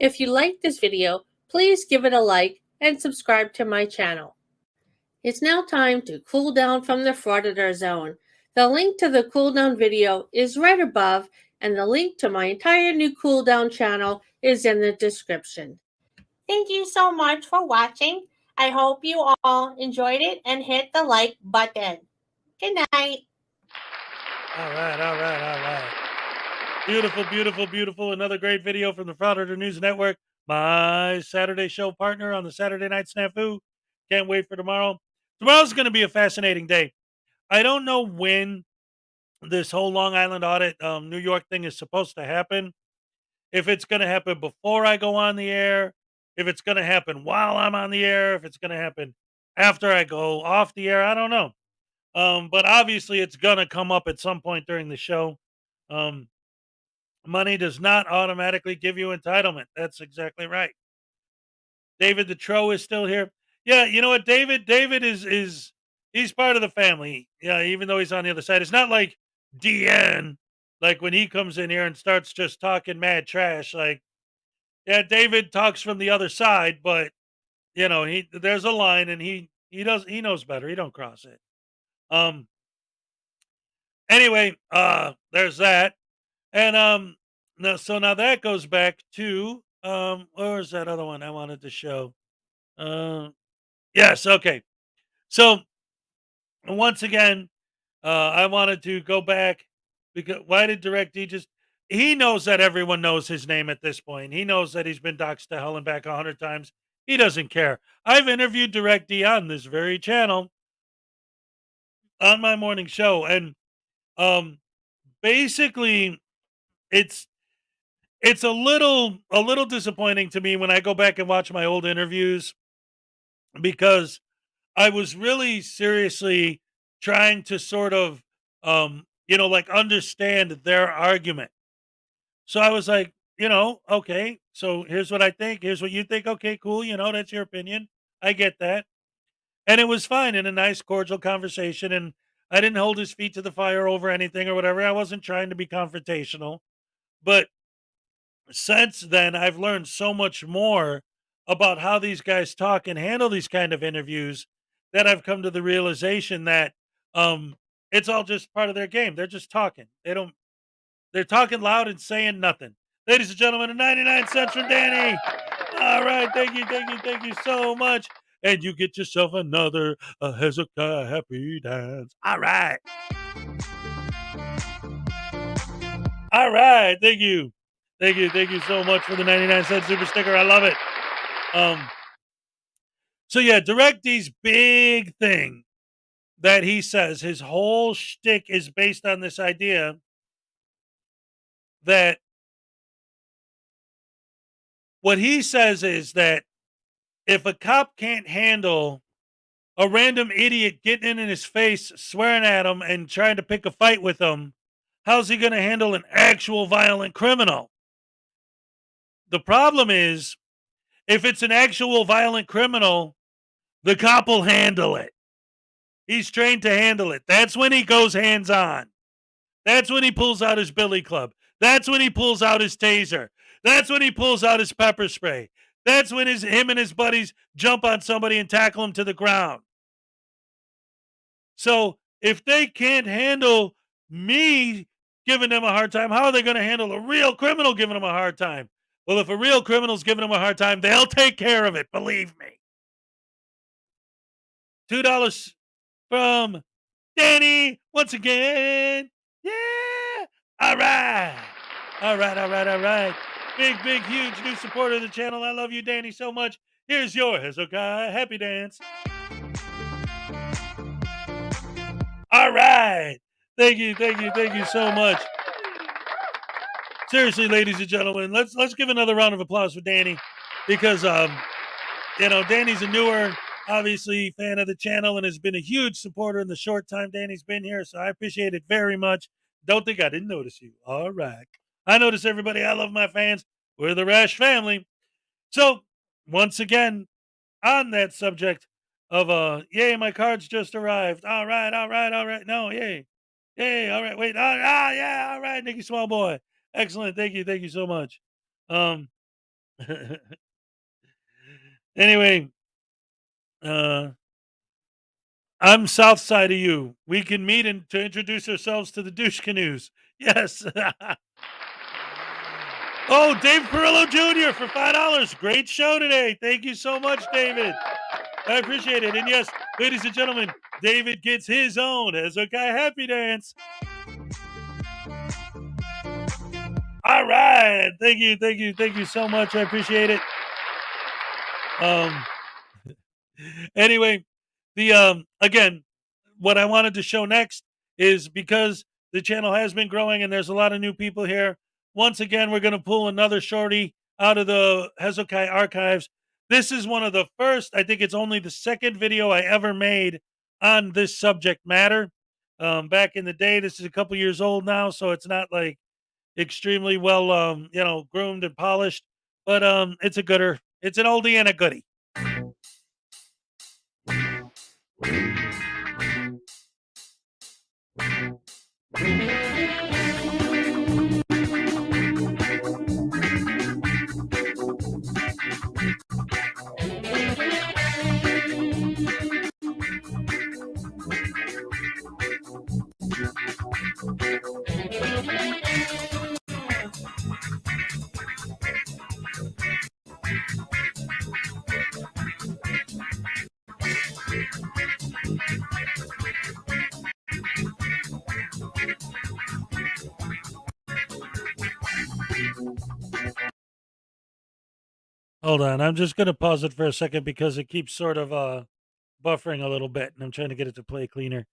If you liked this video, please give it a like and subscribe to my channel. It's now time to cool down from the Frauditor zone. The link to the cooldown video is right above, and the link to my entire new cooldown channel is in the description. Thank you so much for watching. I hope you all enjoyed it and hit the like button. Good night. All right. Beautiful, beautiful, beautiful. Another great video from the Frauditor News Network. My Saturday show partner on the Saturday Night Snafu. Can't wait for tomorrow. Tomorrow's going to be a fascinating day. I don't know when this whole Long Island audit New York thing is supposed to happen. If it's going to happen before I go on the air, if it's going to happen while I'm on the air, if it's going to happen after I go off the air, I don't know. But obviously it's going to come up at some point during the show. money does not automatically give you entitlement. That's exactly right. David the Tro is still here. Yeah, you know what, David is he's part of the family. Yeah, even though he's on the other side. It's not like DN, like when he comes in here and starts just talking mad trash. Like, yeah, David talks from the other side, but you know, there's a line and he knows better. He don't cross it. Anyway, there's that. And now that goes back to where's that other one I wanted to show? Yes, okay. So once again, I wanted to go back because why did DirectD just? He knows that everyone knows his name at this point. He knows that he's been doxxed to hell and back 100 times. He doesn't care. I've interviewed DirectD on this very channel on my morning show, and basically, it's a little disappointing to me when I go back and watch my old interviews because I was really seriously trying to sort of, like understand their argument. So I was like, okay, so here's what I think. Here's what you think. Okay, cool. That's your opinion. I get that. And it was fine in a nice, cordial conversation. And I didn't hold his feet to the fire over anything or whatever. I wasn't trying to be confrontational. But since then, I've learned so much more about how these guys talk and handle these kind of interviews that I've come to the realization that it's all just part of their game. They're just talking. They're talking loud and saying nothing. Ladies and gentlemen, 99 cents from Danny. All right, thank you so much. And you get yourself another Hezokuai happy dance. All right. All right, thank you. Thank you so much for the 99 cent super sticker. I love it. So yeah, DirectD's big thing that he says, his whole shtick is based on this idea that what he says is that if a cop can't handle a random idiot getting in his face, swearing at him and trying to pick a fight with him, how's he going to handle an actual violent criminal? The problem is, if it's an actual violent criminal, the cop will handle it. He's trained to handle it. That's when he goes hands on. That's when he pulls out his billy club. That's when he pulls out his taser. That's when he pulls out his pepper spray. That's when him and his buddies jump on somebody and tackle him to the ground. So if they can't handle me giving them a hard time, how are they going to handle a real criminal giving them a hard time? Well, if a real criminal's giving them a hard time, they'll take care of it. Believe me. $2 from Danny once again. Yeah. All right. All right. Big, huge new supporter of the channel. I love you, Danny, so much. Here's your Hezokuai happy dance. All right. Thank you so much. Seriously, ladies and gentlemen, let's give another round of applause for Danny because Danny's a newer, obviously, fan of the channel and has been a huge supporter in the short time Danny's been here, so I appreciate it very much. Don't think I didn't notice you. All right. I notice everybody. I love my fans. We're the Rash family. So, once again, on that subject of, yay, my cards just arrived. All right. No, yay. Yay, all right. Wait. Yeah, all right, Nicky Small Boy. Excellent. Thank you so much. Anyway, I'm south side of you. We can meet and to introduce ourselves to the douche canoes. Yes. Oh, Dave Perillo Jr. for $5. Great show today. Thank you so much, David. I appreciate it. And yes, ladies and gentlemen, David gets his own Hezokuai happy dance. All right. Thank you so much. I appreciate it. Anyway, the again, what I wanted to show next is because the channel has been growing and there's a lot of new people here. Once again, we're going to pull another shorty out of the Hezokuai archives. This is one of the first, I think it's only the second video I ever made on this subject matter. Back in the day, this is a couple years old now, so it's not like, extremely well, groomed and polished. But it's a gooder. It's an oldie and a goodie. Hold on, I'm just gonna pause it for a second because it keeps sort of buffering a little bit, and I'm trying to get it to play cleaner.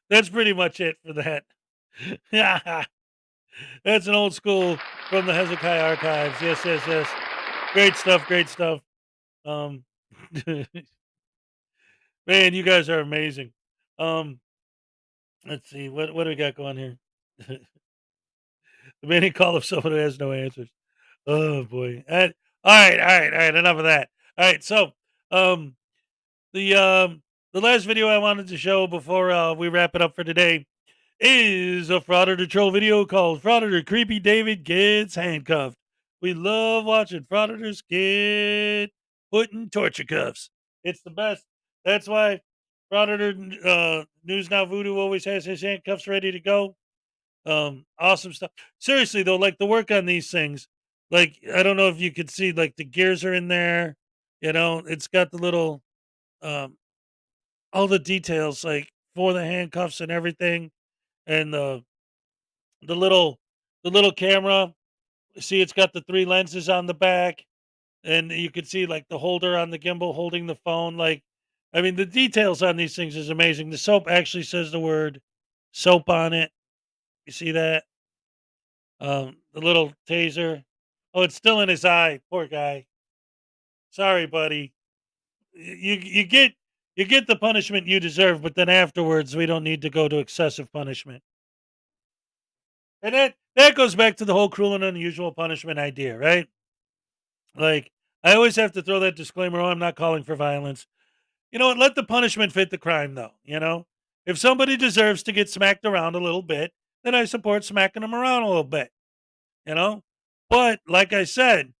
That's pretty much it for that. That's an old school from the Hezokuai archives. Yes, yes, yes. Great stuff, great stuff. Man, you guys are amazing. Let's see. What do we got going here? The many call of someone who has no answers. Oh boy. All right. Enough of that. All right. So, um, the last video I wanted to show before we wrap it up for today is a Frauditor troll video called Frauditor Creepy David Gets Handcuffed. We love watching Frauditors get put in torture cuffs. It's the best. That's why Frauditor News Now Voodoo always has his handcuffs ready to go. Awesome stuff. Seriously though, like the work on these things, like I don't know if you could see, like the gears are in there. You know, it's got the little um all the details like for the handcuffs and everything, and the little the little camera. See, it's got the 3 lenses on the back, and you can see like the holder on the gimbal holding the phone. Like, I mean, the details on these things is amazing. The soap actually says the word soap on it. You see that? The little taser. Oh, it's still in his eye. Poor guy. Sorry, buddy. You get the punishment you deserve, but then afterwards we don't need to go to excessive punishment. And that goes back to the whole cruel and unusual punishment idea, right? Like, I always have to throw that disclaimer, oh, I'm not calling for violence. You know what? Let the punishment fit the crime, though. You know, if somebody deserves to get smacked around a little bit, then I support smacking them around a little bit. You know, but like I said,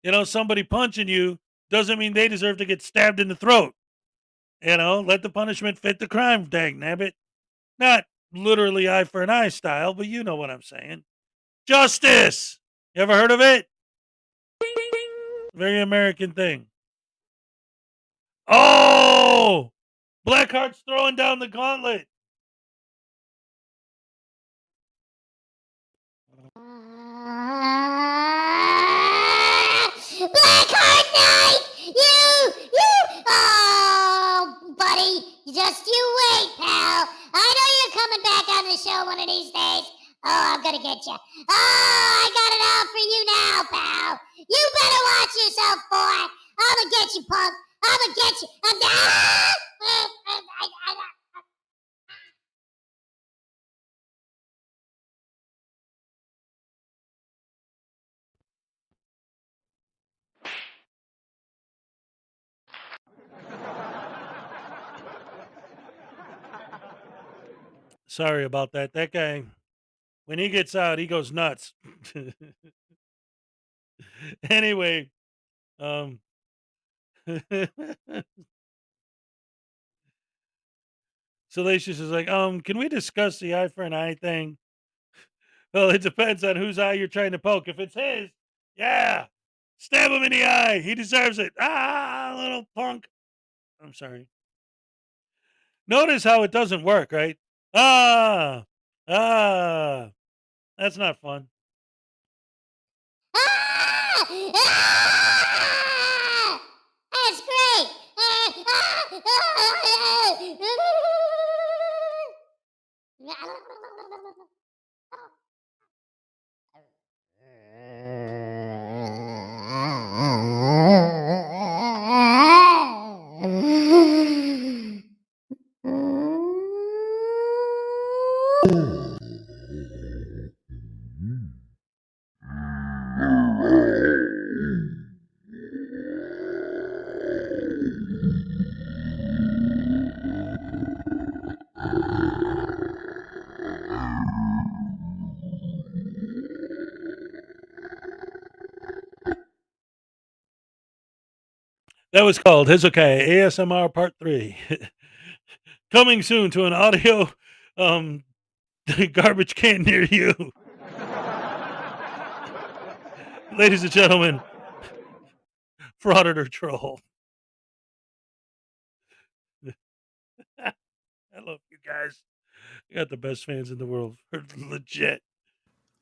you know, somebody punching you doesn't mean they deserve to get stabbed in the throat. You know, let the punishment fit the crime, dang nabbit. Not literally eye for an eye style, but you know what I'm saying. Justice. You ever heard of it? Very American thing. Oh, Blackheart's throwing down the gauntlet. Blackheart Knight! Oh, buddy, just you wait, pal. I know you're coming back on the show one of these days. Oh, I'm gonna get you. Oh, I got it out for you now, pal. You better watch yourself, boy. I'm gonna get you, punk. I'm gonna get you. Sorry about that. That guy, when he gets out, he goes nuts. Anyway, Salacious is like, can we discuss the eye for an eye thing? Well, it depends on whose eye you're trying to poke. If it's his, yeah, stab him in the eye. He deserves it. Ah, little punk. I'm sorry. Notice how it doesn't work, right? Ah, that's not fun. That's great. That was called Hezokuai ASMR Part 3. Coming soon to an audio garbage can near you. Ladies and gentlemen, Frauditor troll. I love you guys. You got the best fans in the world. Legit.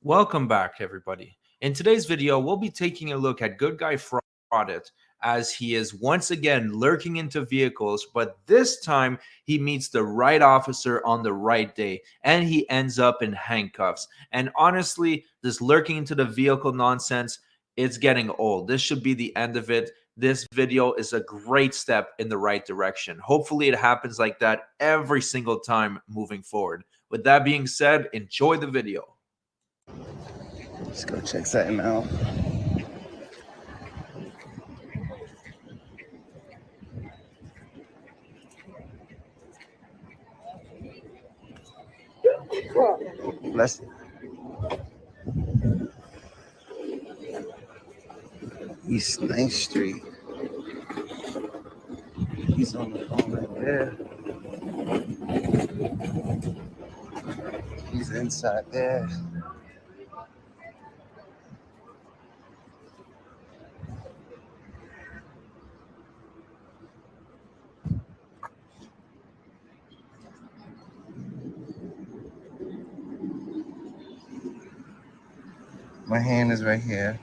Welcome back, everybody. In today's video, we'll be taking a look at Good Guy Fraudit, as he is once again lurking into vehicles, but this time he meets the right officer on the right day, and he ends up in handcuffs. And honestly, this lurking into the vehicle nonsense, it's getting old. This should be the end of it. This video is a great step in the right direction. Hopefully it happens like that every single time moving forward. With that being said, enjoy the video. Let's go check something out. Bless you. East 9th Street. He's on the phone right there. He's inside there. My hand is right here.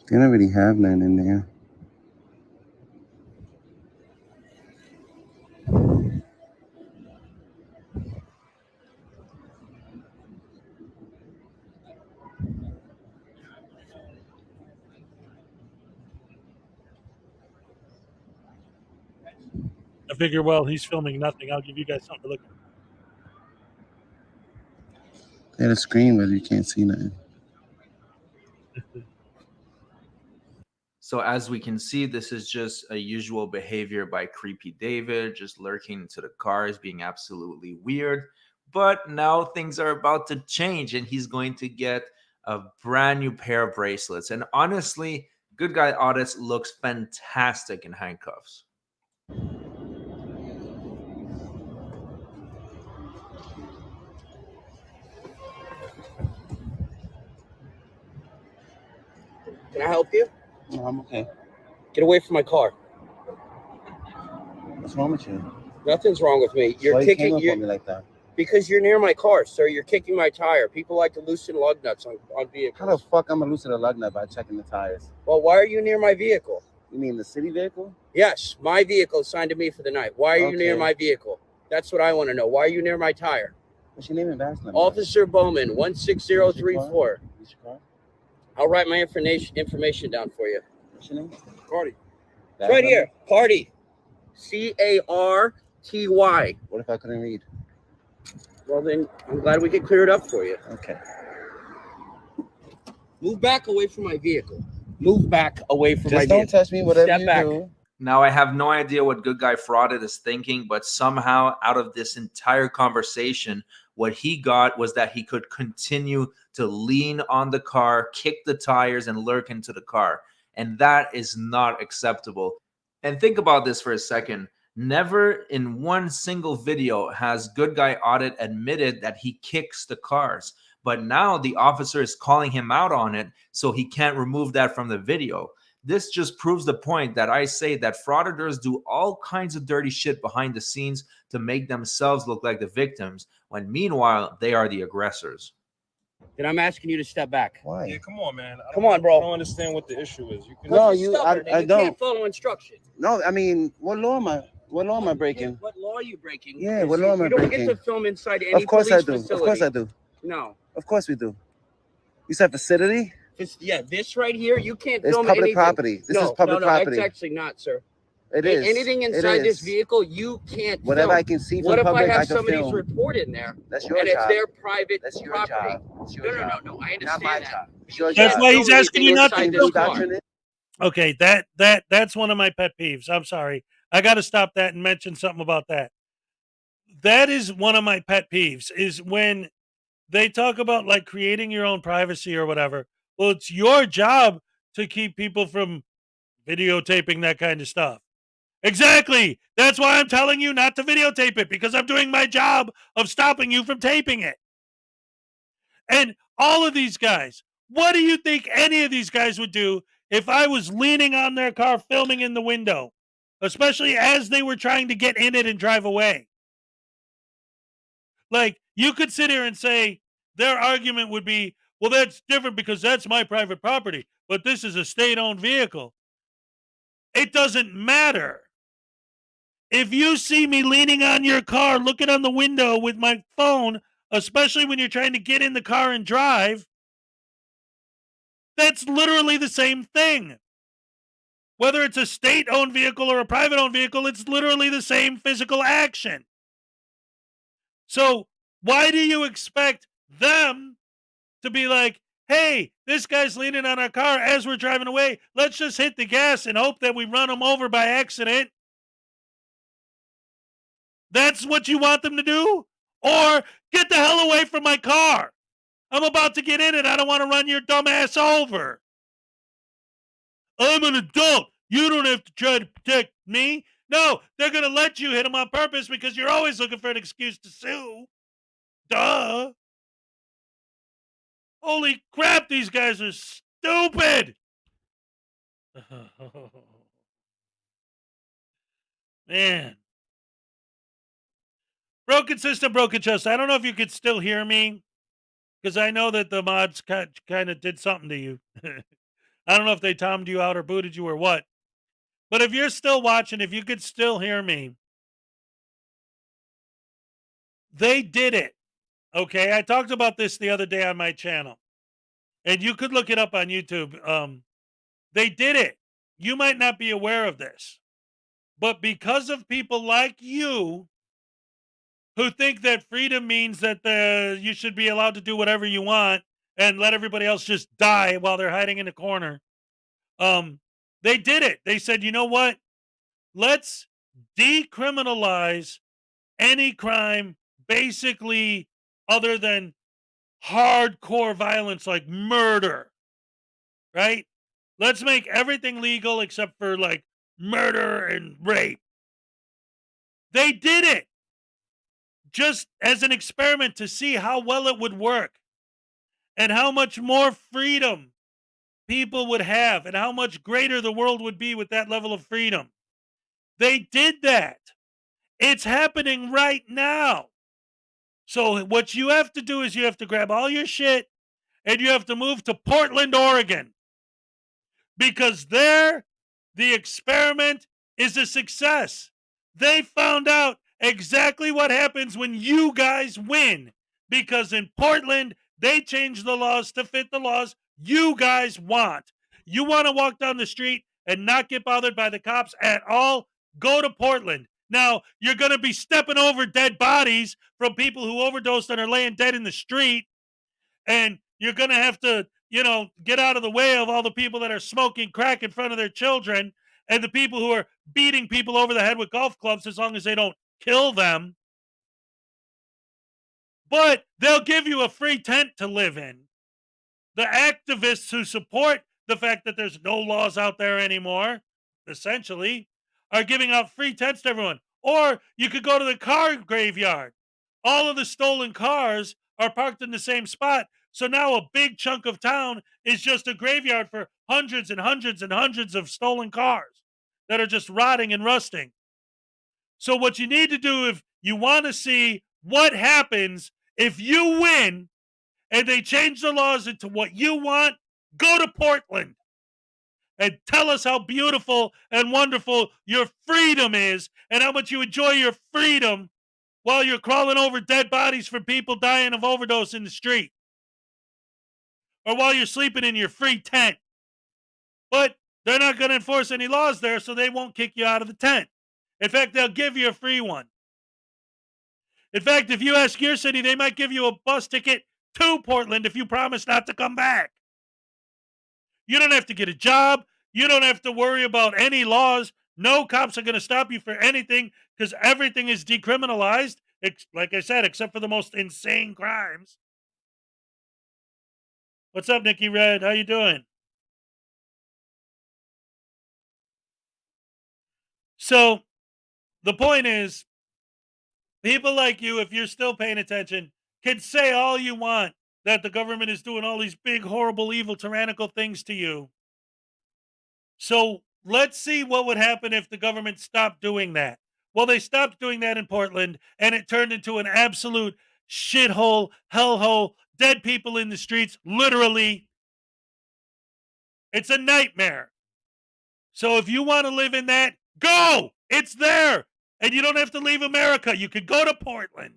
They don't really have none in there. I figure, well, he's filming nothing. I'll give you guys something to look at. They had a screen, but you can't see nothing. So as we can see, this is just a usual behavior by Creepy David, just lurking into the cars, being absolutely weird. But now things are about to change and he's going to get a brand new pair of bracelets. And honestly, Good Guy Audits looks fantastic in handcuffs. Can I help you? No, I'm okay. Get away from my car. What's wrong with you? Nothing's wrong with me. You're Why kicking you came up on me like that? because you're near my car, sir. You're kicking my tire. People like to loosen lug nuts on vehicles. How the fuck I'm gonna loosen a lug nut by checking the tires? Well, why are you near my vehicle? You mean the city vehicle? Yes, my vehicle is assigned to me for the night. Why are you near Okay. my vehicle? That's what I want to know. Why are you near my tire? What's your name and badge number? Officer Bowman, 16034. What's your car? I'll write my information down for you. What's your name? Cardi. Badge Right number? here. Cardi. CARTY. What if I couldn't read? Well, then I'm glad we could clear it up for you. Okay. Move back away from my vehicle. Move back away from my Just vehicle. don't touch me, whatever Step you back. do. Now, I have no idea what Good Guy Fraudit is thinking, but somehow out of this entire conversation, what he got was that he could continue to lean on the car, kick the tires, and lurk into the car. And that is not acceptable. And think about this for a second. Never in one single video has Good Guy Audit admitted that he kicks the cars. But now the officer is calling him out on it, so he can't remove that from the video. This just proves the point that I say that frauditors do all kinds of dirty shit behind the scenes to make themselves look like the victims, when meanwhile, they are the aggressors. Then I'm asking you to step back. Why? Yeah, come on, man. Come on, bro. I don't understand what the issue is. You can No, You're you. stubborn, and I you don't. can't follow instructions. No, I mean, what law am I? What law am I breaking? What law are you breaking? Yeah, Because what law am I You don't breaking? get to film inside any Of course I police do. facility. Of course I do. No. Of course we do. You said facility? This right here, you can't It's film public anything. property. This is public no, property. it's actually not, sir. It is. Anything It inside this is. vehicle, you can't Whatever film. I can see What from if public, I I have can somebody's film. report in there? That's your and job. it's their private That's your property. job. It's your job. No. I understand Not my that. job. It's your That's job. why he's asking you not to inside film. this car. Okay, that's one of my pet peeves. I'm sorry. I got to stop that and mention something about that. That is one of my pet peeves, is when they talk about like creating your own privacy or whatever. Well, it's your job to keep people from videotaping that kind of stuff. Exactly. That's why I'm telling you not to videotape it, because I'm doing my job of stopping you from taping it. And all of these guys, what do you think any of these guys would do if I was leaning on their car filming in the window, especially as they were trying to get in it and drive away? Like, you could sit here and say their argument would be, Well, that's different because that's my private property, but this is a state-owned vehicle. It doesn't matter. If you see me leaning on your car, looking on the window with my phone, especially when you're trying to get in the car and drive, that's literally the same thing. Whether it's a state-owned vehicle or a private-owned vehicle, it's literally the same physical action. So why do you expect them to be like, hey, this guy's leaning on our car as we're driving away. Let's just hit the gas and hope that we run him over by accident. That's what you want them to do? Or get the hell away from my car. I'm about to get in it. I don't want to run your dumb ass over. I'm an adult. You don't have to try to protect me. No, they're going to let you hit them on purpose because you're always looking for an excuse to sue. Duh. Holy crap, these guys are stupid. Man. Broken system, broken trust. I don't know if you could still hear me because I know that the mods kind of did something to you. I don't know if they tommed you out or booted you or what. But if you're still watching, if you could still hear me, they did it. Okay, I talked about this the other day on my channel. And you could look it up on YouTube. They did it. You might not be aware of this. But because of people like you who think that freedom means that you should be allowed to do whatever you want and let everybody else just die while they're hiding in a corner, they did it. They said, you know what? Let's decriminalize any crime basically other than hardcore violence like murder, right? Let's make everything legal except for like murder and rape. They did it just as an experiment to see how well it would work and how much more freedom people would have and how much greater the world would be with that level of freedom. They did that. It's happening right now. So what you have to do is you have to grab all your shit and you have to move to Portland, Oregon. Because there, the experiment is a success. They found out exactly what happens when you guys win. Because in Portland, they changed the laws to fit the laws you guys want. You want to walk down the street and not get bothered by the cops at all? Go to Portland. Now, you're going to be stepping over dead bodies from people who overdosed and are laying dead in the street. And you're going to have to, get out of the way of all the people that are smoking crack in front of their children and the people who are beating people over the head with golf clubs as long as they don't kill them. But they'll give you a free tent to live in. The activists who support the fact that there's no laws out there anymore, essentially, are giving out free tents to everyone. Or you could go to the car graveyard. All of the stolen cars are parked in the same spot. So now a big chunk of town is just a graveyard for hundreds and hundreds and hundreds of stolen cars that are just rotting and rusting. So what you need to do if you want to see what happens if you win and they change the laws into what you want, go to Portland and tell us how beautiful and wonderful your freedom is and how much you enjoy your freedom while you're crawling over dead bodies from people dying of overdose in the street. Or while you're sleeping in your free tent. But they're not going to enforce any laws there, so they won't kick you out of the tent. In fact, they'll give you a free one. In fact, if you ask your city, they might give you a bus ticket to Portland if you promise not to come back. You don't have to get a job. You don't have to worry about any laws. No cops are going to stop you for anything because everything is decriminalized, like I said, except for the most insane crimes. What's up, Nikki Red? How you doing? So, the point is, people like you, if you're still paying attention, can say all you want that the government is doing all these big, horrible, evil, tyrannical things to you. So, let's see what would happen if the government stopped doing that. Well, they stopped doing that in Portland, and it turned into an absolute shithole, hellhole, dead people in the streets, literally. It's a nightmare. So if you want to live in that, go! It's there! And you don't have to leave America. You could go to Portland.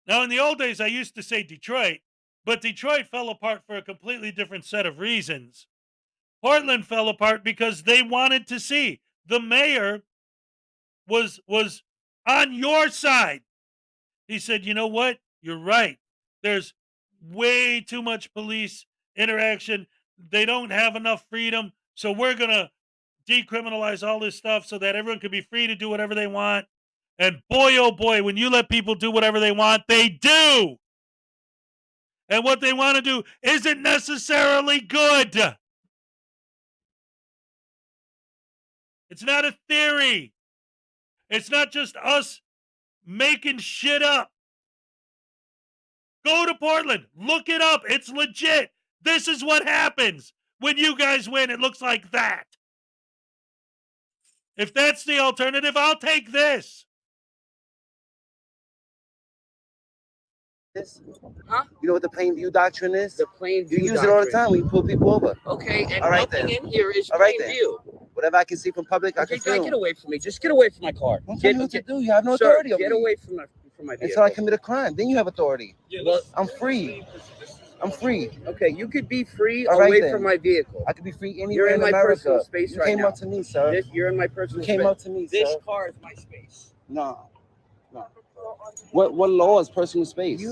Now, in the old days, I used to say Detroit, but Detroit fell apart for a completely different set of reasons. Portland fell apart because they wanted to see. The mayor was on your side. He said, you know what? You're right. There's way too much police interaction. They don't have enough freedom. So we're going to decriminalize all this stuff so that everyone can be free to do whatever they want. And boy, oh boy, when you let people do whatever they want, they do. And what they want to do isn't necessarily good. It's not a theory. It's not just us making shit up. Go to Portland. Look it up. It's legit. This is what happens when you guys win. It looks like that. If that's the alternative, I'll take this. Huh? You know what the plain view doctrine is? The plain view You use it all the time when you pull people over. Okay, and all right, nothing then. in here is all right, plain then. view. Whatever I can see from public, I Okay, can film. get away from me. Just get away from my car. Don't tell me what to do. You have no Sir, authority over get me. away from my vehicle. Until I commit a crime. Then you have authority. Yeah, well, I'm free. I'm free. Okay, you could be free All right, away then. from my vehicle. I could be free anywhere You're in my America. personal space You right came now. up to me, sir. You're in my personal space. You came up to me, This sir. car is my space. No. What law is personal space?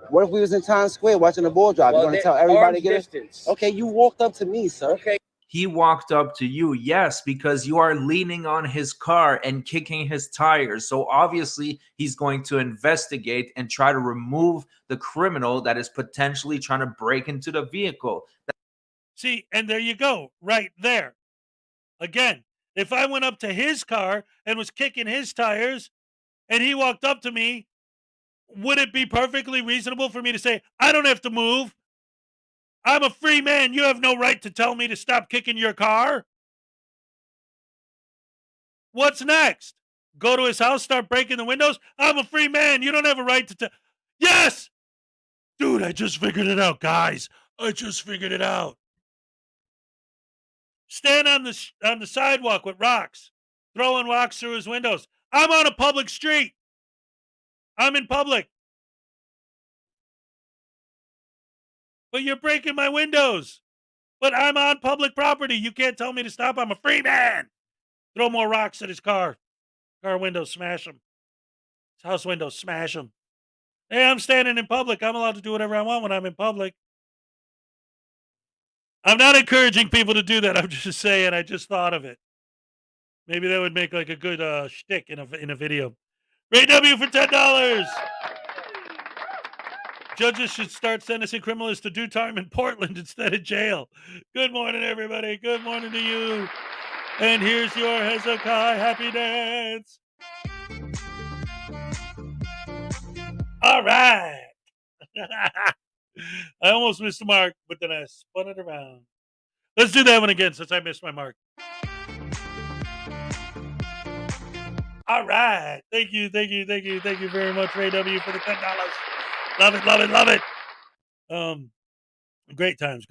What if we was in Times Square watching the ball drop? Well, You're going to tell everybody to get distance. it? Okay, you walked up to me, sir. Okay. He walked up to you, yes, because you are leaning on his car and kicking his tires. So obviously he's going to investigate and try to remove the criminal that is potentially trying to break into the vehicle. See, and there you go, right there. Again, if I went up to his car and was kicking his tires and he walked up to me, would it be perfectly reasonable for me to say, I don't have to move? I'm a free man. You have no right to tell me to stop kicking your car. What's next? Go to his house, start breaking the windows? I'm a free man. You don't have a right to tell. Yes! Dude, I just figured it out, guys. I just figured it out. Stand on the sidewalk with rocks, throwing rocks through his windows. I'm on a public street. I'm in public. But you're breaking my windows. But I'm on public property. You can't tell me to stop. I'm a free man. Throw more rocks at his car. Car windows, smash them. His house windows, smash them. Hey, I'm standing in public. I'm allowed to do whatever I want when I'm in public. I'm not encouraging people to do that. I'm just saying I just thought of it. Maybe that would make like a good shtick in a video. Ray W for $10. Judges should start sentencing criminals to do time in Portland instead of jail. Good morning, everybody. Good morning to you. And here's your Hezokuai happy dance. All right. I almost missed the mark, but then I spun it around. Let's do that one again since I missed my mark. All right. Thank you very much, Ray W, for the $10. Love it, love it, love it. Great times.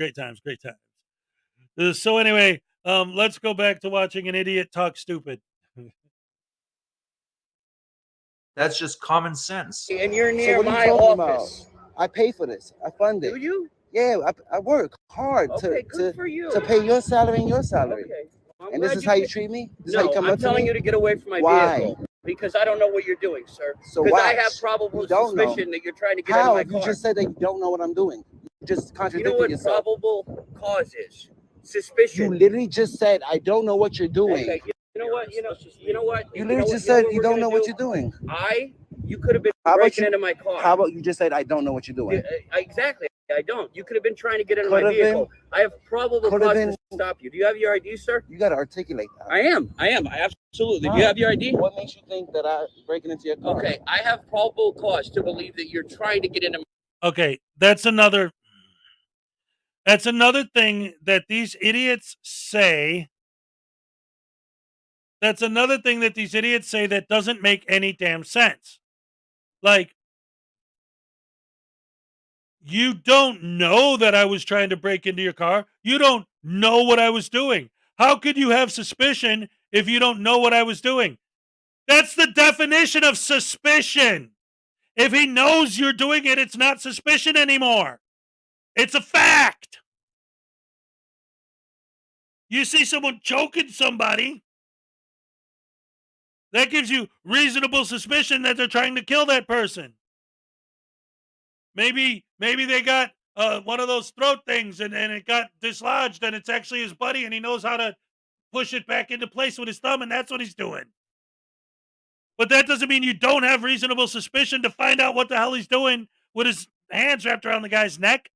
So anyway, let's go back to watching an idiot talk stupid. That's just common sense. And you're near what are my you talking office. about? I pay for this. I fund it. Do you? Yeah, I work hard Okay, good for you. to pay your salary and your salary. Okay. Well, And this is how you treat me? This is how No, you come I'm up to telling me? you to get away from my Why? vehicle. Because I don't know what you're doing, sir. So Because I watch. have probable You don't know. suspicion that you're trying to get out How? of my If you car. just said that you don't know what I'm doing. You just You contradicted know what yourself. probable cause is? Suspicion. You literally just said, I don't know what you're doing. Okay, you know what? You literally just said you don't know what you're doing. You could have been How about breaking you- into my car. How about you just said, I don't know what you're doing? Exactly. I don't. You could have been trying to get into Could my have been. vehicle. I have probable Could have cause been. to stop you. Do you have your ID, sir? You got to articulate that. I am. Absolutely. Do you have your ID? What makes you think that I'm breaking into your car? Okay. I have probable cause to believe that you're trying to get into my Okay, that's another thing that these idiots say. That's another thing that these idiots say that doesn't make any damn sense. Like, you don't know that I was trying to break into your car. You don't know what I was doing. How could you have suspicion if you don't know what I was doing? That's the definition of suspicion. If he knows you're doing it, it's not suspicion anymore. It's a fact. You see someone choking somebody, that gives you reasonable suspicion that they're trying to kill that person. Maybe they got one of those throat things and it got dislodged and it's actually his buddy and he knows how to push it back into place with his thumb and that's what he's doing. But that doesn't mean you don't have reasonable suspicion to find out what the hell he's doing with his hands wrapped around the guy's neck.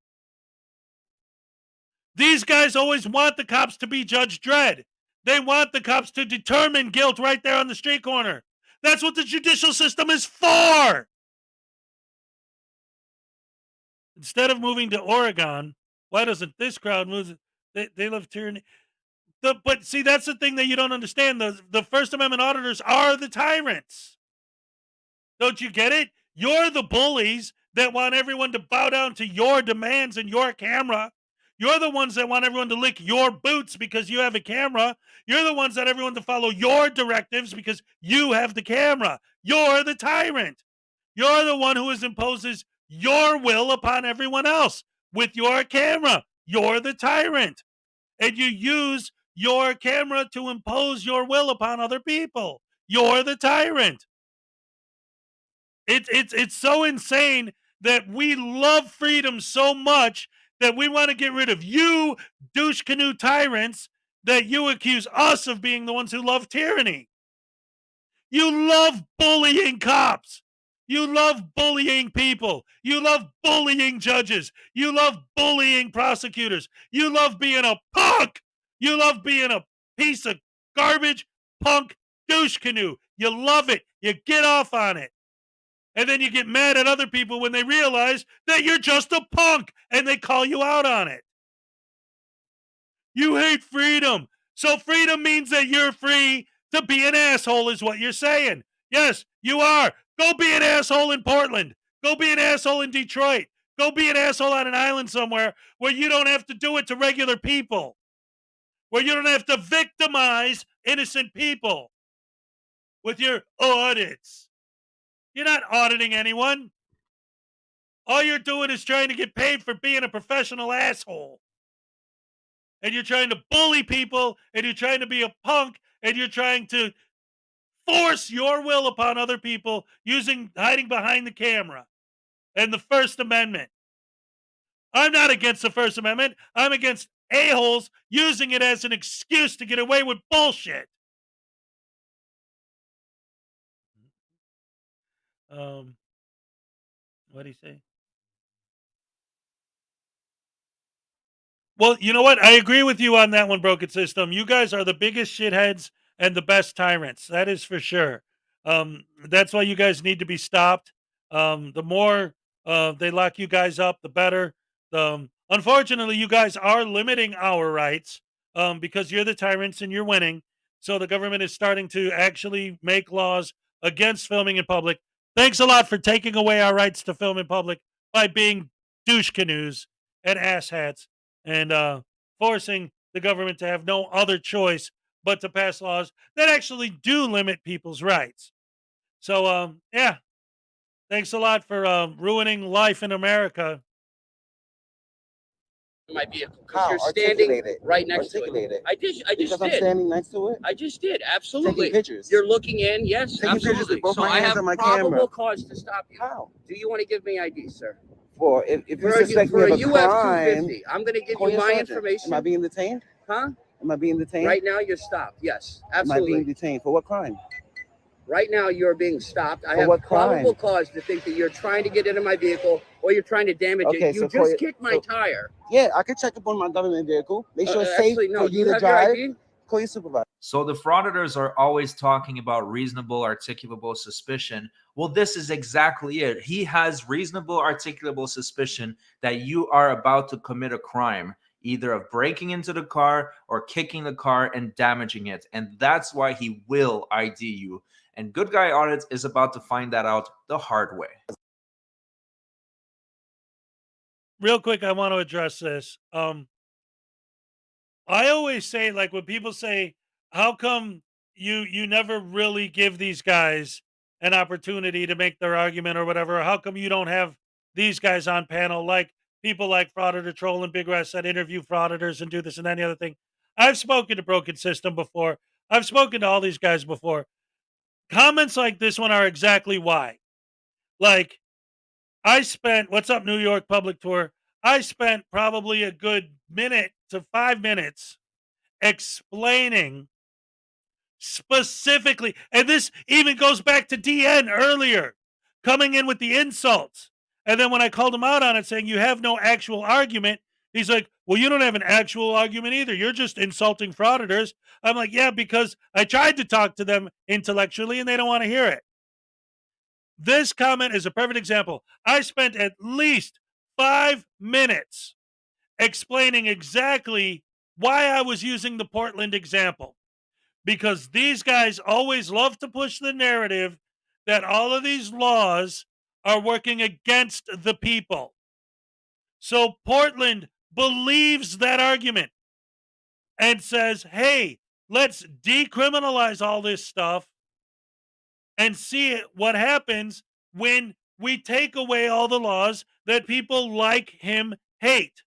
These guys always want the cops to be Judge Dredd. They want the cops to determine guilt right there on the street corner. That's what the judicial system is for. Instead of moving to Oregon, why doesn't this crowd move? They love tyranny. But see, that's the thing that you don't understand. The First Amendment auditors are the tyrants. Don't you get it? You're the bullies that want everyone to bow down to your demands and your camera. You're the ones that want everyone to lick your boots because you have a camera. You're the ones that everyone to follow your directives because you have the camera. You're the tyrant. You're the one who imposes your will upon everyone else with your camera. You're the tyrant. And you use your camera to impose your will upon other people. You're the tyrant. It's so insane that we love freedom so much that we want to get rid of you, douche canoe tyrants, that you accuse us of being the ones who love tyranny. You love bullying cops. You love bullying people. You love bullying judges. You love bullying prosecutors. You love being a punk. You love being a piece of garbage, punk, douche canoe. You love it. You get off on it. And then you get mad at other people when they realize that you're just a punk and they call you out on it. You hate freedom. So freedom means that you're free to be an asshole is what you're saying. Yes, you are. Go be an asshole in Portland. Go be an asshole in Detroit. Go be an asshole on an island somewhere where you don't have to do it to regular people. Where you don't have to victimize innocent people with your audits. You're not auditing anyone. All you're doing is trying to get paid for being a professional asshole. And you're trying to bully people, and you're trying to be a punk, and you're trying to force your will upon other people hiding behind the camera and the First Amendment. I'm not against the First Amendment. I'm against a-holes using it as an excuse to get away with bullshit. What do you say? Well, you know what? I agree with you on that one, Broken System. You guys are the biggest shitheads and the best tyrants. That is for sure. That's why you guys need to be stopped. The more they lock you guys up, the better. Unfortunately, you guys are limiting our rights because you're the tyrants and you're winning. So the government is starting to actually make laws against filming in public. Thanks a lot for taking away our rights to film in public by being douche canoes and asshats and forcing the government to have no other choice but to pass laws that actually do limit people's rights. So, yeah, thanks a lot for ruining life in America. My vehicle because you're standing right next to it. I just Because did. I'm standing next to it. I just did. Absolutely. Taking pictures. You're looking in. Yes, Taking pictures absolutely. with both So my I hands have on my probable camera. cause to stop you. How? Do you want to give me ID, sir? For if you For suspect for me a of a UF crime, 250, I'm going to give call you your my sergeant. information. Am I being detained? Huh? Am I being detained? Right now, you're stopped. Yes, Am I absolutely. being detained for what crime? Right now, you're being stopped. I For have what crime? probable cause to think that you're trying to get into my vehicle or you're trying to damage Okay, it. You so call just your- kicked my tire. Yeah, I could check up on my government vehicle. Make sure it's safe Actually, no. for Do you you to have your drive. ID? Call your supervisor. So the frauditors are always talking about reasonable articulable suspicion. Well, this is exactly it. He has reasonable articulable suspicion that you are about to commit a crime, either of breaking into the car or kicking the car and damaging it. And that's why he will ID you. And Good Guy Audits is about to find that out the hard way. Real quick, I want to address this. I always say, like, when people say, how come you never really give these guys an opportunity to make their argument or whatever? How come you don't have these guys on panel, like people like Frauditor Troll and Big Rest that interview frauditors and do this and any other thing? I've spoken to Broken System before. I've spoken to all these guys before. Comments like this one are exactly why. Like, I spent, what's up, New York Public Tour? I spent probably a good minute to 5 minutes explaining specifically, and this even goes back to DN earlier, coming in with the insults. And then when I called him out on it, saying, you have no actual argument, he's like, well, you don't have an actual argument either. You're just insulting frauditors. I'm like, yeah, because I tried to talk to them intellectually and they don't want to hear it. This comment is a perfect example. I spent at least 5 minutes explaining exactly why I was using the Portland example. Because these guys always love to push the narrative that all of these laws are working against the people. So Portland believes that argument and says, hey, let's decriminalize all this stuff and see what happens when we take away all the laws that people like him hate.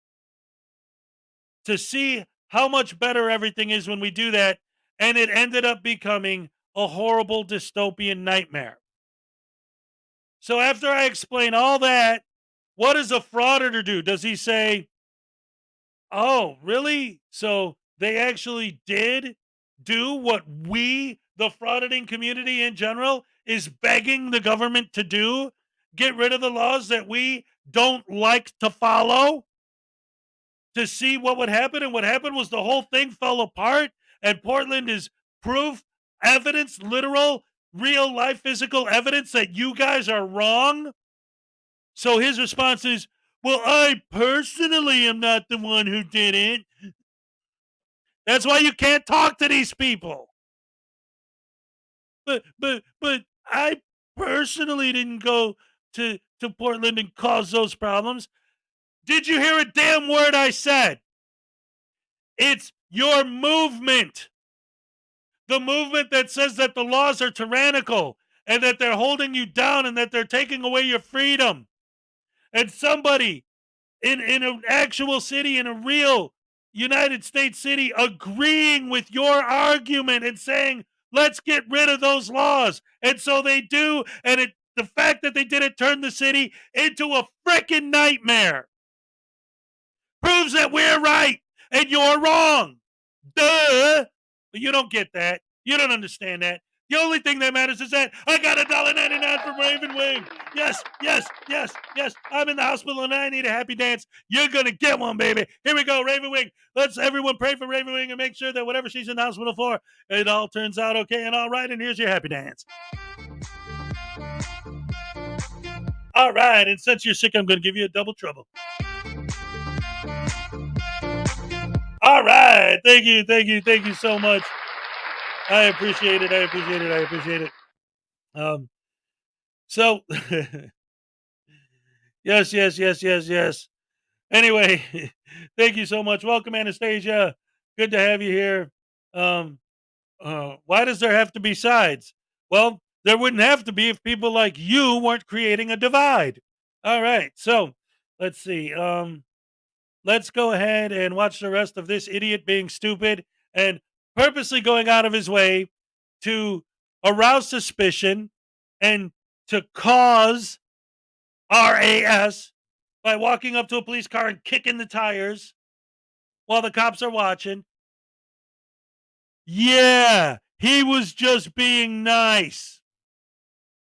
To see how much better everything is when we do that. And it ended up becoming a horrible dystopian nightmare. So after I explain all that, what does a frauditor do? Does he say, oh, really? So they actually did do what we, the frauditing community in general, is begging the government to do? Get rid of the laws that we don't like to follow? To see what would happen? And what happened was the whole thing fell apart. And Portland is proof, evidence, literal, real life, physical evidence that you guys are wrong. So his response is, well, I personally am not the one who did it. That's why you can't talk to these people. But I personally didn't go to Portland and cause those problems. Did you hear a damn word I said? It's your movement. The movement that says that the laws are tyrannical and that they're holding you down and that they're taking away your freedom. And somebody in an actual city, in a real United States city, agreeing with your argument and saying, let's get rid of those laws. And so they do. And the fact that they did it turned the city into a freaking nightmare. Proves that we're right and you're wrong. Duh. But you don't get that. You don't understand that. The only thing that matters is that I got $1.99 from Raven Wing. Yes, yes, yes, yes. I'm in the hospital and I need a happy dance. You're going to get one, baby. Here we go, Raven Wing. Let's everyone pray for Raven Wing and make sure that whatever she's in the hospital for, it all turns out okay and all right. And here's your happy dance. All right. And since you're sick, I'm going to give you a double trouble. All right. Thank you so much. I appreciate it. So, yes. Anyway, thank you so much. Welcome, Anastasia. Good to have you here. Why does there have to be sides? Well, there wouldn't have to be if people like you weren't creating a divide. All right. So, let's see. Let's go ahead and watch the rest of this idiot being stupid and purposely going out of his way to arouse suspicion and to cause RAS by walking up to a police car and kicking the tires while the cops are watching. Yeah, he was just being nice.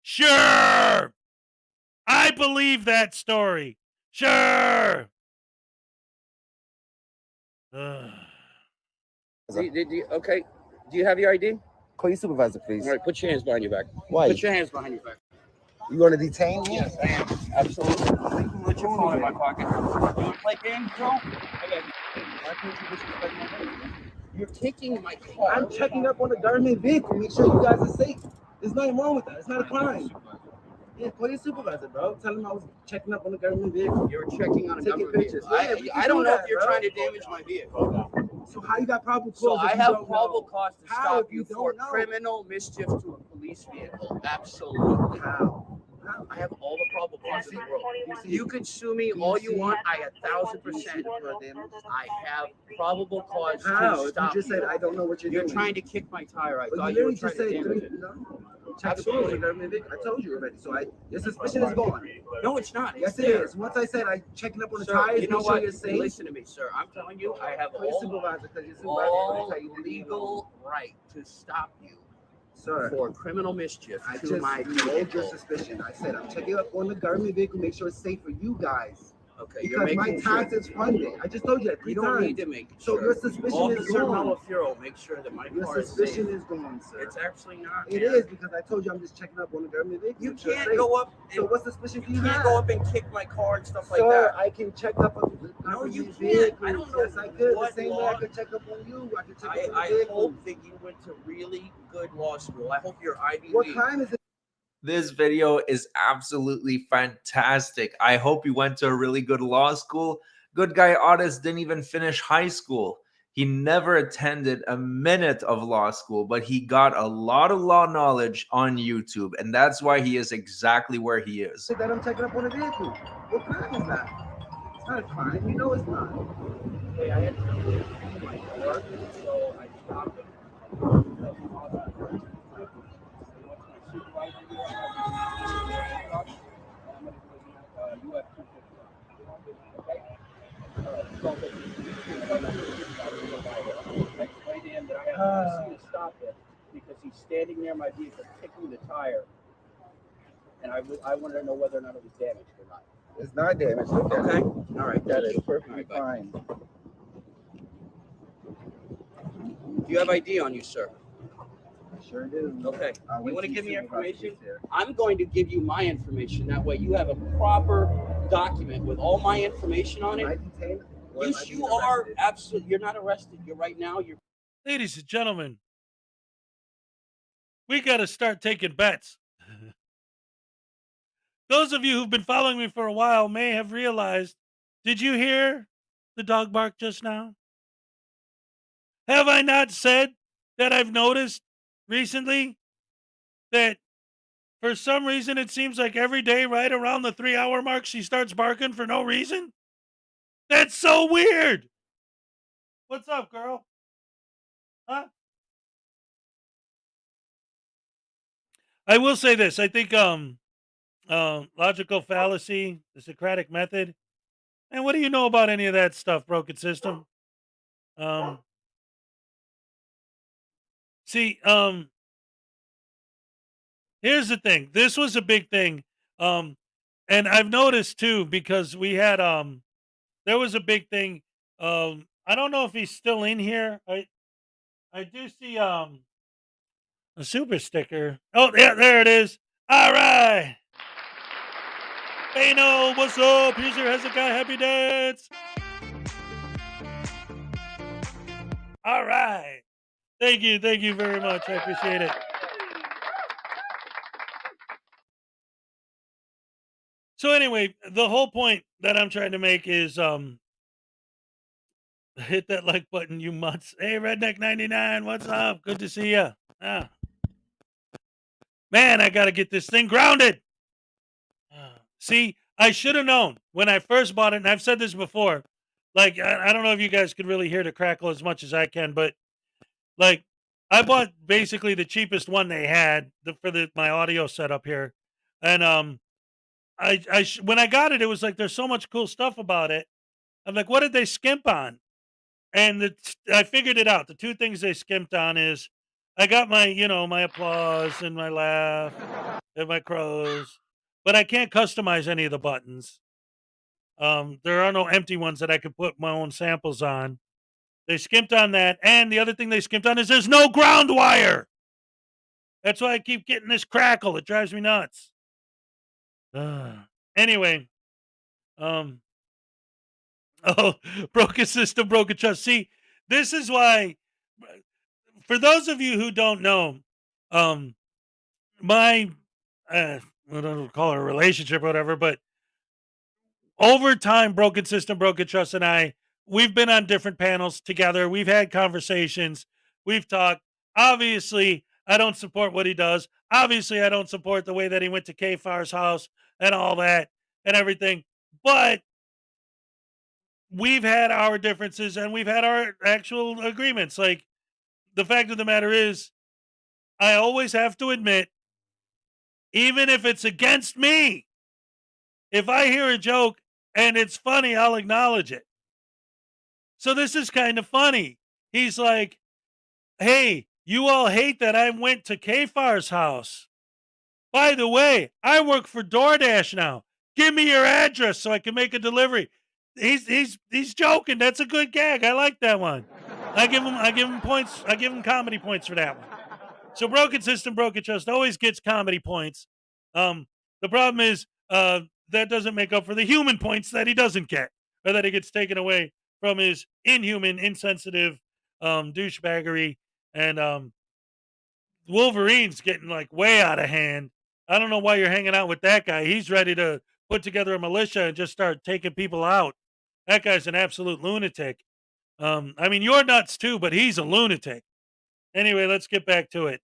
Sure. I believe that story. Sure. Okay. Do you have your ID? Call your supervisor, please. All right, put your hands behind your back. Why? Put your hands behind your back. You want to detain me? Yes, I am. Absolutely. Put your phone in my pocket. You want to play games, Joe? Why can't you disrespect my name? You're taking my car. I'm checking up on the government vehicle, make sure you guys are safe. There's nothing wrong with that. It's not a crime. Yeah, call your supervisor, bro. Tell him I was checking up on the government vehicle. You're checking on a Taking government pictures. vehicle. Yeah, I don't know if you're bro. trying to damage my vehicle. So how you got probable cause? So if I you have don't probable know? cause to How stop if you don't for know? criminal mischief to a police vehicle. Absolutely. How? I have all the probable cause in the world. see- You can sue me do all you you see- want. I Do you 1,000%. see the damage? I have probable cause How? to If stop you just said I don't know what you're You're doing. trying to kick my tire. I But thought you you were literally trying just to said damage it. check the Absolutely. government vehicle. I told you already. So your suspicion is gone. No, it's not. Yes, It's it there. is. Once I said I checking up on the Sir, tires, you know make sure what? you're safe. Listen to me, sir. I'm telling you, I have Call your all supervisor because your supervisor will tell you to leave alone. legal right to stop you Sir, for criminal mischief I to just my told your vehicle. suspicion. I said I'm checking up on the government vehicle, make sure it's safe for you guys. Okay, you're Because my making sure. tax is funded. I just told you that You 3 don't times. need to make So sure. your suspicion is Officer gone. Malafuro, make sure that my Your car is suspicion safe. is gone, sir. It's actually not. It man. is because I told you I'm just checking up on the government vehicle. You make sure it's can't safe. go up. So what suspicion do You you can't have? go up and kick my car and stuff like Sir, that. I can check up on the No, government you can't. vehicles. I don't know Yes, I could. what The same way law- I could check up on you. I could check up on the I vehicles. hope that you went to really good law school. I hope you're Ivy What League. crime is it? This video is absolutely fantastic. I hope you went to a really good law school. Good guy Audits didn't even finish high school. He never attended a minute of law school, but he got a lot of law knowledge on YouTube, and that's why he is exactly where he is. That I'm checking up on the vehicle. What crime is that? It's not a crime. You know it's not. Hey, I had to do my work, so I stopped it. Explain to him that I have to stop it because he's standing near my vehicle kicking the tire, and I wanted to know whether or not it was damaged or not. It's not damaged. Look at Okay. it. All right. That Thank is you. perfectly All right, fine. Do you have ID on you, sir? I sure do. Okay. I'll You wait want to till give me supervisor information? gets here. I'm going to give you my information. That way you have a proper document with all my information on Am I it. detained? Or am I Yes, being you are arrested? absolutely. You're not arrested. You're right now. You're. Ladies and gentlemen, we got to start taking bets. Those of you who've been following me for a while may have realized, did you hear the dog bark just now? Have I not said that I've noticed recently that for some reason it seems like every day right around the 3-hour mark she starts barking for no reason? That's so weird. What's up, girl? Huh? I will say this. I think logical fallacy, the Socratic method. And what do you know about any of that stuff, broken system? See, here's the thing. This was a big thing. And I've noticed too, because we had there was a big thing. I don't know if he's still in here. I do see a super sticker. Oh, yeah, there it is. All right. Hey, no, what's up? Here's your Hezokuai happy dance. All right. Thank you very much. I appreciate it. So anyway, the whole point that I'm trying to make is hit that like button, you mutts. Hey, Redneck 99, what's up? Good to see you. Ah. Man, I got to get this thing grounded. See, I should have known when I first bought it, and I've said this before. Like, I don't know if you guys could really hear the crackle as much as I can, but like, I bought basically the cheapest one they had for my audio setup here, and when I got it, it was like there's so much cool stuff about it. I'm like, what did they skimp on? And I figured it out. The two things they skimped on is I got my, my applause and my laugh and my crows, but I can't customize any of the buttons. There are no empty ones that I could put my own samples on. They skimped on that. And the other thing they skimped on is there's no ground wire. That's why I keep getting this crackle. It drives me nuts. Anyway, oh, broken system, broken trust. See, this is why, for those of you who don't know, my, I don't call it a relationship or whatever, but over time, Broken System, Broken Trust, and we've been on different panels together. We've had conversations. We've talked. Obviously, I don't support what he does. Obviously, I don't support the way that he went to K-Far's house and all that and everything. But we've had our differences and we've had our actual agreements. Like, the fact of the matter is, I always have to admit, even if it's against me, if I hear a joke and it's funny, I'll acknowledge it. So this is kind of funny. He's like, hey, you all hate that I went to K-Far's house. By the way, I work for DoorDash now. Give me your address so I can make a delivery. He's joking. That's a good gag. I like that one. I give him points. I give him comedy points for that one. So Broken System, Broken Trust always gets comedy points. The problem is that doesn't make up for the human points that he doesn't get, or that he gets taken away from his inhuman, insensitive douchebaggery. And Wolverine's getting like way out of hand. I don't know why you're hanging out with that guy. He's ready to put together a militia and just start taking people out. That guy's an absolute lunatic. I mean, you're nuts too, but he's a lunatic. Anyway, let's get back to it.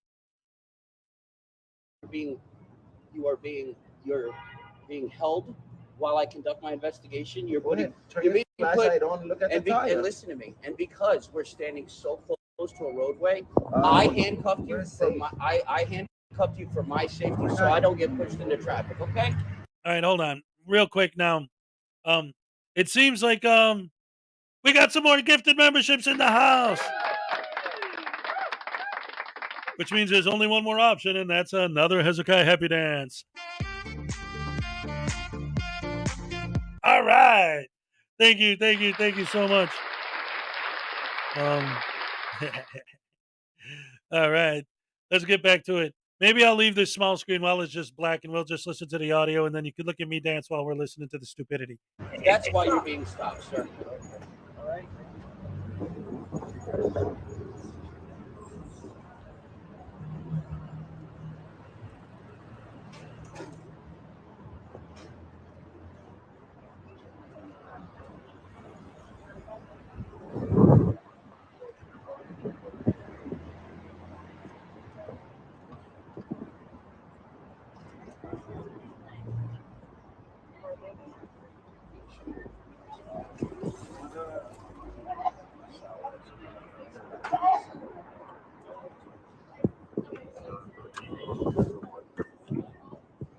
You're being held while I conduct my investigation. You're Turn you're being your put, flashlight on and look at the tire. and listen to me. And because we're standing so close to a roadway, I handcuffed you for my safety, so I don't get pushed into traffic. Okay. All right, hold on, real quick now. It seems like we got some more gifted memberships in the house, which means there's only one more option, and that's another Hezokuai happy dance. All right. Thank you so much. All right. Let's get back to it. Maybe I'll leave this small screen while it's just black and we'll just listen to the audio, and then you can look at me dance while we're listening to the stupidity. That's why you're being stopped, sir. All right.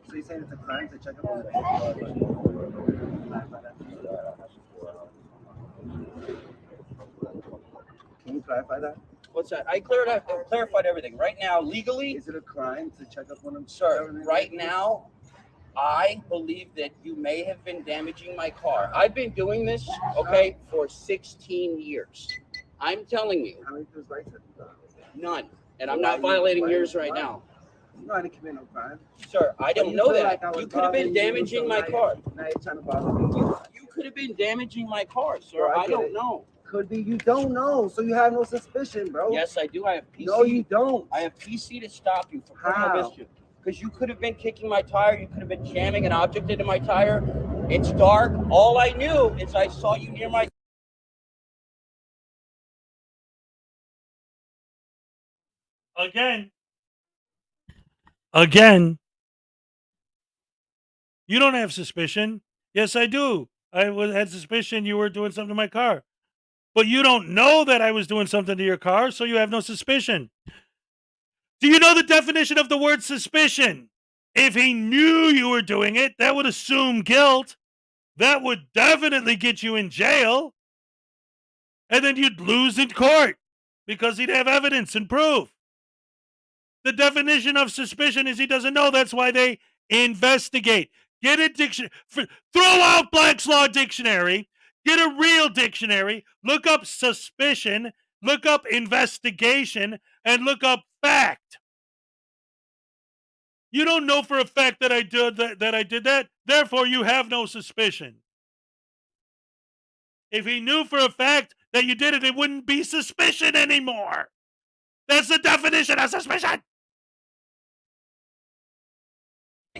So you're saying it's a crime to check up on the Can you clarify that? What's that? I clarified everything. Right now, legally, Is it a crime to check up on them? sir, right now, I believe that you may have been damaging my car. I've been doing this, okay, for 16 years. I'm telling you. How many people's lights have you got? None. And I'm not violating yours right now. You know I didn't commit no crime. Sir, I don't know that. You could have been damaging my car. Now you're trying to bother me. You could have been damaging my car, sir. I don't know. Could be. You don't know, so you have no suspicion, bro. Yes, I do. I have PC. No, you don't. I have PC to stop you from criminal How? mischief. Because you could have been kicking my tire. You could have been jamming an object into my tire. It's dark. All I knew is I saw you near my. Again, you don't have suspicion. Yes, I do. I had suspicion you were doing something to my car. But you don't know that I was doing something to your car, so you have no suspicion. Do you know the definition of the word suspicion? If he knew you were doing it, that would assume guilt. That would definitely get you in jail. And then you'd lose in court because he'd have evidence and proof. The definition of suspicion is he doesn't know. That's why they investigate. Get a dictionary. Throw out Black's Law Dictionary. Get a real dictionary. Look up suspicion. Look up investigation. And look up fact. You don't know for a fact that I did that. Therefore, you have no suspicion. If he knew for a fact that you did it, it wouldn't be suspicion anymore. That's the definition of suspicion.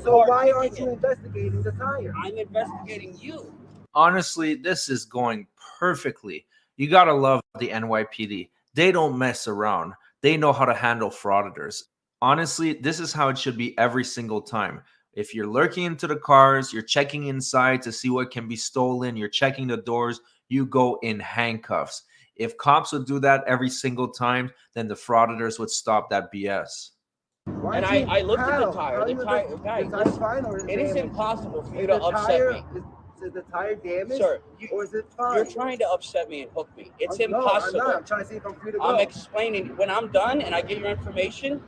So why aren't you investigating the tire? I'm investigating you. Honestly, this is going perfectly. You gotta love the NYPD. They don't mess around. They know how to handle frauditors. Honestly, this is how it should be every single time. If you're lurking into the cars, you're checking inside to see what can be stolen, you're checking the doors, you go in handcuffs. If cops would do that every single time, then the frauditors would stop that BS. And I looked at the tire. The tire, guys, it is impossible for you to upset me. Is the tire damaged? Sir, or is it fine? You're trying to upset me and hook me. It's impossible. No, I'm not. I'm trying to see if I'm free to go. I'm explaining. When I'm done and I get your information,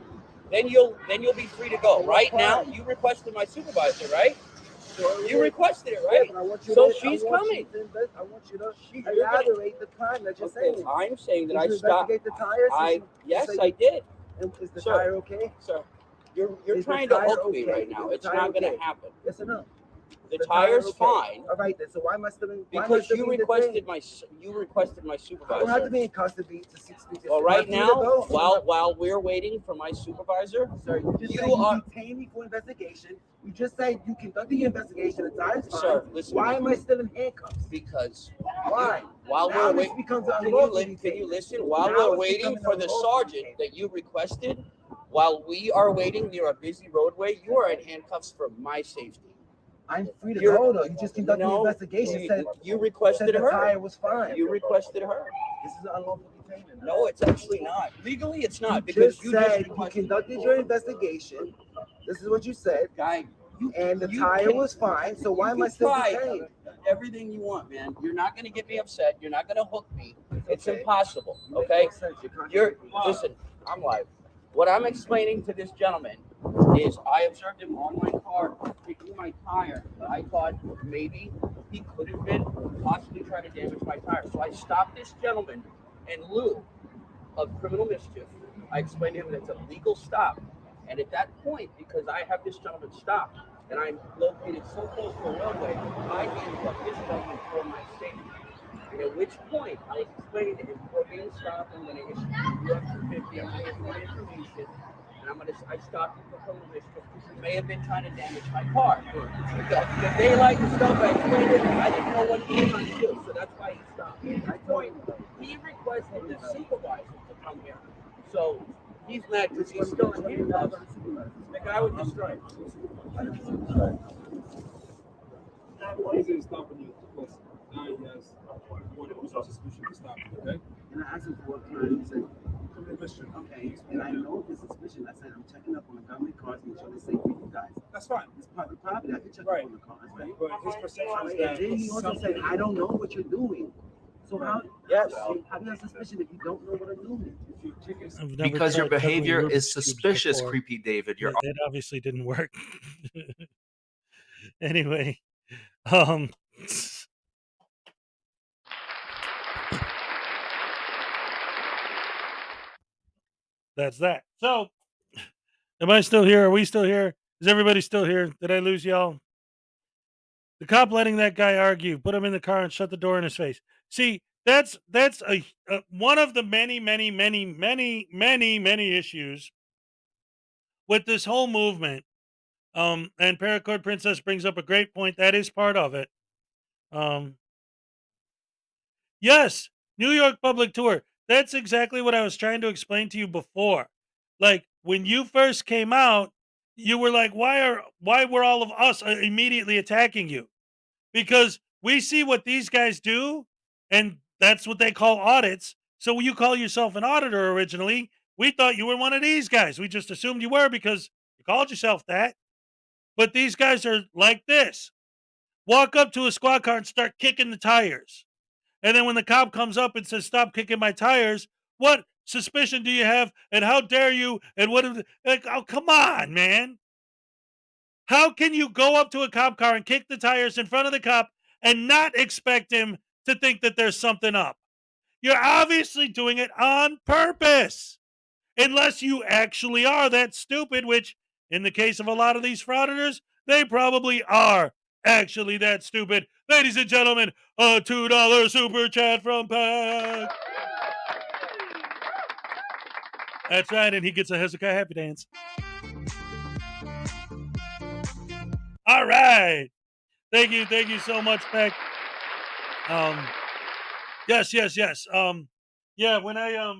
then you'll be free to go. Right now, you requested my supervisor, right? You requested it, right? So she's coming. I want you to evaluate the crime that you're saying. I'm saying that Did I you stopped. investigate the tires? Yes, I did. Is the tire okay? Sir, you're trying to hook me right now. It's not going to happen. Yes or no? The tire's fine. All right, then. So why must have been? Because you requested my supervisor. I don't have to be in custody to 6 weeks. Well, right now, while we're waiting for my supervisor, sir, you are detained me for investigation. You just said you conducted the investigation. The tire's fine. Sir, listen. Why am I still in handcuffs? Because why? While Now we're this waiting, becomes can you listen? While Now we're it's waiting becoming for the unlawful sergeant that you requested, while we are waiting near a busy roadway, you are in handcuffs for my safety. I'm free to go though. You just conducted the investigation. You requested the her. tire was fine. You requested her. This is an unlawful detainment. No, it's actually not. Legally, it's not. You Because just said you conducted your investigation. This is what you said. Guy, and the tire was fine. So why am I still detained? Everything you want, man. You're not going to get me upset. You're not going to hook me. It's impossible. Okay? Listen. I'm live. What I'm explaining to this gentleman is I observed him on my car picking my tire. I thought maybe he could have been possibly trying to damage my tire. So I stopped this gentleman in lieu of criminal mischief. I explained to him that it's a legal stop. And at that point, because I have this gentleman stopped and I'm located so close to a roadway, I handcuffed this gentleman for my safety. And at which point, I explained to him, for being stopped, I'm going to issue you up to 50, I'm going to issue my information, and I stopped you for criminal mischief because you may have been trying to damage my car. The daylight and stuff, I explained it, I didn't know what he was trying to do, so that's why he stopped. At that point, he requested the supervisor to come here. So he's mad because he's still in handcuffs. The guy with the stripes. Why is it stopping you? Because now he has more suspicion to stop you, okay? And I asked him for what crime. He said, okay. And I know his suspicion. I said, I'm checking up on the government cars, make sure they're safe for you guys. That's fine. It's private property. I can check up on the cars, right? But his perception is And that then he also said, I don't know what you're doing. So how do you have suspicion if you don't know what I'm doing? Because your behavior is suspicious, creepy David. That obviously didn't work. Anyway, that's that. So, am I still here? Are we still here? Is everybody still here? Did I lose y'all? The cop letting that guy argue, put him in the car and shut the door in his face. See, that's a one of the many issues with this whole movement. And Paracord Princess brings up a great point. That is part of it. Yes, New York Public Tour. That's exactly what I was trying to explain to you before. Like when you first came out, you were like, why were all of us immediately attacking you? Because we see what these guys do, and that's what they call audits. So when you call yourself an auditor originally, we thought you were one of these guys. We just assumed you were because you called yourself that. But these guys are like this. Walk up to a squad car and start kicking the tires. And then when the cop comes up and says, stop kicking my tires, what suspicion do you have? And how dare you? And what, like, oh, come on, man. How can you go up to a cop car and kick the tires in front of the cop and not expect him to think that there's something up? You're obviously doing it on purpose. Unless you actually are that stupid, which in the case of a lot of these frauditors, they probably are actually that stupid. Ladies and gentlemen, a $2 super chat from Pack. That's right, and he gets a Hezokuai happy dance. All right. Thank you so much, Beck. Yes. Yeah, when I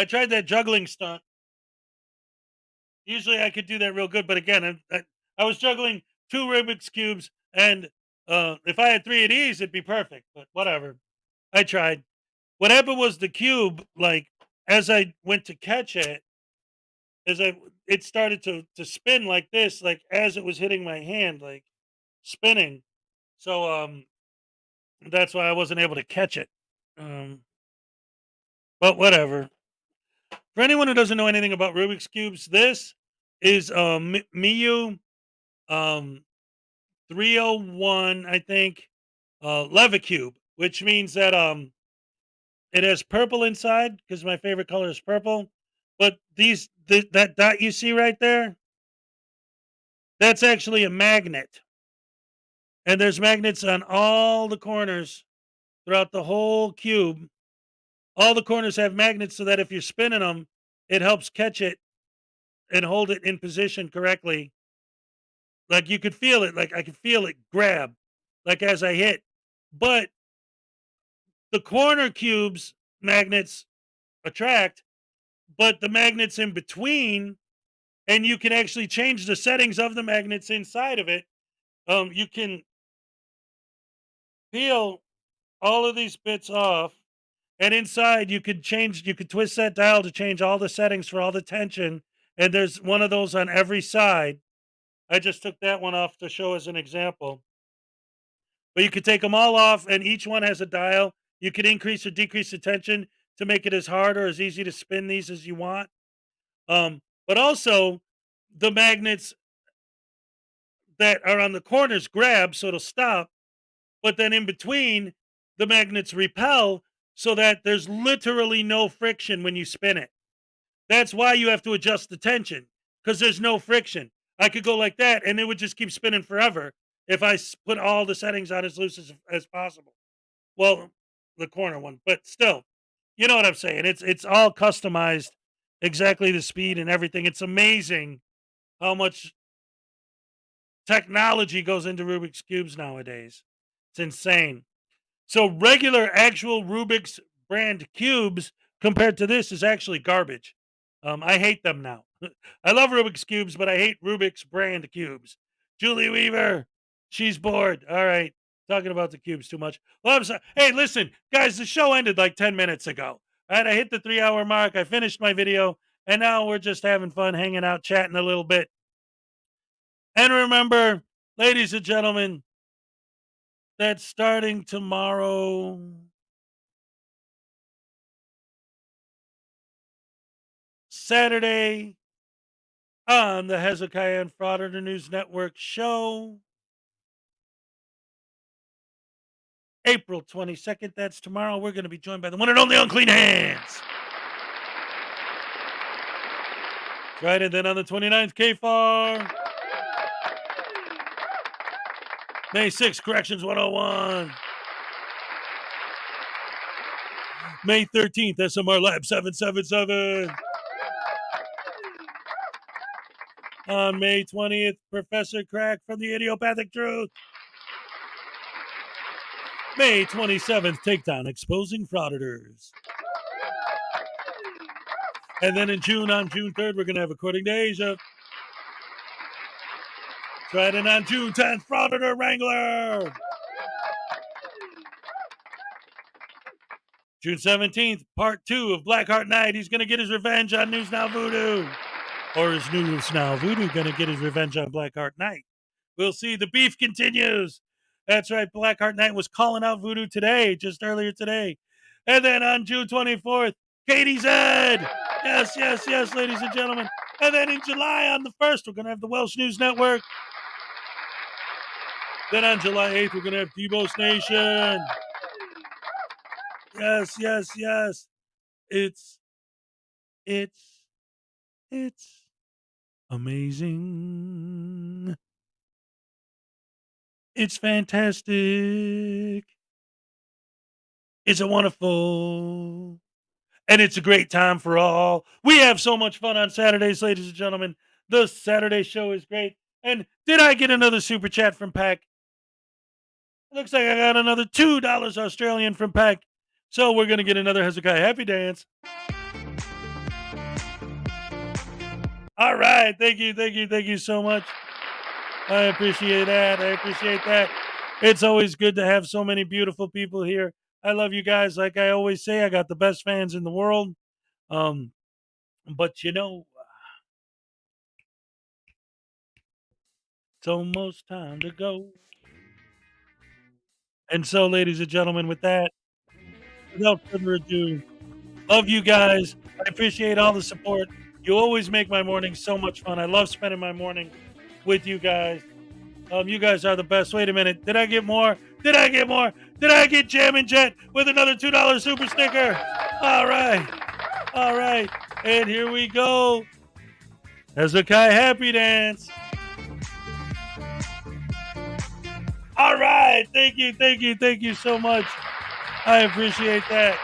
tried that juggling stunt. Usually I could do that real good, but again, I was juggling 2 Rubik's cubes, and if I had 3 of these, it'd be perfect. But whatever. I tried. What happened was the cube, like as I went to catch it, it started to spin like this, like as it was hitting my hand, like spinning. So that's why I wasn't able to catch it. Um, but whatever. For anyone who doesn't know anything about Rubik's cubes, this is Miyu um 301, I think, Levicube, which means that it has purple inside because my favorite color is purple. But that dot you see right there, that's actually a magnet. And there's magnets on all the corners throughout the whole cube. All the corners have magnets so that if you're spinning them, it helps catch it and hold it in position correctly. Like you could feel it, like I could feel it grab, like as I hit. But the corner cubes magnets attract, but the magnets in between, and you can actually change the settings of the magnets inside of it. You can peel all of these bits off, and inside you could twist that dial to change all the settings for all the tension. And there's one of those on every side. I just took that one off to show as an example. But you could take them all off, and each one has a dial. You could increase or decrease the tension to make it as hard or as easy to spin these as you want. But also, the magnets that are on the corners grab, so it'll stop. But then in between, the magnets repel so that there's literally no friction when you spin it. That's why you have to adjust the tension, because there's no friction. I could go like that, and it would just keep spinning forever if I put all the settings on as loose as possible. Well, the corner one, but still, you know what I'm saying. It's all customized, exactly the speed and everything. It's amazing how much technology goes into Rubik's cubes nowadays. It's insane. So regular actual Rubik's brand cubes compared to this is actually garbage. I hate them now. I love Rubik's cubes, but I hate Rubik's brand cubes. Julie Weaver, she's bored. All right, talking about the cubes too much. Well, I'm sorry. Hey, listen, guys, the show ended like 10 minutes ago. All right, I hit the 3-hour mark. I finished my video, and now we're just having fun, hanging out, chatting a little bit. And remember, ladies and gentlemen, that starting tomorrow, Saturday, on the Hezokuai and Frauditor News Network show, April 22nd, that's tomorrow, we're going to be joined by the one and only Unclean Hands. Right, and then on the 29th, KFAR. May 6th, Corrections 101. May 13th, SMR Lab 777. On May 20th, Professor Crack from the Idiopathic Truth. May 27th, Takedown, Exposing Frauditors. And then in June, on June 3rd, we're going to have According to Asia. Right, and on June 10th, Frauditor Wrangler. June 17th, part 2 of Blackheart Knight. He's going to get his revenge on News Now Voodoo. Or is News Now Voodoo going to get his revenge on Blackheart Knight? We'll see. The beef continues. That's right. Blackheart Knight was calling out Voodoo today, just earlier today. And then on June 24th, Katie Zed. Yes, ladies and gentlemen. And then in July, on the 1st, we're going to have the Welsh News Network. Then on July 8th, we're going to have Debos Nation. Yes. It's amazing. It's fantastic. It's a wonderful. And it's a great time for all. We have so much fun on Saturdays, ladies and gentlemen. The Saturday show is great. And did I get another super chat from Pack? Looks like I got another $2 Australian from Pack. So we're going to get another Hezokuai Happy Dance. All right. Thank you so much. I appreciate that. It's always good to have so many beautiful people here. I love you guys. Like I always say, I got the best fans in the world. But you know, it's almost time to go. And so, ladies and gentlemen, with that, without further ado, love you guys. I appreciate all the support. You always make my morning so much fun. I love spending my morning with you guys. You guys are the best. Wait a minute. Did I get more? Did I get Jam and Jet with another $2 super sticker? All right. And here we go. Hezokuai Happy Dance. All right. Thank you so much. I appreciate that.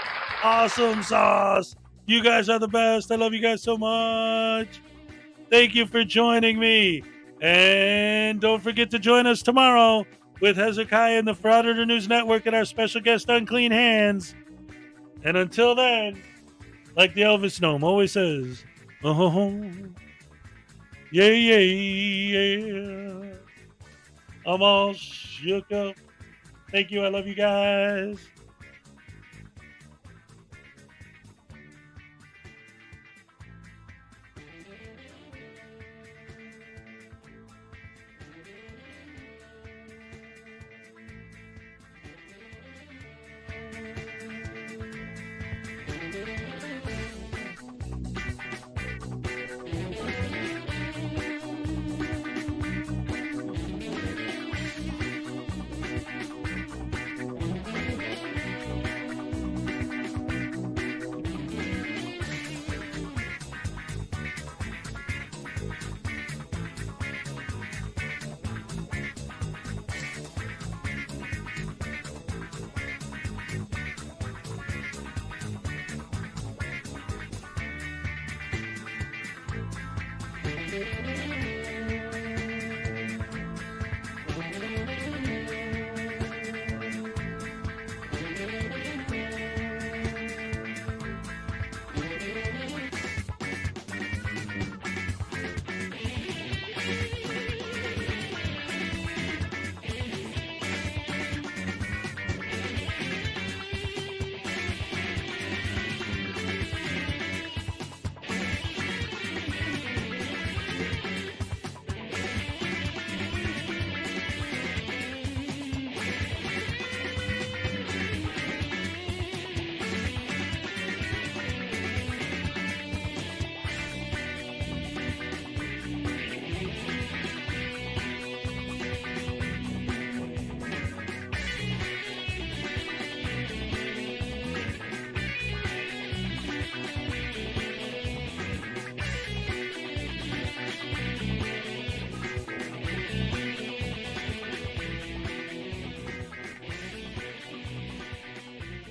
Awesome sauce. You guys are the best. I love you guys so much. Thank you for joining me. And don't forget to join us tomorrow with Hezokuai and the Frauditor News Network and our special guest, Unclean Hands. And until then, like the Elvis gnome always says, yeah. I'm all shook up. Thank you. I love you guys.